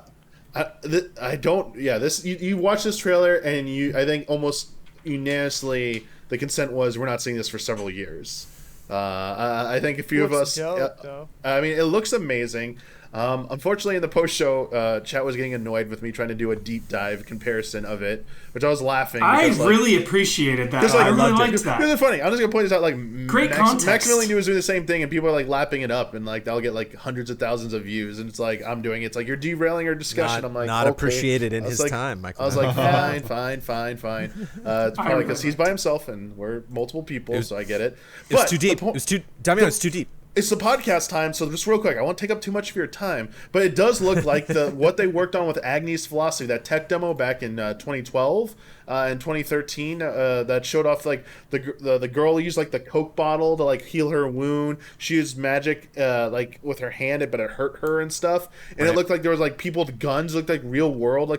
don't. Yeah, this you watch this trailer and I think almost unanimously the consent was we're not seeing this for several years. I think a few of us. Dope, though. I mean, it looks amazing. Unfortunately, in the post-show, chat was getting annoyed with me trying to do a deep dive comparison of it, which I was laughing. I because, like, really appreciated that. Just, like, I really loved it. liked that. This is funny. I'm just gonna point this out. Like, Great context. Max Milling was doing the same thing, and people are like lapping it up, and like that'll get like hundreds of thousands of views. And it's like I'm doing it. It's like you're derailing our discussion. I'm like Not okay. appreciated in I was his like- time, Michael. I was like fine. It's probably really because he's like by himself, and we're multiple people, so I get it. It's But too deep. the po- It's too Damiani, it's too deep. it's the podcast time, so just real quick, I won't take up too much of your time, but it does look like what they worked on with Agni's Philosophy, that tech demo back in 2012 and 2013 that showed off like the girl used like the Coke bottle to like heal her wound. She used magic like with her hand, but it hurt her and stuff. And Right. it looked like there was like people with guns, looked like real world,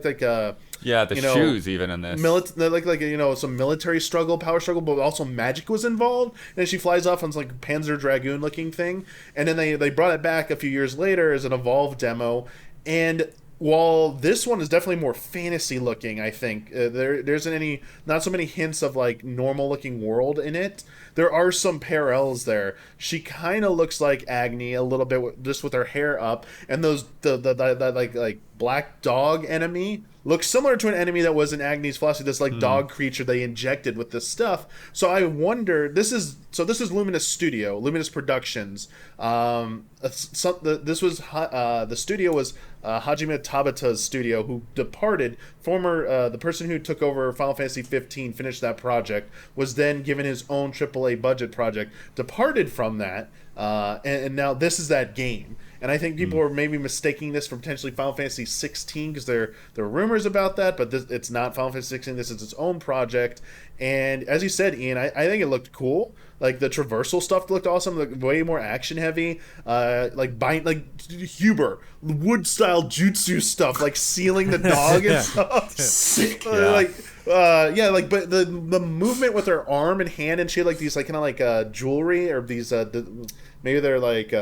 Yeah, the shoes even in this. some military struggle, power struggle, but also magic was involved. And then she flies off on some like Panzer Dragoon looking thing, and then they brought it back a few years later as an evolved demo. And while this one is definitely more fantasy looking, I think there isn't not so many hints of like normal looking world in it. There are some parallels there. She kind of looks like Agni a little bit, just with her hair up, and the like black dog enemy looks similar to an enemy that was in Agni's Philosophy, this like dog creature they injected with this stuff. So I wonder, this is Luminous Productions. The studio was Hajime Tabata's studio, who departed. The person who took over Final Fantasy 15, finished that project, was then given his own AAA budget project, departed from that, and now this is that game. And I think people are maybe mistaking this for potentially Final Fantasy 16 because there are rumors about that, but it's not Final Fantasy 16. This is its own project. And as you said, Ian, I think it looked cool. Like the traversal stuff looked awesome, like way more action heavy. Like Huber wood style jutsu stuff, like sealing the dog and stuff. Sick. But the movement with her arm and hand, and she had like these like kind of like jewelry or these maybe they're like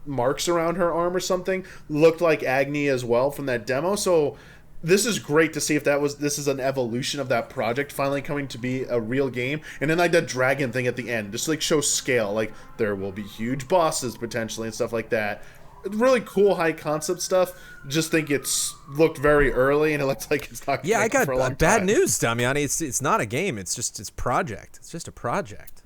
marks around her arm or something, looked like Agni as well from that demo. So this is great to see if this is an evolution of that project finally coming to be a real game. And then like that dragon thing at the end, just like show scale, like there will be huge bosses potentially and stuff like that. really cool high concept stuff. Just think it's looked very early, and it looks like it's not. Yeah, I got for a long bad time. news, Damiani. It's not a game. It's project. It's just a project.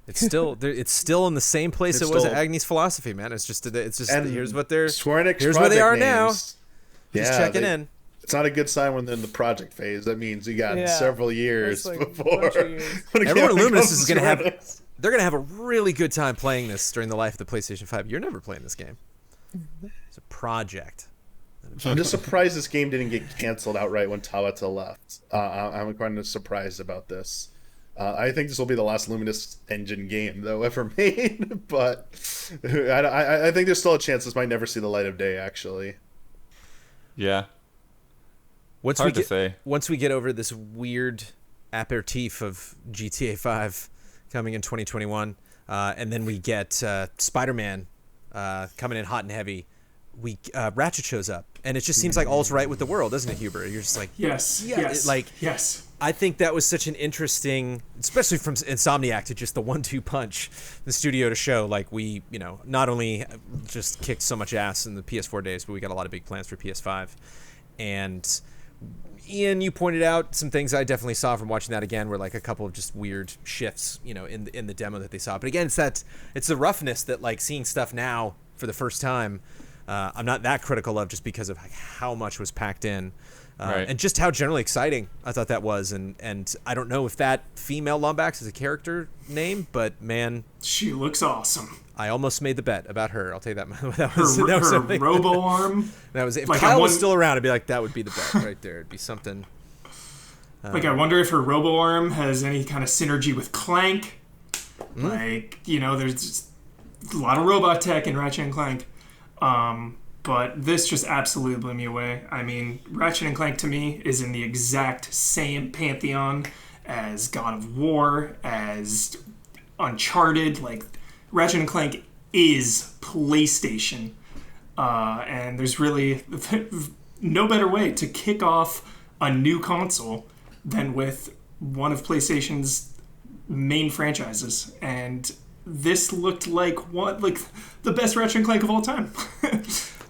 It's still it's still in the same place It's it was still- at Agnes Philosophy, man. It's just And here's what they're Square Enix here's where they are project now. names, Just checking in. It's not a good sign when they're in the project phase. That means you got Yeah. several years That's like a before. bunch of years. when a Everyone at game Luminous comes is gonna to have Square they're gonna have a really good time playing this during the life of the PlayStation 5. You're never playing this game. It's a project. I'm just surprised this game didn't get canceled outright when Tabata left. I'm kind of surprised about this. I think this will be the last Luminous Engine game, though, ever made. But I think there's still a chance this might never see the light of day, actually. Yeah. Once Hard to say. Once we get over this weird aperitif of GTA 5 coming in 2021, and then we get Spider-Man coming in hot and heavy, Ratchet shows up, and it just seems like all's right with the world, doesn't it, Huber? You're just like, Yes. Yeah, Yes. Yes. I think that was such an interesting, especially from Insomniac, to just the 1-2 punch, the studio to show like we, not only just kicked so much ass in the PS4 days, but we got a lot of big plans for PS5. And Ian, you pointed out some things I definitely saw from watching that again, were like a couple of just weird shifts, in the demo that they saw. But again, it's the roughness that like seeing stuff now for the first time, I'm not that critical of, just because of how much was packed in. Right. And just how generally exciting I thought that was, and I don't know if that female Lombax is a character name, but man, She looks awesome. I almost made the bet about her. I'll tell you that. Her robo arm. That was if Like, Kyle I was won- still around, I'd be like, that would be the bet right there. It'd be something. I wonder if her robo arm has any kind of synergy with Clank. Hmm? There's just a lot of robot tech in Ratchet and Clank. But this just absolutely blew me away. I mean, Ratchet and Clank to me is in the exact same pantheon as God of War, as Uncharted. Like, Ratchet and Clank is PlayStation. And there's really no better way to kick off a new console than with one of PlayStation's main franchises. And this looked like the best Ratchet and Clank of all time.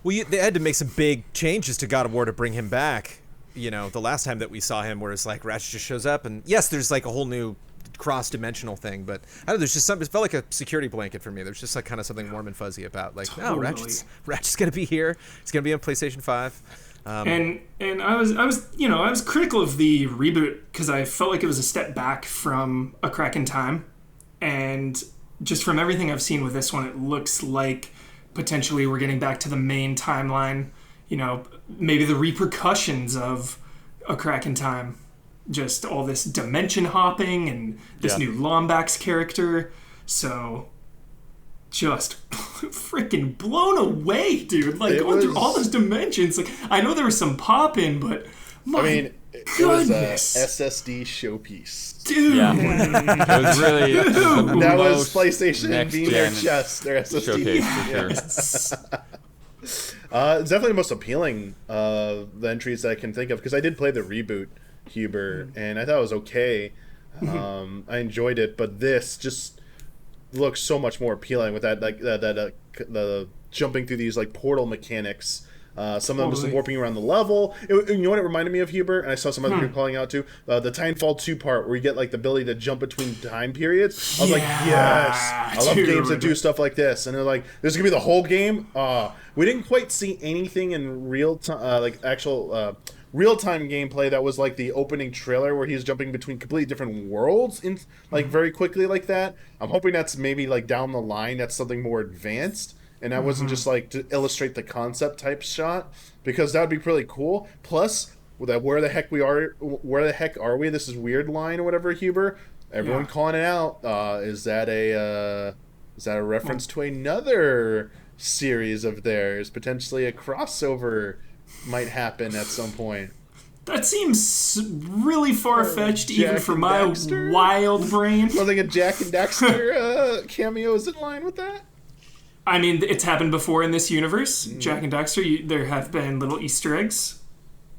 Well, they had to make some big changes to God of War to bring him back. The last time that we saw him, where it's like Ratchet just shows up, and yes, there's like a whole new cross-dimensional thing, but I don't know, there's just something. It felt like a security blanket for me. There's just like kind of something warm and fuzzy about like, no, Totally. Ratchet's gonna be here. It's gonna be on PlayStation 5. And I was critical of the reboot because I felt like it was a step back from A Crack in Time, and just from everything I've seen with this one, it looks like potentially we're getting back to the main timeline. Maybe the repercussions of A Crack in Time, just all this dimension hopping and this Yeah. new Lombax character. So just freaking blown away, dude. Like, It going through was- all those dimensions. Like, I know there was some pop in, but my it was a goodness. SSD showpiece. Dude. Yeah. It was really the That was most PlayStation being their next-gen chest, their SSD. showcase for sure. It's definitely the most appealing the entries that I can think of, because I did play the reboot, Huber, and I thought it was okay. I enjoyed it, but this just looks so much more appealing with that, like the jumping through these like portal mechanics. Some of them just Totally. warping around the level. You know what it reminded me of, Huber? And I saw some other people calling out too. The Titanfall 2 part where you get like the ability to jump between time periods. I was like, yes, I love games that do stuff like this. And they're like, this is gonna be the whole game. We didn't quite see anything in real time, like actual real-time gameplay that was like the opening trailer where he's jumping between completely different worlds in like very quickly like that. I'm hoping that's maybe like down the line that's something more advanced. And that wasn't just like to illustrate the concept type shot, because that would be really cool. Plus, with that where the heck are we? This is weird line or whatever, Huber. Everyone calling it out. Is that a reference to another series of theirs? Potentially a crossover might happen at some point. That seems really far-fetched even Jack for and my Daxter? wild brain. Something a Jack and Daxter cameo is in line with that. I mean, it's happened before in this universe. Jack and Daxter, there have been little Easter eggs.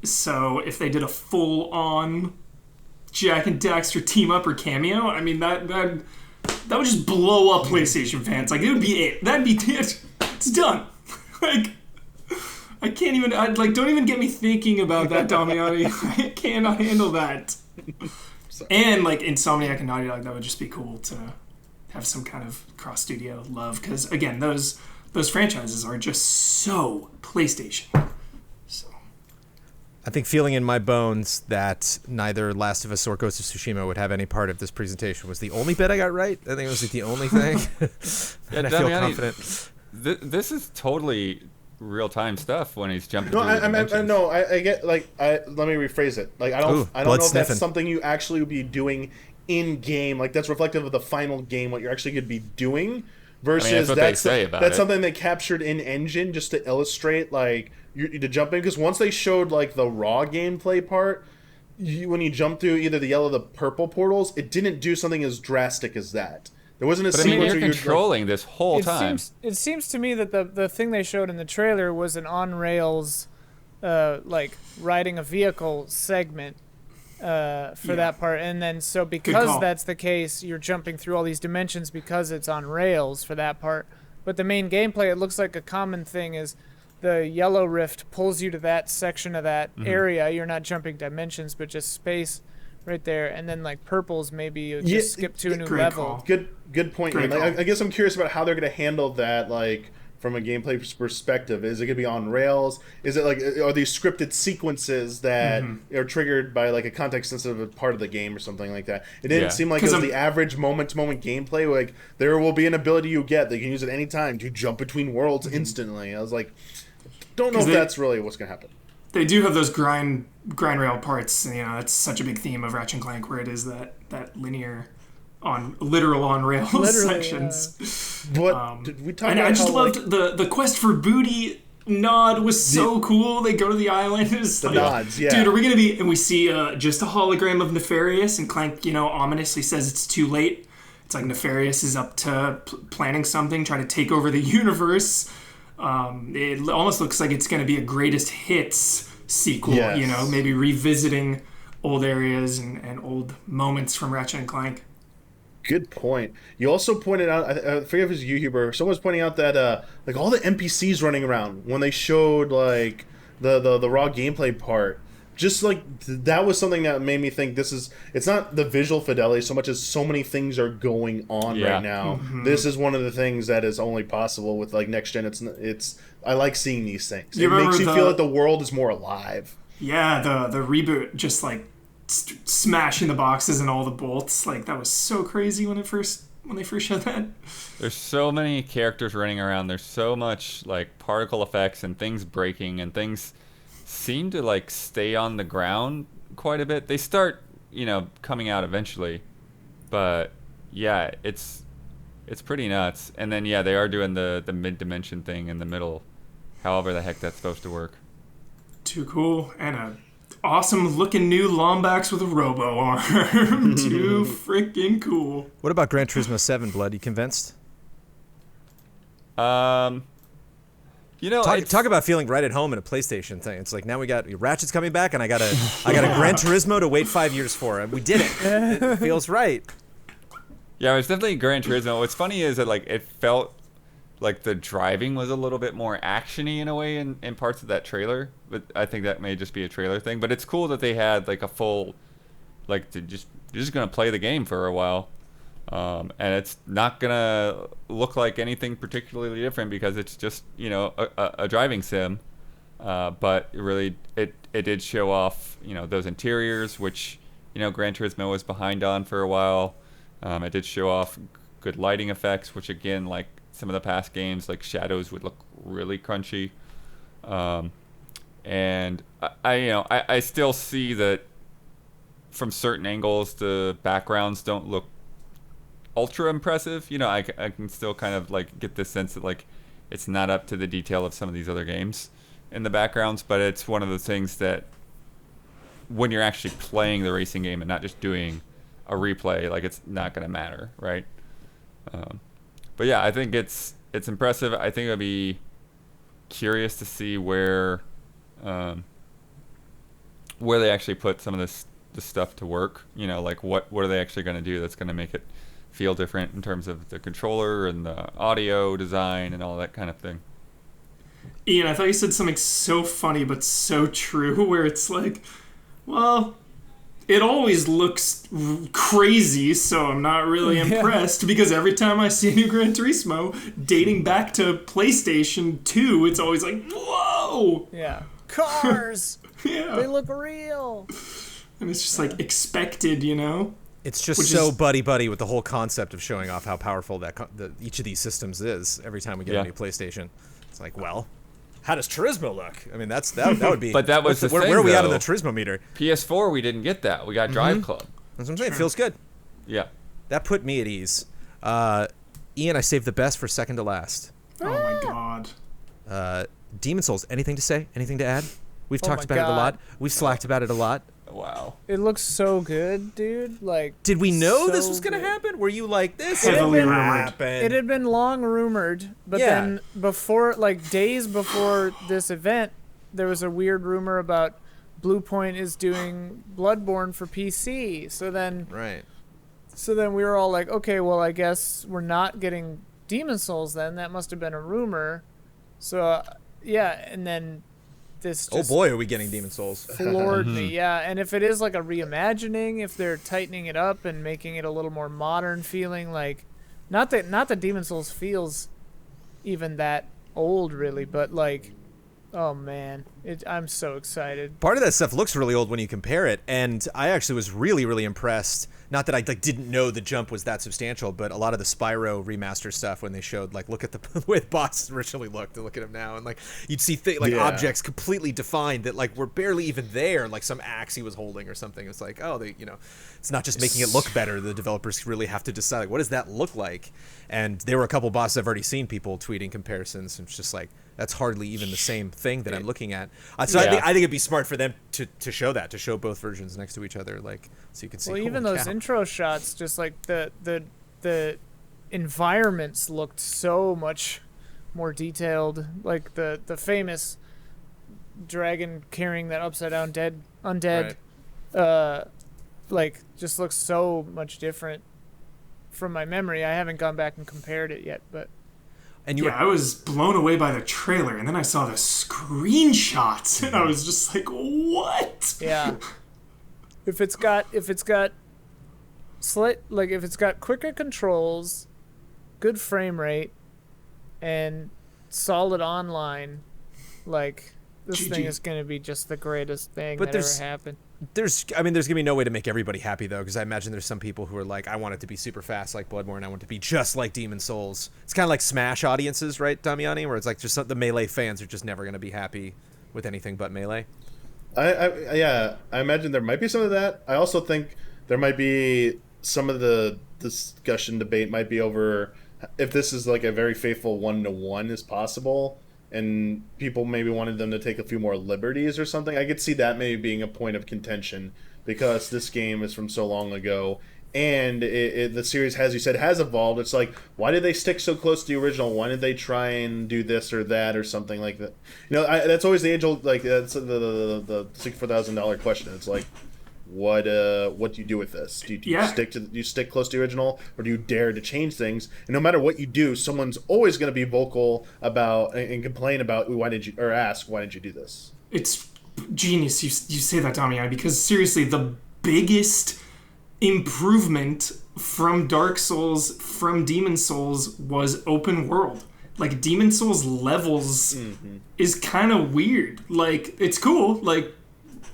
So if they did a full-on Jack and Daxter team-up or cameo, I mean, that would just blow up PlayStation fans. Like, it would be it. That'd be it. It's done. Like, I can't even. Don't even get me thinking about that, Damiani. I cannot handle that. And like Insomniac and Naughty Dog, that would just be cool to have some kind of cross studio love. Because again, those franchises are just so PlayStation. So I think feeling in my bones that neither Last of Us or Ghost of Tsushima would have any part of this presentation was the only bit I got right. I think it was like the only thing. And I feel confident. This is totally real-time stuff when he's jumping No, through the dimensions. I get let me rephrase it. Like I don't know blood if sniffing. that's something you actually would be doing in game. Like that's reflective of the final game, what you're actually going to be doing. Versus that's what they say about that's it. something they captured in engine just to illustrate like to jump in, because once they showed like the raw gameplay part, when you jump through either the yellow or the purple portals, it didn't do something as drastic as that. There wasn't a But I mean, sequence you're where controlling this whole time. It seems to me that the thing they showed in the trailer was an on rails, like riding a vehicle segment for that part, and then so because that's the case, you're jumping through all these dimensions because it's on rails for that part. But the main gameplay, it looks like a common thing is the yellow rift pulls you to that section of that area. You're not jumping dimensions, but just space right there, and then like purples maybe you just skip to a new level. Call. Good point. Like, I guess I'm curious about how they're going to handle that, like from a gameplay perspective. Is it going to be on rails? Is it like, are these scripted sequences that are triggered by like a context-sensitive part of the game or something like that? It didn't seem like it was the average moment-to-moment gameplay. Like there will be an ability you get that you can use at any time to jump between worlds instantly. I was like, don't know if that's really what's going to happen. They do have those grind rail parts. You know, that's such a big theme of Ratchet and Clank, where it is that linear, literal on rails sections. But did we talk and about I just how, loved the quest for booty nod was so cool. They go to the island. It's the like, nods, yeah. Dude, are we gonna be? And we see just a hologram of Nefarious, and Clank, ominously says it's too late. It's like Nefarious is up to planning something, trying to take over the universe. It almost looks like it's going to be a greatest hits sequel, Yes. Maybe revisiting old areas and old moments from Ratchet and Clank. Good point. You also pointed out, I forget if it was you, Huber, someone was pointing out that like all the NPCs running around when they showed like the raw gameplay part, just like that was something that made me think it's not the visual fidelity so much as so many things are going on right now. This is one of the things that is only possible with like next gen. It's I like seeing these things. It makes you feel like the world is more alive. Yeah, the reboot just like smashing the boxes and all the bolts, like that was so crazy when they first showed that. There's so many characters running around. There's so much like particle effects and things breaking, and things seem to like stay on the ground quite a bit. They start, coming out eventually, but yeah, it's pretty nuts. And then they are doing the mid-dimension thing in the middle, however the heck that's supposed to work. Too cool. And a awesome looking new Lombax with a robo arm. Too freaking cool. What about Gran Turismo 7, Blood? You convinced? Talk about feeling right at home in a PlayStation thing. It's like now we got Ratchet's coming back, and I got a Gran Turismo to wait 5 years for. We did it. It feels right. Yeah, it's definitely Gran Turismo. What's funny is that like it felt like the driving was a little bit more actiony in a way in parts of that trailer. But I think that may just be a trailer thing. But it's cool that they had like a full, like you're just gonna play the game for a while. And it's not gonna look like anything particularly different because it's just a driving sim, but it did show off those interiors, which Gran Turismo was behind on for a while. It did show off good lighting effects, which again, like some of the past games, like shadows would look really crunchy. And I still see that from certain angles the backgrounds don't look ultra impressive. I can still kind of like get this sense that like it's not up to the detail of some of these other games in the backgrounds, but it's one of the things that when you're actually playing the racing game and not just doing a replay, like it's not going to matter, right? But yeah, I think it's impressive. I think I'd be curious to see where they actually put some of this stuff to work. Like what are they actually going to do that's going to make it feel different in terms of the controller and the audio design and all that kind of thing. Ian, I thought you said something so funny but so true, where it's like, well, it always looks crazy, so I'm not really impressed, because every time I see a new Gran Turismo, dating back to PlayStation 2, it's always like, whoa! Yeah. Cars! Yeah. They look real! And it's just like expected, you know? It's just Which so is- buddy with the whole concept of showing off how powerful each of these systems is every time we get Yeah. a new PlayStation. It's like, well, how does Turismo look? I mean, that would be. But that was what's the thing, where are we at on though. the Turismo meter? PS4, we didn't get that. We got Drive Club. That's what I'm saying. It feels good. Yeah. That put me at ease. Ian, I saved the best for second to last. Oh my god. Demon Souls. Anything to say? Anything to add? We've talked my about it a God. lot. We've slacked about it a lot. Wow. It looks so good, dude. Like, Did we know this so was gonna good. happen? Were you like, this Heavily ain't gonna rumored. happen? It had been long rumored, but Yeah. then before, like days before this event, there was a weird rumor about Blue Point is doing Bloodborne for PC. So then Right. we were all like, okay, well, I guess we're not getting Demon Souls then. That must have been a rumor. So, yeah, and then this Oh just boy, are we getting Demon Souls? floored me. Yeah, and if it is like a reimagining, if they're tightening it up and making it a little more modern feeling, like not that Demon Souls feels even that old really, but like, oh man, I'm so excited. Part of that stuff looks really old when you compare it, and I actually was really, really impressed. Not that I didn't know the jump was that substantial, but a lot of the Spyro remaster stuff when they showed look at the way the boss originally looked and look at him now, and you'd see objects completely defined that were barely even there, like some axe he was holding or something. It's like, oh, it's not just making it look better. The developers really have to decide what does that look like, and there were a couple bosses I've already seen people tweeting comparisons, and it's just like, that's hardly even the same thing that I'm looking at. So Yeah. I think it'd be smart for them to show both versions next to each other, so you can see. Well, even holy those cow. intro shots, just like the environments looked so much more detailed. Like the famous dragon carrying that upside down undead, just looks so much different from my memory. I haven't gone back and compared it yet, but And you Yeah, I was blown away by the trailer, and then I saw the screenshots, and I was just like, what? yeah. if it's got quicker controls, good frame rate, and solid online, this GG. thing is going to be just the greatest thing But that there's- ever happened. there's gonna be no way to make everybody happy though, because I imagine there's some people who are like, I want it to be super fast like Bloodborne, I want it to be just like Demon Souls. It's kind of like Smash audiences, right, Damiani, where it's like just the Melee fans are just never gonna be happy with anything but Melee. I imagine there might be some of that. I also think there might be some of the debate might be over if this is like a very faithful 1-to-1 is possible, and people maybe wanted them to take a few more liberties or something. I could see that maybe being a point of contention, because this game is from so long ago, and the series, as you said, has evolved. It's like, why did they stick so close to the original? Why did they try and do this or that or something like that? That's always the age-old, that's the $64,000 question. It's like, what do you do with this? Do you stick close to the original, or do you dare to change things? And no matter what you do, someone's always going to be vocal about and complain about ask why did you do this? It's genius you say that, Damiani, because seriously, the biggest improvement from Dark Souls, from Demon Souls, was open world. Like, Demon Souls levels is kind of weird. Like, it's cool. Like,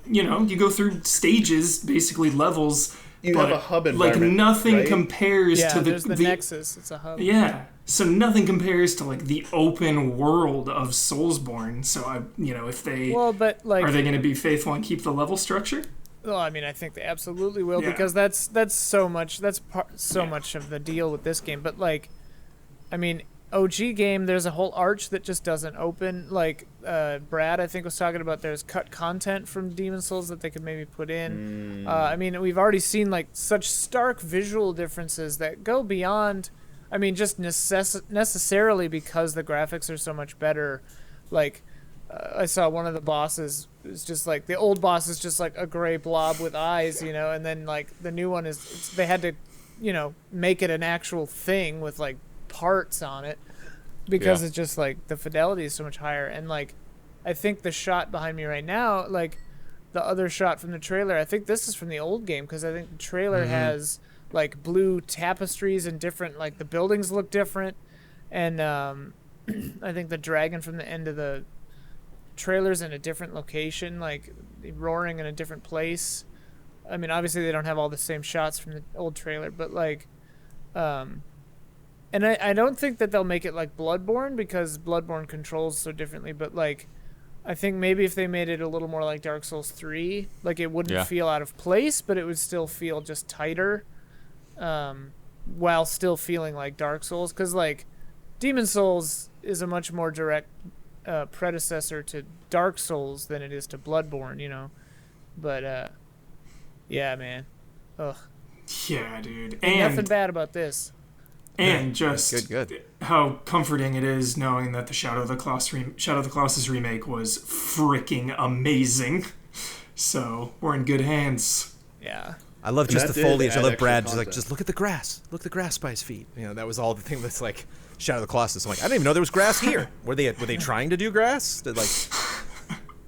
you go through stages, basically levels. You have a hub like, environment, nothing right? compares Yeah, to there's the Nexus. It's a hub. Yeah. So nothing compares to the open world of Soulsborne. So if they Well, but are they going to be faithful and keep the level structure? Well, I mean, I think they absolutely will, Yeah. because that's so much. That's much of the deal with this game. But I mean, OG game, there's a whole arch that just doesn't open. Brad, I think, was talking about, there's cut content from Demon Souls that they could maybe put in. I mean, we've already seen such stark visual differences that go beyond. I mean, just necessarily because the graphics are so much better. I saw one of the bosses is just the old boss is just a gray blob with eyes, and then the new one they had to, make it an actual thing with parts on it. because Yeah. it's just like the fidelity is so much higher. And like, I think the shot behind me right now, like the other shot from the trailer, I think this is from the old game because I think the trailer has like blue tapestries and different, like the buildings look different. And I think the dragon from the end of the trailer's in a different location, like roaring in a different place. I mean, obviously they don't have all the same shots from the old trailer, but like, and I don't think that they'll make it like Bloodborne because Bloodborne controls so differently, but like, I think maybe if they made it a little more like Dark Souls 3, like it wouldn't feel out of place, but it would still feel just tighter, while still feeling like Dark Souls. Because like, Demon Souls is a much more direct predecessor to Dark Souls than it is to Bloodborne, you know. But yeah, man. Ugh. Yeah, dude. Ain't nothing And bad about this. just Good. how comforting it is knowing that the Shadow of the Colossus remake was freaking amazing. So we're in good hands. Yeah. I love just that the did foliage. I add love extra Brad just like, content. just look at the grass. Look at the grass by his feet. You know, that was all the thing that's like Shadow of the Colossus. I'm like, I didn't even know there was grass here. Were they trying to do grass? Did like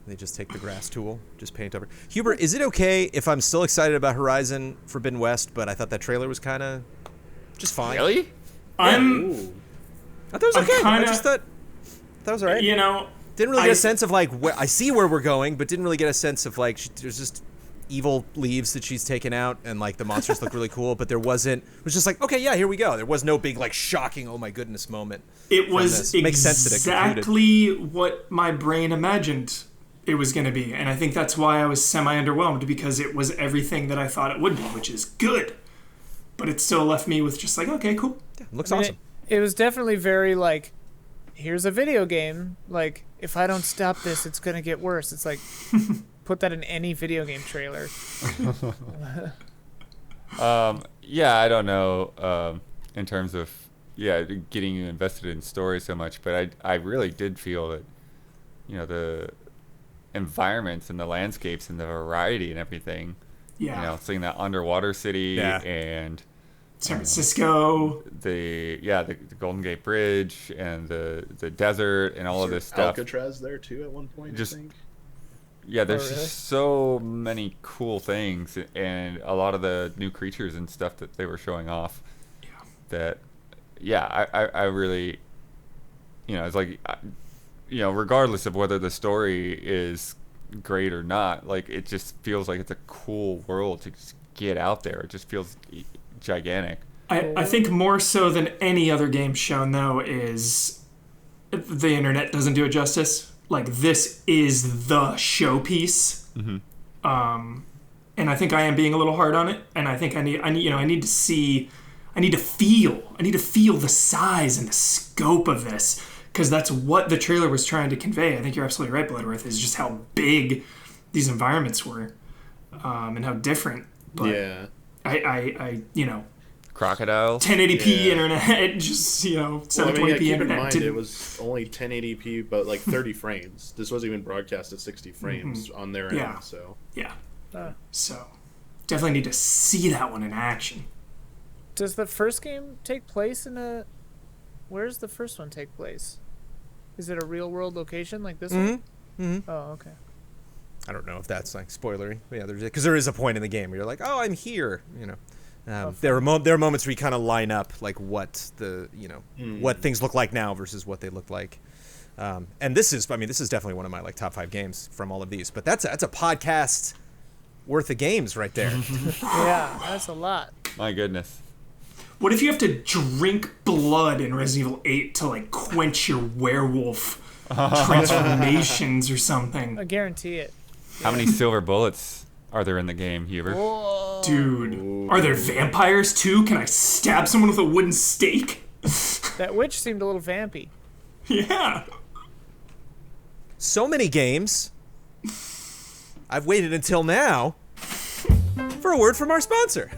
they just take the grass tool, just paint over. Huber, is it okay if I'm still excited about Horizon Forbidden West, but I thought that trailer was kind of just fine? Really? I'm, Ooh. I thought it was I'm okay. I kinda- just thought that was alright. you know, Didn't really get a sense of like I see where we're going, but didn't really get a sense of like there's just evil leaves that she's taken out, and like the monsters look really cool. But there wasn't. It was just like, okay, yeah, here we go. There was no big like shocking, oh my goodness moment. it from was this. It makes sense that it concluded. exactly what my brain imagined it was going to be. And I think that's why I was semi-underwhelmed, because it was everything that I thought it would be, which is good. But it still left me with just like, okay, cool. Yeah, it looks I mean, awesome. It was definitely very like, here's a video game. Like, if I don't stop this, it's gonna get worse. It's like, put that in any video game trailer. Yeah, I don't know in terms of getting you invested in story so much, but I really did feel that, you know, the environments and the landscapes and the variety and everything, Yeah. you know, seeing that underwater city Yeah. and San Francisco. the Golden Gate Bridge and the desert and all of this stuff. Alcatraz there too at one point. Just- I think. Yeah, there's Oh, really? just so many cool things and a lot of the new creatures and stuff that they were showing off. Yeah. That, I really, you know, it's like, you know, regardless of whether the story is great or not, like it just feels like it's a cool world to just get out there. It just feels gigantic. I think more so than any other game shown, though, is the internet doesn't do it justice. Like, this is the showpiece. Mhm. And I think I am being a little hard on it. And I think I need to see, I need to feel the size and the scope of this. Because that's what the trailer was trying to convey. I think you're absolutely right, Bloodworth, is just how big these environments were. And how different. But Yeah. I you know, Crocodiles. 1080p Yeah. internet, just, you know, Well, I 720p mean, yeah, keep in internet. mind didn't- it was only 1080p, but like 30 frames. This wasn't even broadcast at 60 frames on their Yeah. end. So Yeah. Uh. So, definitely need to see that one in action. Does the first game take place in a? Where's the first one take place? Is it a real world location like this one? Mm-hmm. Oh, okay. I don't know if that's like spoilery. But yeah, because there is a point in the game where you're like, oh, I'm here. You know, there are moments where you kind of line up like what the what things look like now versus what they look like. And this is definitely one of my like top 5 games from all of these. But that's a podcast worth of games right there. Yeah, that's a lot. My goodness. What if you have to drink blood in Resident Evil 8 to, like, quench your werewolf transformations or something? I guarantee it. How many silver bullets are there in the game, Huber? Whoa. Dude, are there vampires too? Can I stab someone with a wooden stake? That witch seemed a little vampy. Yeah. So many games. I've waited until now for a word from our sponsor.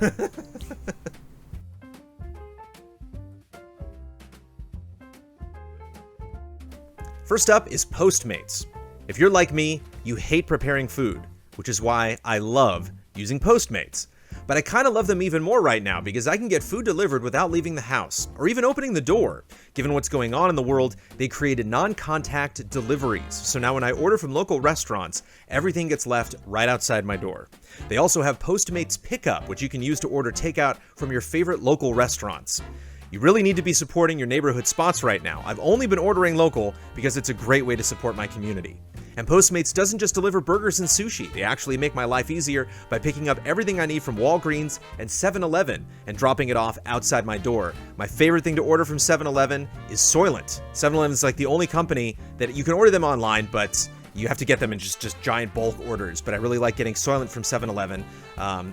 First up is Postmates. If you're like me, you hate preparing food, which is why I love using Postmates. But I kind of love them even more right now because I can get food delivered without leaving the house or even opening the door. Given what's going on in the world, they created non-contact deliveries. So now when I order from local restaurants, everything gets left right outside my door. They also have Postmates Pickup, which you can use to order takeout from your favorite local restaurants. You really need to be supporting your neighborhood spots right now. I've only been ordering local because it's a great way to support my community. And Postmates doesn't just deliver burgers and sushi. They actually make my life easier by picking up everything I need from Walgreens and 7-Eleven and dropping it off outside my door. My favorite thing to order from 7-Eleven is Soylent. 7-Eleven is like the only company that you can order them online, but you have to get them in just giant bulk orders. But I really like getting Soylent from 7-Eleven.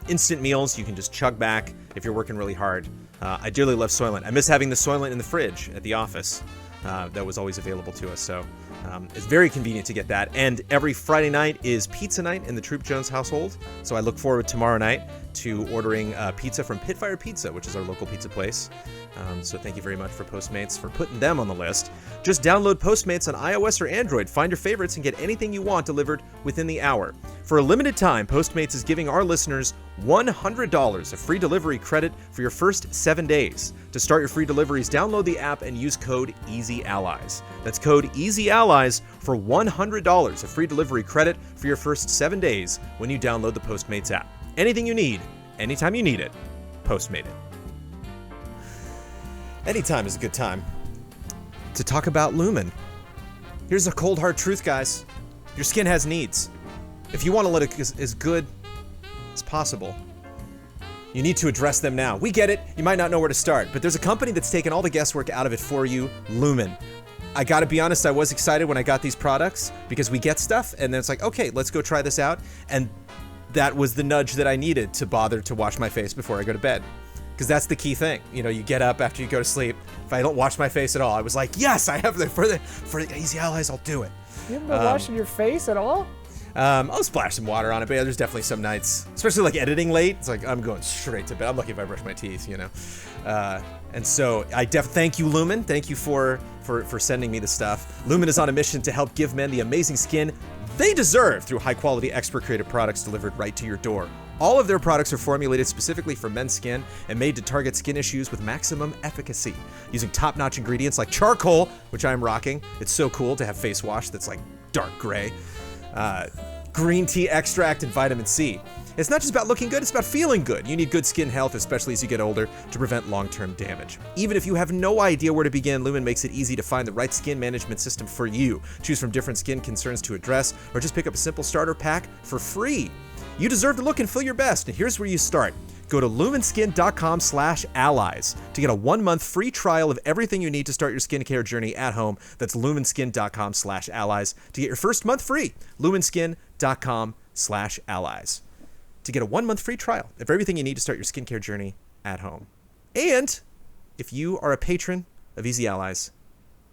Instant meals you can just chug back if you're working really hard. I dearly love Soylent. I miss having the Soylent in the fridge at the office. That was always available to us. So it's very convenient to get that. And every Friday night is pizza night in the Troop Jones household. So I look forward tomorrow night to ordering pizza from Pitfire Pizza, which is our local pizza place. So thank you very much for Postmates for putting them on the list. Just download Postmates on iOS or Android, find your favorites, and get anything you want delivered within the hour. For a limited time, Postmates is giving our listeners $100 of free delivery credit for your first 7 days. To start your free deliveries, download the app and use code EasyAllies. That's code EasyAllies for $100 of free delivery credit for your first 7 days when you download the Postmates app. Anything you need, anytime you need it, Postmate it. Anytime is a good time to talk about Lumen. Here's a cold hard truth, guys. Your skin has needs. If you want to look as good as possible, you need to address them now. We get it. You might not know where to start, but there's a company that's taken all the guesswork out of it for you, Lumen. I gotta be honest, I was excited when I got these products because we get stuff and then it's like, okay, let's go try this out. And that was the nudge that I needed to bother to wash my face before I go to bed. Because that's the key thing. You know, you get up after you go to sleep. If I don't wash my face at all, I was like, yes, I have for the Easy Allies, I'll do it. You haven't been washing your face at all? I'll splash some water on it, but yeah, there's definitely some nights, especially like editing late. It's like I'm going straight to bed. I'm lucky if I brush my teeth, you know. And so I thank you, Lumen. Thank you for sending me the stuff. Lumen is on a mission to help give men the amazing skin they deserve through high-quality, expert-created products delivered right to your door. All of their products are formulated specifically for men's skin and made to target skin issues with maximum efficacy. Using top-notch ingredients like charcoal, which I'm rocking. It's so cool to have face wash that's like dark gray. Green tea extract and vitamin C. It's not just about looking good, it's about feeling good. You need good skin health, especially as you get older, to prevent long-term damage. Even if you have no idea where to begin, Lumen makes it easy to find the right skin management system for you. Choose from different skin concerns to address, or just pick up a simple starter pack for free. You deserve to look and feel your best, and here's where you start. Go to lumenskin.com/allies to get a 1-month free trial of everything you need to start your skincare journey at home. That's lumenskin.com/allies to get your first month free. lumenskin.com/allies to get a 1-month free trial of everything you need to start your skincare journey at home. And if you are a patron of Easy Allies,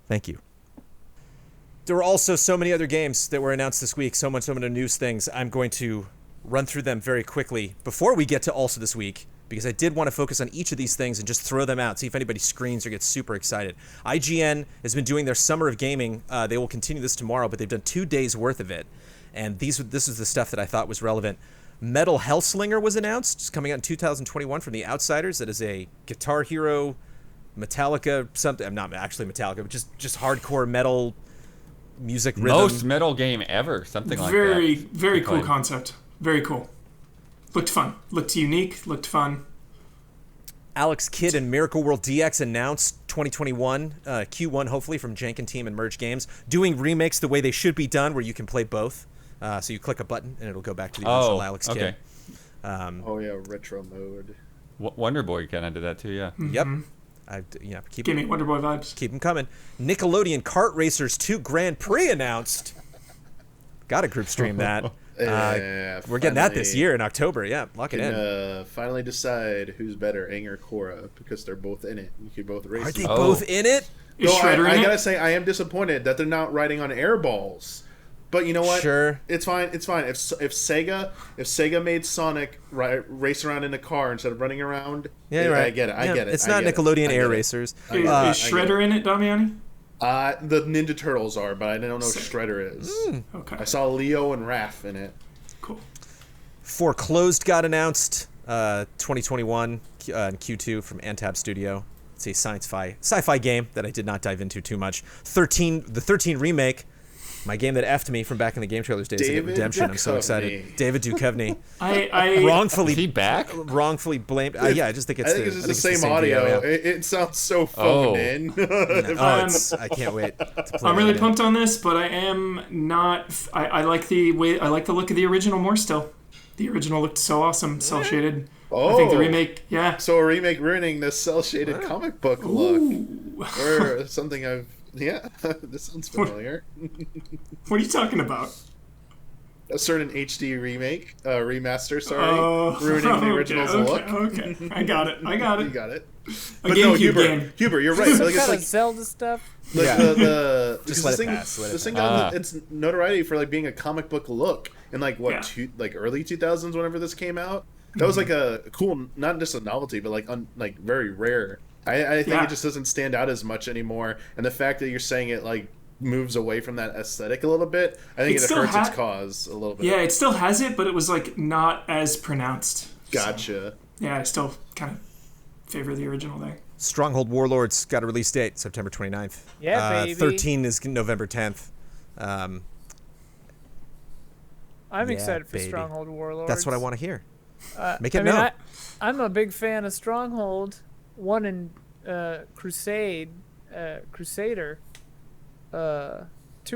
thank you. There were also so many other games that were announced this week, so many news things. I'm going to run through them very quickly before we get to also this week, because I did want to focus on each of these things and just throw them out, see if anybody screams or gets super excited. IGN has been doing their Summer of Gaming. They will continue this tomorrow, but they've done 2 days worth of it. And this is the stuff that I thought was relevant. Metal Hellslinger was announced. It's coming out in 2021 from The Outsiders. That is a Guitar Hero, Metallica, something. I'm not actually Metallica, but just hardcore metal music rhythm. Most metal game ever, something like that. Very cool concept. Very cool. Looked fun. Looked unique. Looked fun. Alex Kidd and Miracle World DX announced 2021, Q1 hopefully from Jankin Team and Merge Games, doing remakes the way they should be done, where you can play both. So you click a button and it'll go back to the original Alex Kidd. Retro mode. Wonder Boy kind of did that too, yeah. Mm-hmm. Yep. Give me Wonder Boy vibes. Keep them coming. Nickelodeon Kart Racers 2 Grand Prix announced. Got to group stream that. We're getting that this year in October. Yeah, lock it in. Finally decide who's better, Aang or Korra, because they're both in it. You could both race. Are they both in it? Is Shredder in it? I gotta say, I am disappointed that they're not riding on air balls. But you know what? Sure. It's fine. If Sega made Sonic race around in a car instead of running around, yeah, right. I get it. It's not Nickelodeon Air Racers. Is Shredder in it, Damiani? The Ninja Turtles are, but I don't know what Shredder is. Okay. I saw Leo and Raph in it. Cool. Foreclosed got announced. 2021 in Q2 from Antab Studio. It's a sci-fi game that I did not dive into too much. The 13 remake, my game that effed me from back in the Game Trailers days. To get Redemption. I'm so excited. David Duchovny. I wrongfully Is he back? Wrongfully blamed. Yeah, I just think it's just the same audio. video, yeah. It sounds so phoned in. I can't wait to play I'm really it. pumped on this, but I am not. I like the look of the original more still. The original looked so awesome, cel shaded. I think the remake, yeah. So a remake ruining the cel shaded comic book look, or something I've. Yeah, this sounds familiar. What are you talking about? A certain HD remake, remaster. Sorry, ruining the original's look. Okay, I got it. You got it. A GameCube game. Huber, you're right. Some Like, it's kind like of Zelda stuff. Yeah. Just let it pass. This thing got its notoriety for like being a comic book look in like early 2000s whenever this came out. That was like a cool, not just a novelty, but like very rare. I think it just doesn't stand out as much anymore, and the fact that you're saying it like moves away from that aesthetic a little bit, I think it hurts its cause a little bit. Yeah, it still has it, but it was like not as pronounced. Gotcha. So, yeah, I still kind of favor the original there. Stronghold Warlords got a release date, September 29th. Yeah, baby. 13 is November 10th. I'm excited for baby. Stronghold Warlords. That's what I want to hear. Make it I mean, known. I'm a big fan of Stronghold. 1 and Crusader. 2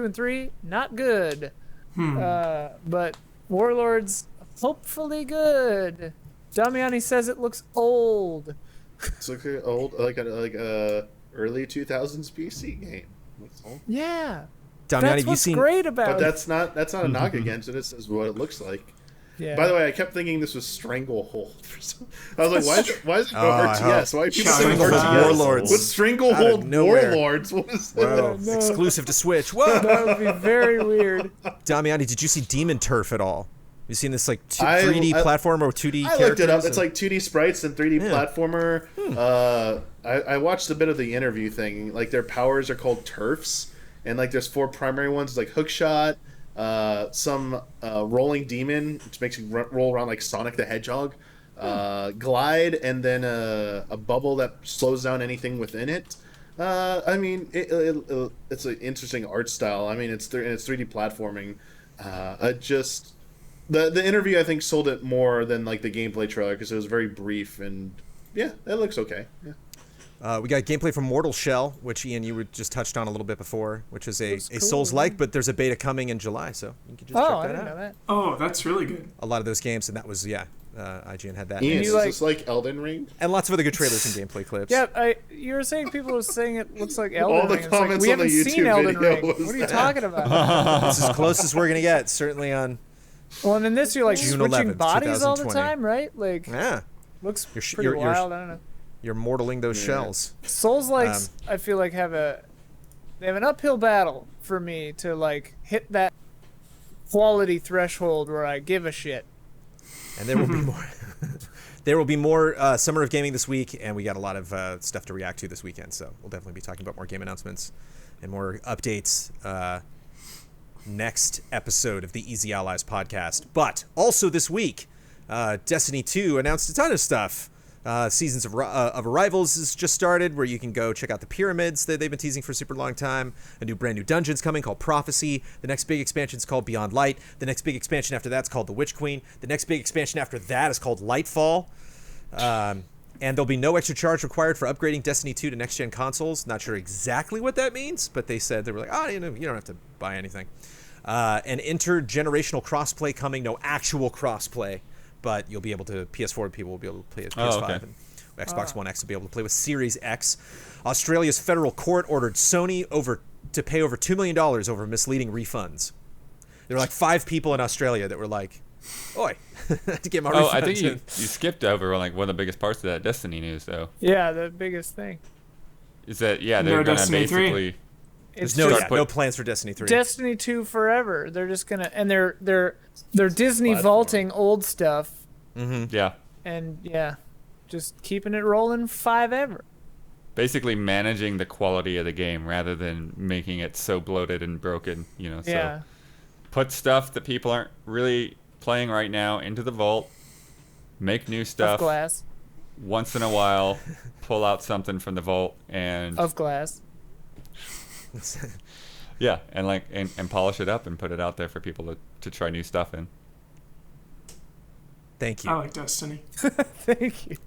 and 3, not good. But Warlords, hopefully good. Damiani says it looks old. It's like an old, like a early 2000s PC game. That's all. Yeah. Damiani, That's have you what's seen? great about But it. that's not a knock against it. This is what it looks like. Yeah. By the way, I kept thinking this was Stranglehold. I was like, why is it no I RTS? Why are people saying Stranglehold RTS? Warlords. What's Stranglehold Out of nowhere. Warlords? What is that? Whoa, No. exclusive to Switch. Whoa. That would be very weird. Damiani, did you see Demon Turf at all? You seen this like 3D I- platform or 2D I characters? looked it up. and- It's like 2D sprites and 3D platformer. I watched a bit of the interview thing. Like their powers are called turfs, and like there's 4 primary ones, like hookshot, some rolling demon, which makes you roll around like Sonic the Hedgehog, glide, and then a bubble that slows down anything within it. I mean, it's an interesting art style. I mean, it's 3D platforming. The interview I think sold it more than like the gameplay trailer because it was very brief and yeah, it looks okay. Yeah. We got gameplay from Mortal Shell, which Ian, you were just touched on a little bit before, which is a Looks cool, Souls-like, but there's a beta coming in July, so you can just Oh, check I that didn't out. know that. Oh, that's really good. A lot of those games, and that was IGN had that, Ian, you is like- this like Elden Ring? and lots of other good trailers and gameplay clips. Yeah, you were saying people were saying it looks like Elden All the Ring. It's like, comments we on the haven't seen YouTube Elden video Ring. was What are you that. talking about? This is as close as we're gonna get, certainly on. Well, and in this you're like June switching 11th, bodies all the 2020. time, right? Like, Yeah, looks You're- pretty you're- wild. I don't know. you're mortaling those shells. Souls likes I feel like have an uphill battle for me to like hit that quality threshold where I give a shit. And there will be more. There will be more Summer of Gaming this week, and we got a lot of stuff to react to this weekend. So we'll definitely be talking about more game announcements and more updates next episode of the Easy Allies podcast. But also this week, Destiny 2 announced a ton of stuff. Seasons of Arrivals has just started, where you can go check out the pyramids that they've been teasing for a super long time. A brand new dungeon's coming called Prophecy. The next big expansion's called Beyond Light. The next big expansion after that's called The Witch Queen. The next big expansion after that is called Lightfall. And there'll be no extra charge required for upgrading Destiny 2 to next-gen consoles. Not sure exactly what that means, but they said, they were like, you don't have to buy anything. An intergenerational crossplay coming, no actual crossplay, but you'll be able to, PS4 people will be able to play with PS5, okay. and Xbox One X will be able to play with Series X. Australia's federal court ordered Sony to pay over $2 million over misleading refunds. There were like 5 people in Australia that were like, oi, to get my refunds. I think you skipped over like one of the biggest parts of that Destiny news, though. Yeah, the biggest thing. Is that they're No gonna Destiny 3? basically It's There's just no plans for Destiny 3. Destiny 2 forever. They're just gonna and they're Disney Platform. vaulting old stuff yeah, and just keeping it rolling forever. basically managing the quality of the game rather than making it so bloated and broken. So Yeah. put stuff that people aren't really playing right now into the vault, make new Of stuff glass. once in a while, pull out something from the vault, and Of glass. yeah, and polish it up and put it out there for people to try new stuff in. Thank I you. like Destiny. Thank you.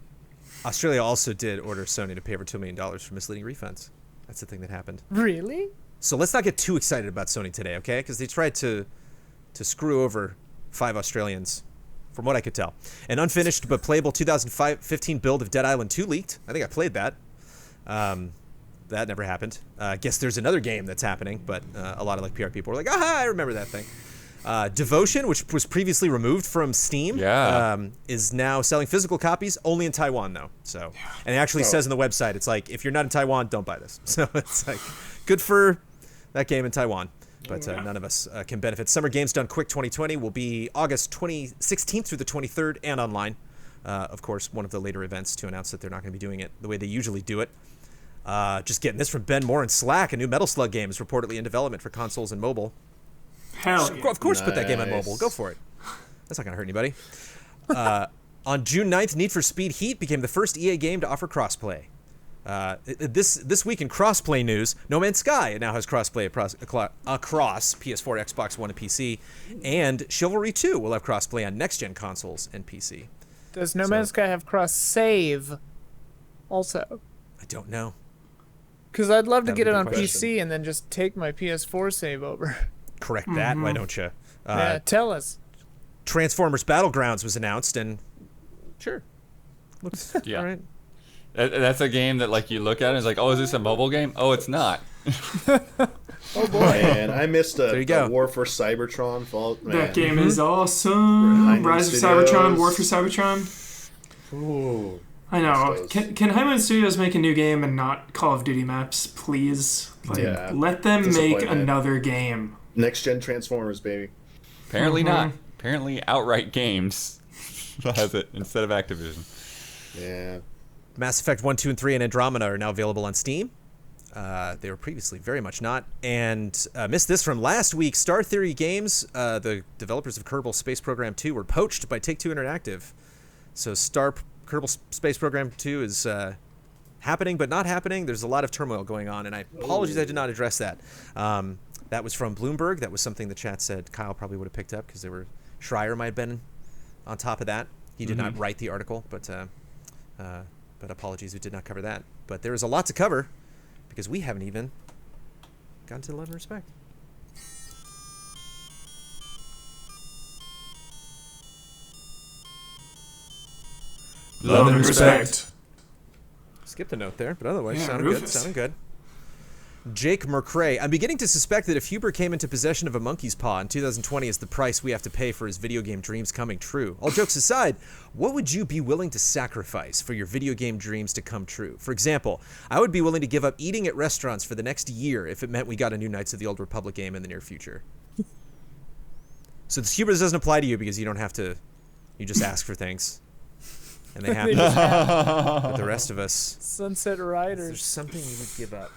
Australia also did order Sony to pay over $2 million for misleading refunds. That's the thing that happened. Really? So let's not get too excited about Sony today, okay? Because they tried to screw over 5 Australians, from what I could tell. An unfinished but playable 2015 build of Dead Island 2 leaked. I think I played that. That never happened. I guess there's another game that's happening, but a lot of PR people were like, aha, I remember that thing. Devotion, which was previously removed from Steam, is now selling physical copies only in Taiwan, though. So, and it actually says on the website, it's like, if you're not in Taiwan, don't buy this. So it's like, good for that game in Taiwan. But none of us can benefit. Summer Games Done Quick 2020 will be August 16th through the 23rd and online. Of course, one of the later events to announce that they're not going to be doing it the way they usually do it. Just getting this from Ben Moore and Slack. A new Metal Slug game is reportedly in development for consoles and mobile. Hell yeah. Of course, put that game on mobile. Go for it. That's not going to hurt anybody. On June 9th, Need for Speed Heat became the first EA game to offer crossplay. This week in crossplay news, No Man's Sky now has crossplay across PS4, Xbox One, and PC, and Chivalry 2 will have crossplay on next-gen consoles and PC. Does No Man's Sky have cross save also? I don't know. Because I'd love to That'd get be it a on good question. PC and then just take my PS4 save over. Correct that, why don't you? Yeah, tell us. Transformers Battlegrounds was announced, and sure, looks Yeah. all right. That's a game that like you look at it and it's like, oh, is this a mobile game? Oh, it's not. Oh boy. Man, I missed There you go. a War for Cybertron fault. Man. That game is awesome. Hyman Rise of Studios. Cybertron, War for Cybertron. Ooh. I know. Those. Can Hyman Studios make a new game and not Call of Duty maps, please? Like, Yeah. let them make Disappointment. another game. Next gen Transformers, baby. Apparently not. Apparently Outright Games has it instead of Activision. Yeah. Mass Effect 1, 2, and 3 and Andromeda are now available on Steam. They were previously very much not. And missed this from last week. Star Theory Games, the developers of Kerbal Space Program 2, were poached by Take-Two Interactive. So Kerbal Space Program 2 is happening, but not happening. There's a lot of turmoil going on, and I apologize I did not address that. That was from Bloomberg. That was something the chat said Kyle probably would have picked up because Schreier might have been on top of that. He did not write the article, but apologies, we did not cover that. But there is a lot to cover because we haven't even gotten to Love and Respect. Love and respect. Skipped a note there, but otherwise Yeah, sounded Rufus. good. Sounding good. Jake McCrae. I'm beginning to suspect that if Huber came into possession of a monkey's paw in 2020 is the price we have to pay for his video game dreams coming true. All jokes aside, what would you be willing to sacrifice for your video game dreams to come true? For example, I would be willing to give up eating at restaurants for the next year if it meant we got a new Knights of the Old Republic game in the near future. So this Huber doesn't apply to you because you don't have to, you just ask for things. And they happen. But the rest of us, Sunset there's Riders. something you would give up.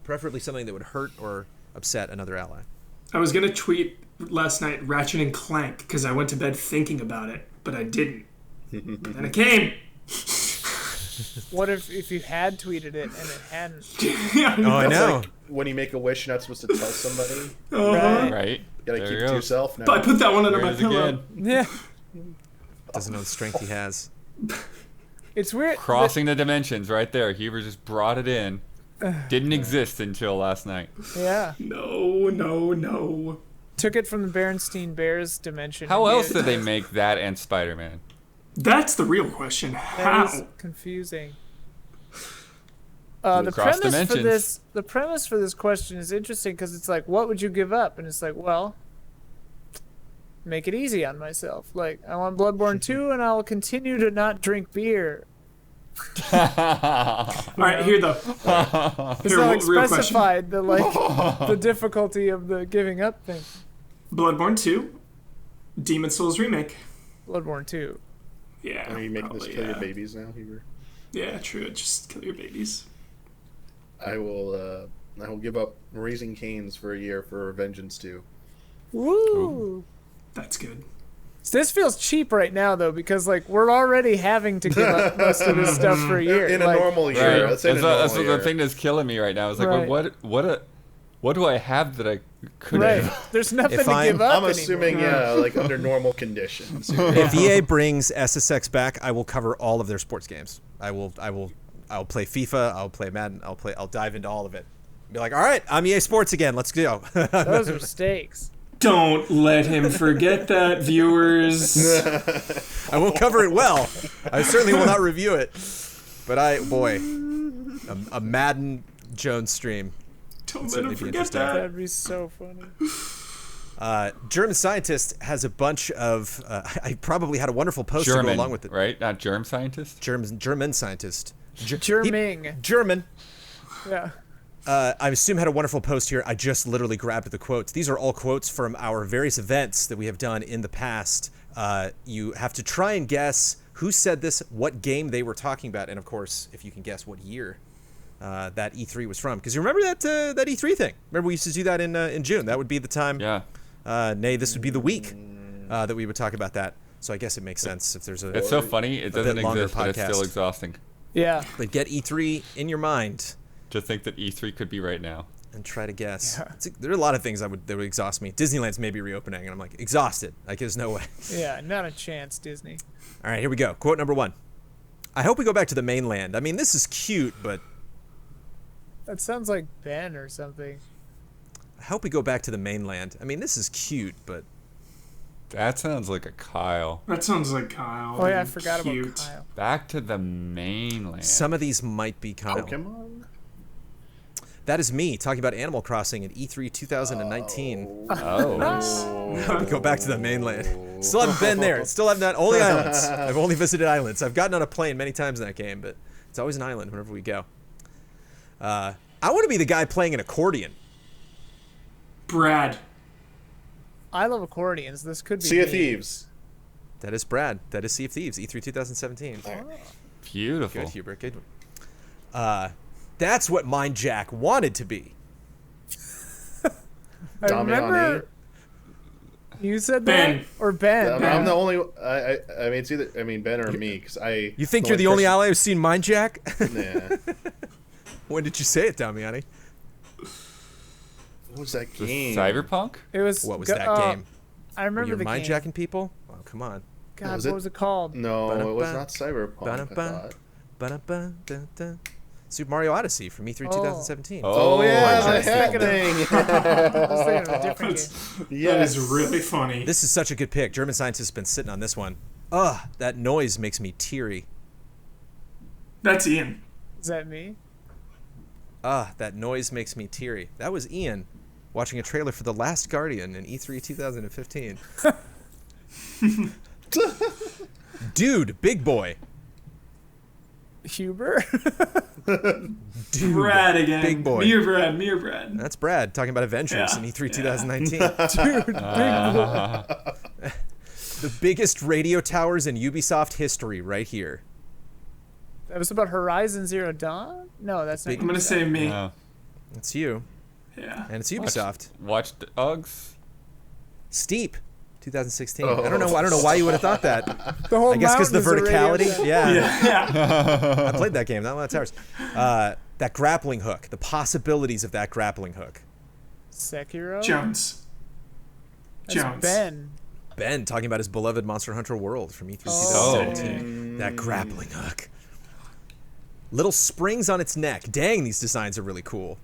Preferably something that would hurt or upset another ally. I was gonna tweet last night Ratchet and Clank because I went to bed thinking about it, but I didn't. And it came. What if you had tweeted it and it hadn't? Oh, I That's know. like when you make a wish, you're not supposed to tell somebody. Right. Right? You gotta There keep you it to go. yourself now. But I put that one under There my it is pillow. again. Yeah. Doesn't know the strength he has. It's weird. Crossing the dimensions right there. Huber just brought it in. Didn't exist until last night. Yeah. No. Took it from the Berenstein Bears dimension. How and else gave it- did they make that and Spider-Man? That's the real question. That How? is confusing. The Cross premise dimensions. for this question is interesting because it's like, what would you give up? And it's like, well, make it easy on myself. Like, I want Bloodborne 2, and I'll continue to not drink beer. All right, here though. It's Here, not like real question. specified the the difficulty of the giving up thing. Bloodborne 2, Demon Souls remake. Bloodborne 2. Yeah. Are you making probably, this kill your yeah. babies now, Huber? Yeah, true. Just kill your babies. I will give up Raising Canes for a year for Vengeance 2. Woo! That's good. This feels cheap right now though, because like we're already having to give up most of this stuff for a year. In a Like, normal year. Right. Let's say in a normal That's year. the thing that's killing me right now. It's like, Right. what do I have that I could right. have? There's nothing If to I'm- give up I'm assuming, anymore. yeah, like under normal conditions. If EA brings SSX back, I will cover all of their sports games. I'll play FIFA, I'll play Madden, I'll dive into all of it. Be like, all right, I'm EA Sports again. Let's go. Those are stakes. Don't let him forget that, viewers. I will cover it well. I certainly will not review it. But a Madden Jones stream. Don't let Certainly him be forget interesting. that. That'd be so funny. German scientist has a bunch of. I probably had a wonderful post to German, go along with it. right? Not germ scientist. German scientist. Germing. German. Yeah. I assume had a wonderful post here. I just literally grabbed the quotes. These are all quotes from our various events that we have done in the past. You have to try and guess who said this, what game they were talking about, and of course, if you can guess what year that E3 was from. Because you remember that E3 thing? Remember we used to do that in June. That would be the time. Yeah. This would be the week that we would talk about that. So I guess it makes sense if there's a. It's so funny. It doesn't bit longer exist, but it's still podcast. exhausting. Yeah. But get E3 in your mind. To think that E3 could be right now. And try to guess. Yeah. There are a lot of things that would exhaust me. Disneyland's maybe reopening, and I'm like exhausted. Like there's no way. Yeah. Not a chance, Disney. All right, here we go. Quote number 1. I hope we go back to the mainland. I mean, this is cute, but That sounds like Ben or something. I hope we go back to the mainland. I mean, this is cute, but That sounds like a Kyle. That sounds like Kyle. Oh yeah, I forgot Cute. about Kyle. Back to the mainland. some of these might be kind of. Pokemon? That is me talking about Animal Crossing at E3 2019. Oh. We go back to the mainland. Still haven't been there. Still have not. Only islands. I've only visited islands. I've gotten on a plane many times in that game, but it's always an island whenever we go. I want to be the guy playing an accordion. Brad. I love accordions. This could be Sea of me. Thieves. That is Brad. That is Sea of Thieves. E3 2017. Beautiful. Good, Hubert. Good one. That's what Mind Jack wanted to be. I Damiani. remember you said Ben. that or Ben. I'm the only. I mean, it's either. I mean, Ben or me, because I. You think you're the only ally who's seen Mind Jack? Yeah. When did you say it, Damiani? What was that The game? Cyberpunk? It was. What was that game? I Were remember you the mind game. jacking people? Oh, come on. God, Was what it- was it called? No, it was Ba-da-ba. not Cyberpunk. I Ba-da-ba. thought. Ba-da-ba-da-da. Super Mario Odyssey from E3 2017. Oh yeah, I the was hat thinking thing. I was thinking of a different game. That is really funny. This is such a good pick. German scientists have been sitting on this one. Ugh, that noise makes me teary. That's Ian. Is that me? That noise makes me teary. That was Ian watching a trailer for The Last Guardian in E3 2015. Dude, big boy. Huber? Dude, Brad again. big boy. Me or Brad. Me or Brad. That's Brad talking about Avengers Yeah. in E3 2019. Dude, big boy. The biggest radio towers in Ubisoft history right here. That was about Horizon Zero Dawn? No, that's not. Big- I'm gonna say me. Uh, It's you. Yeah. And it's Ubisoft. Watch Dogs. Steep. 2016. I don't know why you would have thought that. The whole I guess because the mountain is a radio verticality. tower. Yeah. I played that game. Not a lot of towers. That grappling hook. The possibilities of that grappling hook. Sekiro? Jones. That's Jones. Ben. Ben talking about his beloved Monster Hunter World from E3 Oh. 2017. That grappling hook. Little springs on its neck. Dang, these designs are really cool.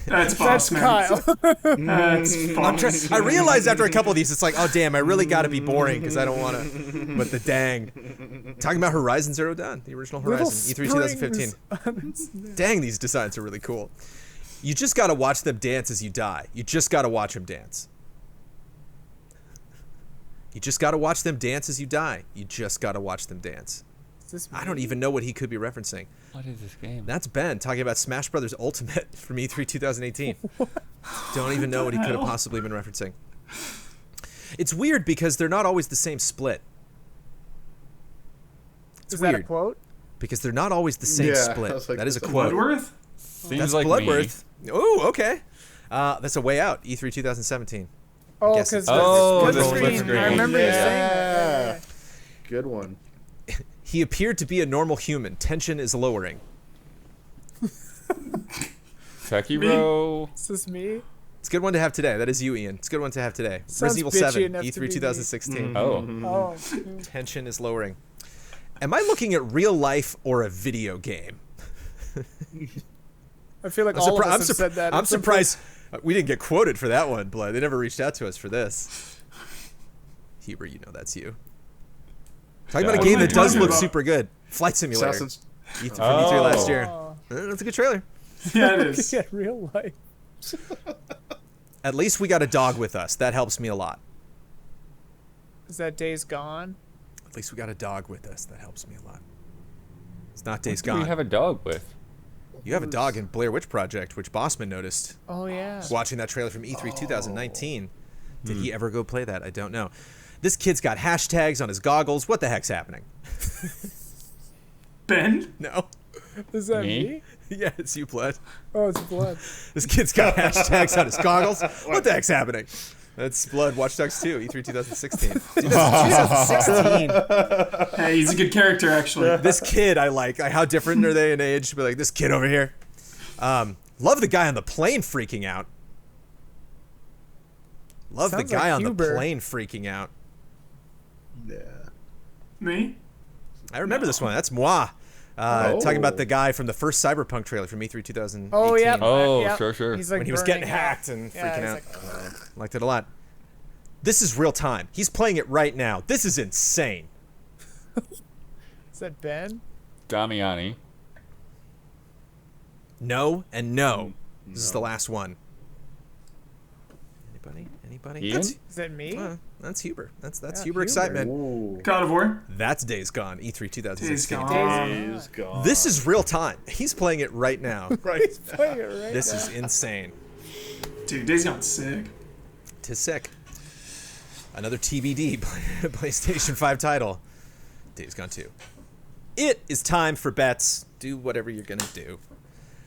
That's boss That's man. Kyle. That's boss. I realized after a couple of these, it's like, oh damn, I really got to be boring because I don't want to. But the dang, talking about Horizon Zero Dawn, the original Little Horizon, E3 2015. springs. Dang, these designs are really cool. You just got to watch them dance as you die. You just got to watch them dance. You just got to watch them dance as you die. You just got to watch them dance. Is this I don't me? even know what he could be referencing. What is this game? That's Ben talking about Smash Brothers Ultimate from E3 2018. Don't even know what he could have possibly been referencing. It's weird because they're not always the same split. It's Is that a weird quote? because they're not always the same Yeah, I split. was like, That is a that's quote. Bloodworth? Seems That's like Bloodworth. Oh, okay. That's a way out. E3 2017. Oh, guess because it's Oh, the the split split screen. I screen. remember you saying Yeah. that. Good one. He appeared to be a normal human. Tension is lowering. Sekiro. Is this me? It's a good one to have today. That is you, Ian. It's a good one to have today. Sounds Resident Evil bitchy 7, enough to E3 be me. 2016. Oh. Oh. Tension is lowering. Am I looking at real life or a video game? I feel like all of us I'm have said that. I'm at some point. surprised we didn't get quoted for that one, Blood. They never reached out to us for this. Huber, you know that's you. Talking about a What game am I that does talking look about? super good. Flight Simulator. Assassin's. From E3 last year. Oh. That's a good trailer. Yeah, it is. Yeah, real life. At least we got a dog with us. That helps me a lot. Is that Days Gone? At least we got a dog with us. That helps me a lot. It's not Days Who do Gone. we have a dog with? You have a dog in Blair Witch Project, which Bossman noticed. Oh yeah. Watching that trailer from E3 2019. Did he ever go play that? I don't know. This kid's got hashtags on his goggles. What the heck's happening? Ben? No. Is that Me? me? Yeah, it's you, Blood. Oh, it's blood. This kid's got hashtags on his goggles. What the heck's happening? That's Blood Watch Dogs 2, E3 2016. 2016. Hey, he's a good character, actually. This kid I like. How different are they in age? But like this kid over here. Love the guy on the plane freaking out. Love Sounds the guy like on the Huber. plane freaking out. Yeah. Me? I remember this one. That's moi. Talking about the guy from the first Cyberpunk trailer from E3 2018. Oh yeah. Oh, yeah. sure. He's like When he was burning getting hacked and Yeah, freaking he's out. like, Liked it a lot. This is real time. He's playing it right now. This is insane. is that Ben? Damiani. No and no. This is the last one. Anybody? Ian? Is that me? That's Huber. That's Yeah, Huber Huber. excitement. Ooh. God of War? That's Days Gone. E3 2016. Days Gone. Days Gone. This is real time. He's playing it right now. right. Play it right This now. is insane. Dude, Days Gone's sick. Tis sick. Another TBD PlayStation 5 title. Days Gone 2. It is time for bets. Do whatever you're going to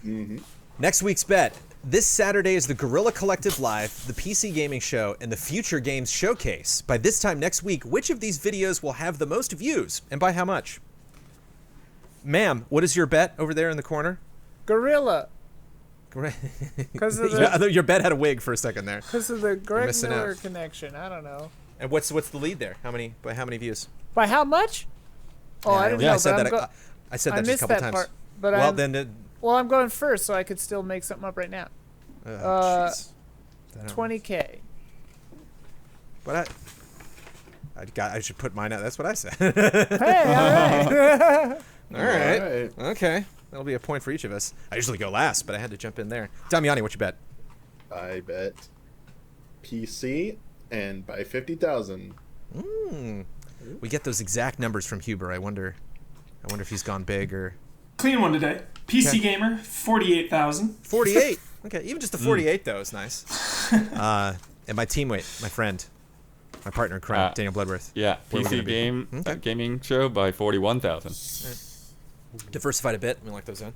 do. Next week's bet. This Saturday is the Guerrilla Collective Live, the PC Gaming Show, and the Future Games Showcase. By this time next week, which of these videos will have the most views, and by how much? Ma'am, what is your bet over there in the corner? Gorilla. Because of the Yeah, your bet had a wig for a second there. Greg missing Miller out. connection. I don't know. And what's the lead there? By how many views? By how much? Oh, I didn't Yeah, know. I said but that. I'm go- I said I that just a missed couple that times. part. But Well, I'm, then. well, I'm going first, so I could still make something up right now. Jeez. 20K. But I should put mine out. That's what I said. Hey, all right. All right. Alright. Okay. That'll be a point for each of us. I usually go last, but I had to jump in there. Damiani, what you bet? I bet PC and by 50,000. We get those exact numbers from Huber. I wonder if he's gone big or Clean one today. PC Okay. Gamer, 48,000. 48. Okay, even just a 48 though is nice. And my teammate, my friend, my partner in crime, Daniel Bloodworth. Yeah, Where we gonna PC be? game Okay. gaming show by 41,000. Diversified a bit. We like those in.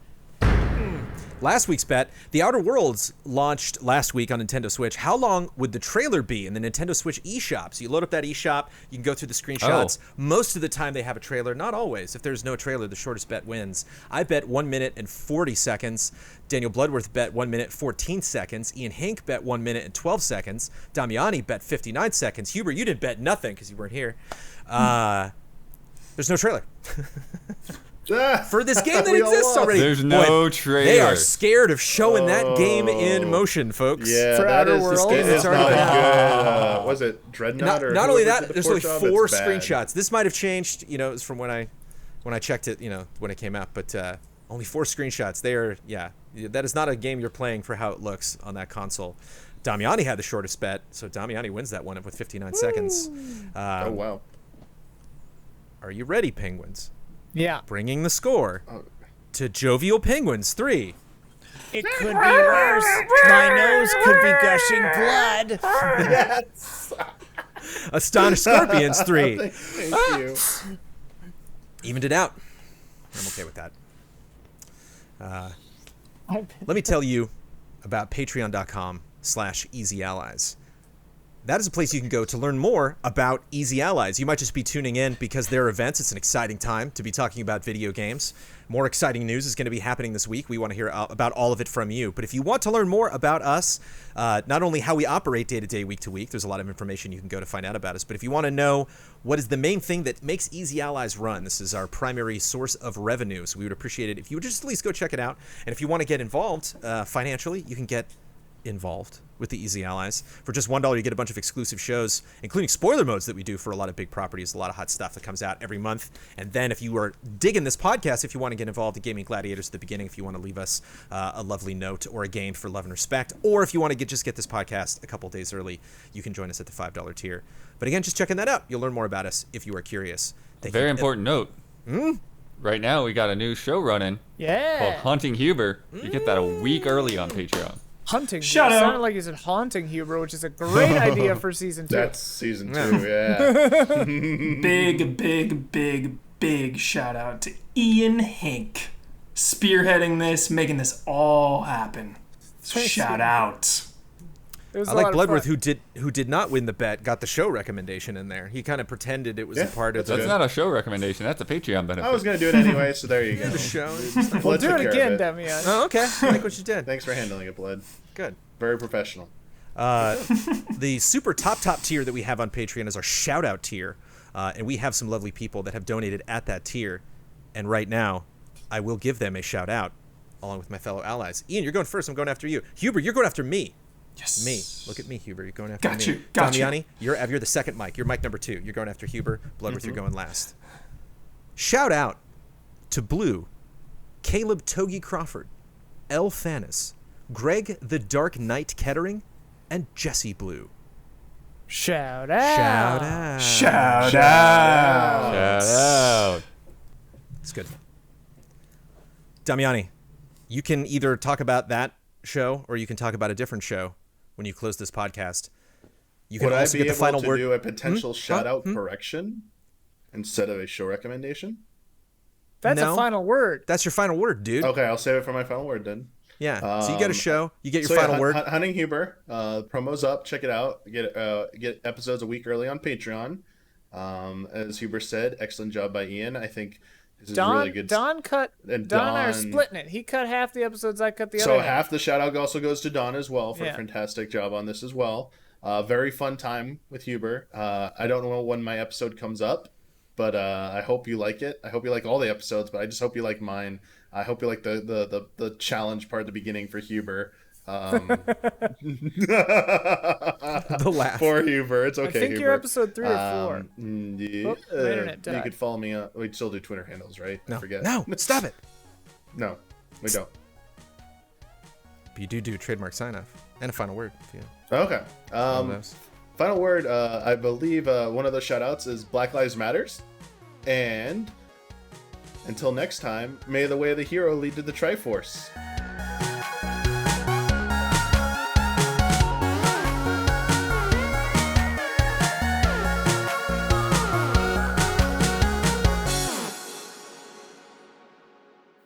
Last week's bet, The Outer Worlds launched last week on Nintendo Switch. How long would the trailer be in the Nintendo Switch eShop? So you load up that eShop, you can go through the screenshots. Most of the time they have a trailer, not always. If there's no trailer, the shortest bet wins. I bet 1 minute and 40 seconds. Daniel Bloodworth bet 1 minute 14 seconds. Ian Hink bet 1 minute and 12 seconds. Damiani bet 59 seconds. Huber, you didn't bet nothing because you weren't here. There's no trailer. For this game that We all exists lost. already. There's no Boy, trailer. They are scared of showing that game in motion, folks. Yeah, For that Outer is Worlds? It It's is already not been- good. Was it Dreadnought or Not only whoever that, did the there's only port of it's 4 bad. screenshots. This might have changed, it was from when I checked it, when it came out, but only 4 screenshots. They are, that is not a game you're playing for how it looks on that console. Damiani had the shortest bet, so Damiani wins that one with 59 seconds. Oh wow. Are you ready, Penguins? Yeah. Bringing the score to Jovial Penguins 3. It could be worse. My nose could be gushing blood. Yes. Astonished Scorpions 3. Thank you. Evened it out. I'm okay with that. Let me tell you about patreon.com/easyallies. That is a place you can go to learn more about Easy Allies. You might just be tuning in because there are events. It's an exciting time to be talking about video games. More exciting news is going to be happening this week. We want to hear about all of it from you. But if you want to learn more about us, not only how we operate day to day, week to week, there's a lot of information you can go to find out about us. But if you want to know what is the main thing that makes Easy Allies run, this is our primary source of revenue. So we would appreciate it if you would just at least go check it out. And if you want to get involved financially, you can get involved with the Easy Allies. For just $1, you get a bunch of exclusive shows, including spoiler modes that we do for a lot of big properties, a lot of hot stuff that comes out every month. And then if you are digging this podcast, if you want to get involved in Gaming Gladiators at the beginning, if you want to leave us a lovely note or a game for love and respect, or if you want to just get this podcast a couple days early, you can join us at the $5 tier. But again, just checking that out. You'll learn more about us if you are curious. Very important note. Right now, we got a new show running called Hunting Huber. You get that a week early on Patreon. Hunting. Shout It out. sounded like you said haunting Huber, which is a great idea for season 2. That's season 2, yeah. Big shout out to Ian Hink, spearheading this, making this all happen. Shout out. It was I a like lot of Bloodworth, fun. who did not win the bet, got the show recommendation in there. He kind of pretended it was a part of That's the not a show recommendation. That's a Patreon benefit. I was going to do it anyway, so there you go. show. Blood Do took it care again, of it. Demian. Oh, okay. I like what you did. Thanks for handling it, Blood. Good. Very professional. The super top tier that we have on Patreon is our shout out tier, and we have some lovely people that have donated at that tier, and right now I will give them a shout out along with my fellow allies. Ian, you're going first. I'm going after you. Huber, you're going after me. Yes. Me. Look at me, Huber. You're going after Got me. you, got you. Damiani, you're the second mic. You're mic number 2. You're going after Huber. Bloodworth, Mm-hmm. you're going last. Shout out to Blue, Caleb Togi Crawford, L. Thanis, Greg the Dark Knight Kettering, and Jesse Blue. Shout out. Shout out. Shout out. Shout out. It's good. Damiani, you can either talk about that show or you can talk about a different show when you close this podcast. You can Would I also be get the able final to word. do a potential shout-out correction instead of a show recommendation? That's No. a final word. That's your final word, dude. Okay, I'll save it for my final word then. Yeah. So you get a show. You get your So yeah, final word. Hunting Huber, promo's up. Check it out. Get episodes a week early on Patreon. As Huber said, excellent job by Ian. I think this is really good. Don And and I are Don- splitting it. He cut half the episodes, I cut the So other half the shout out also goes to Don as well for Yeah. a fantastic job on this as well. Very fun time with Huber. I don't know when my episode comes up, but I hope you like it. I hope you like all the episodes, but I just hope you like mine. I hope you like the challenge part at the beginning for Huber. The laugh. For Huber, it's okay. I think Huber. you're episode 3 or 4. Yeah, Oh, my internet you died. could follow me on. We still do Twitter handles, right? I No. forget. No. Stop it. No, we don't. But you do trademark sign off and a final word. If you Okay. one of those. Final word, I believe one of those shout outs is Black Lives Matters. And until next time, may the way of the hero lead to the Triforce.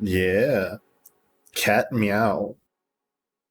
Yeah. Cat meow.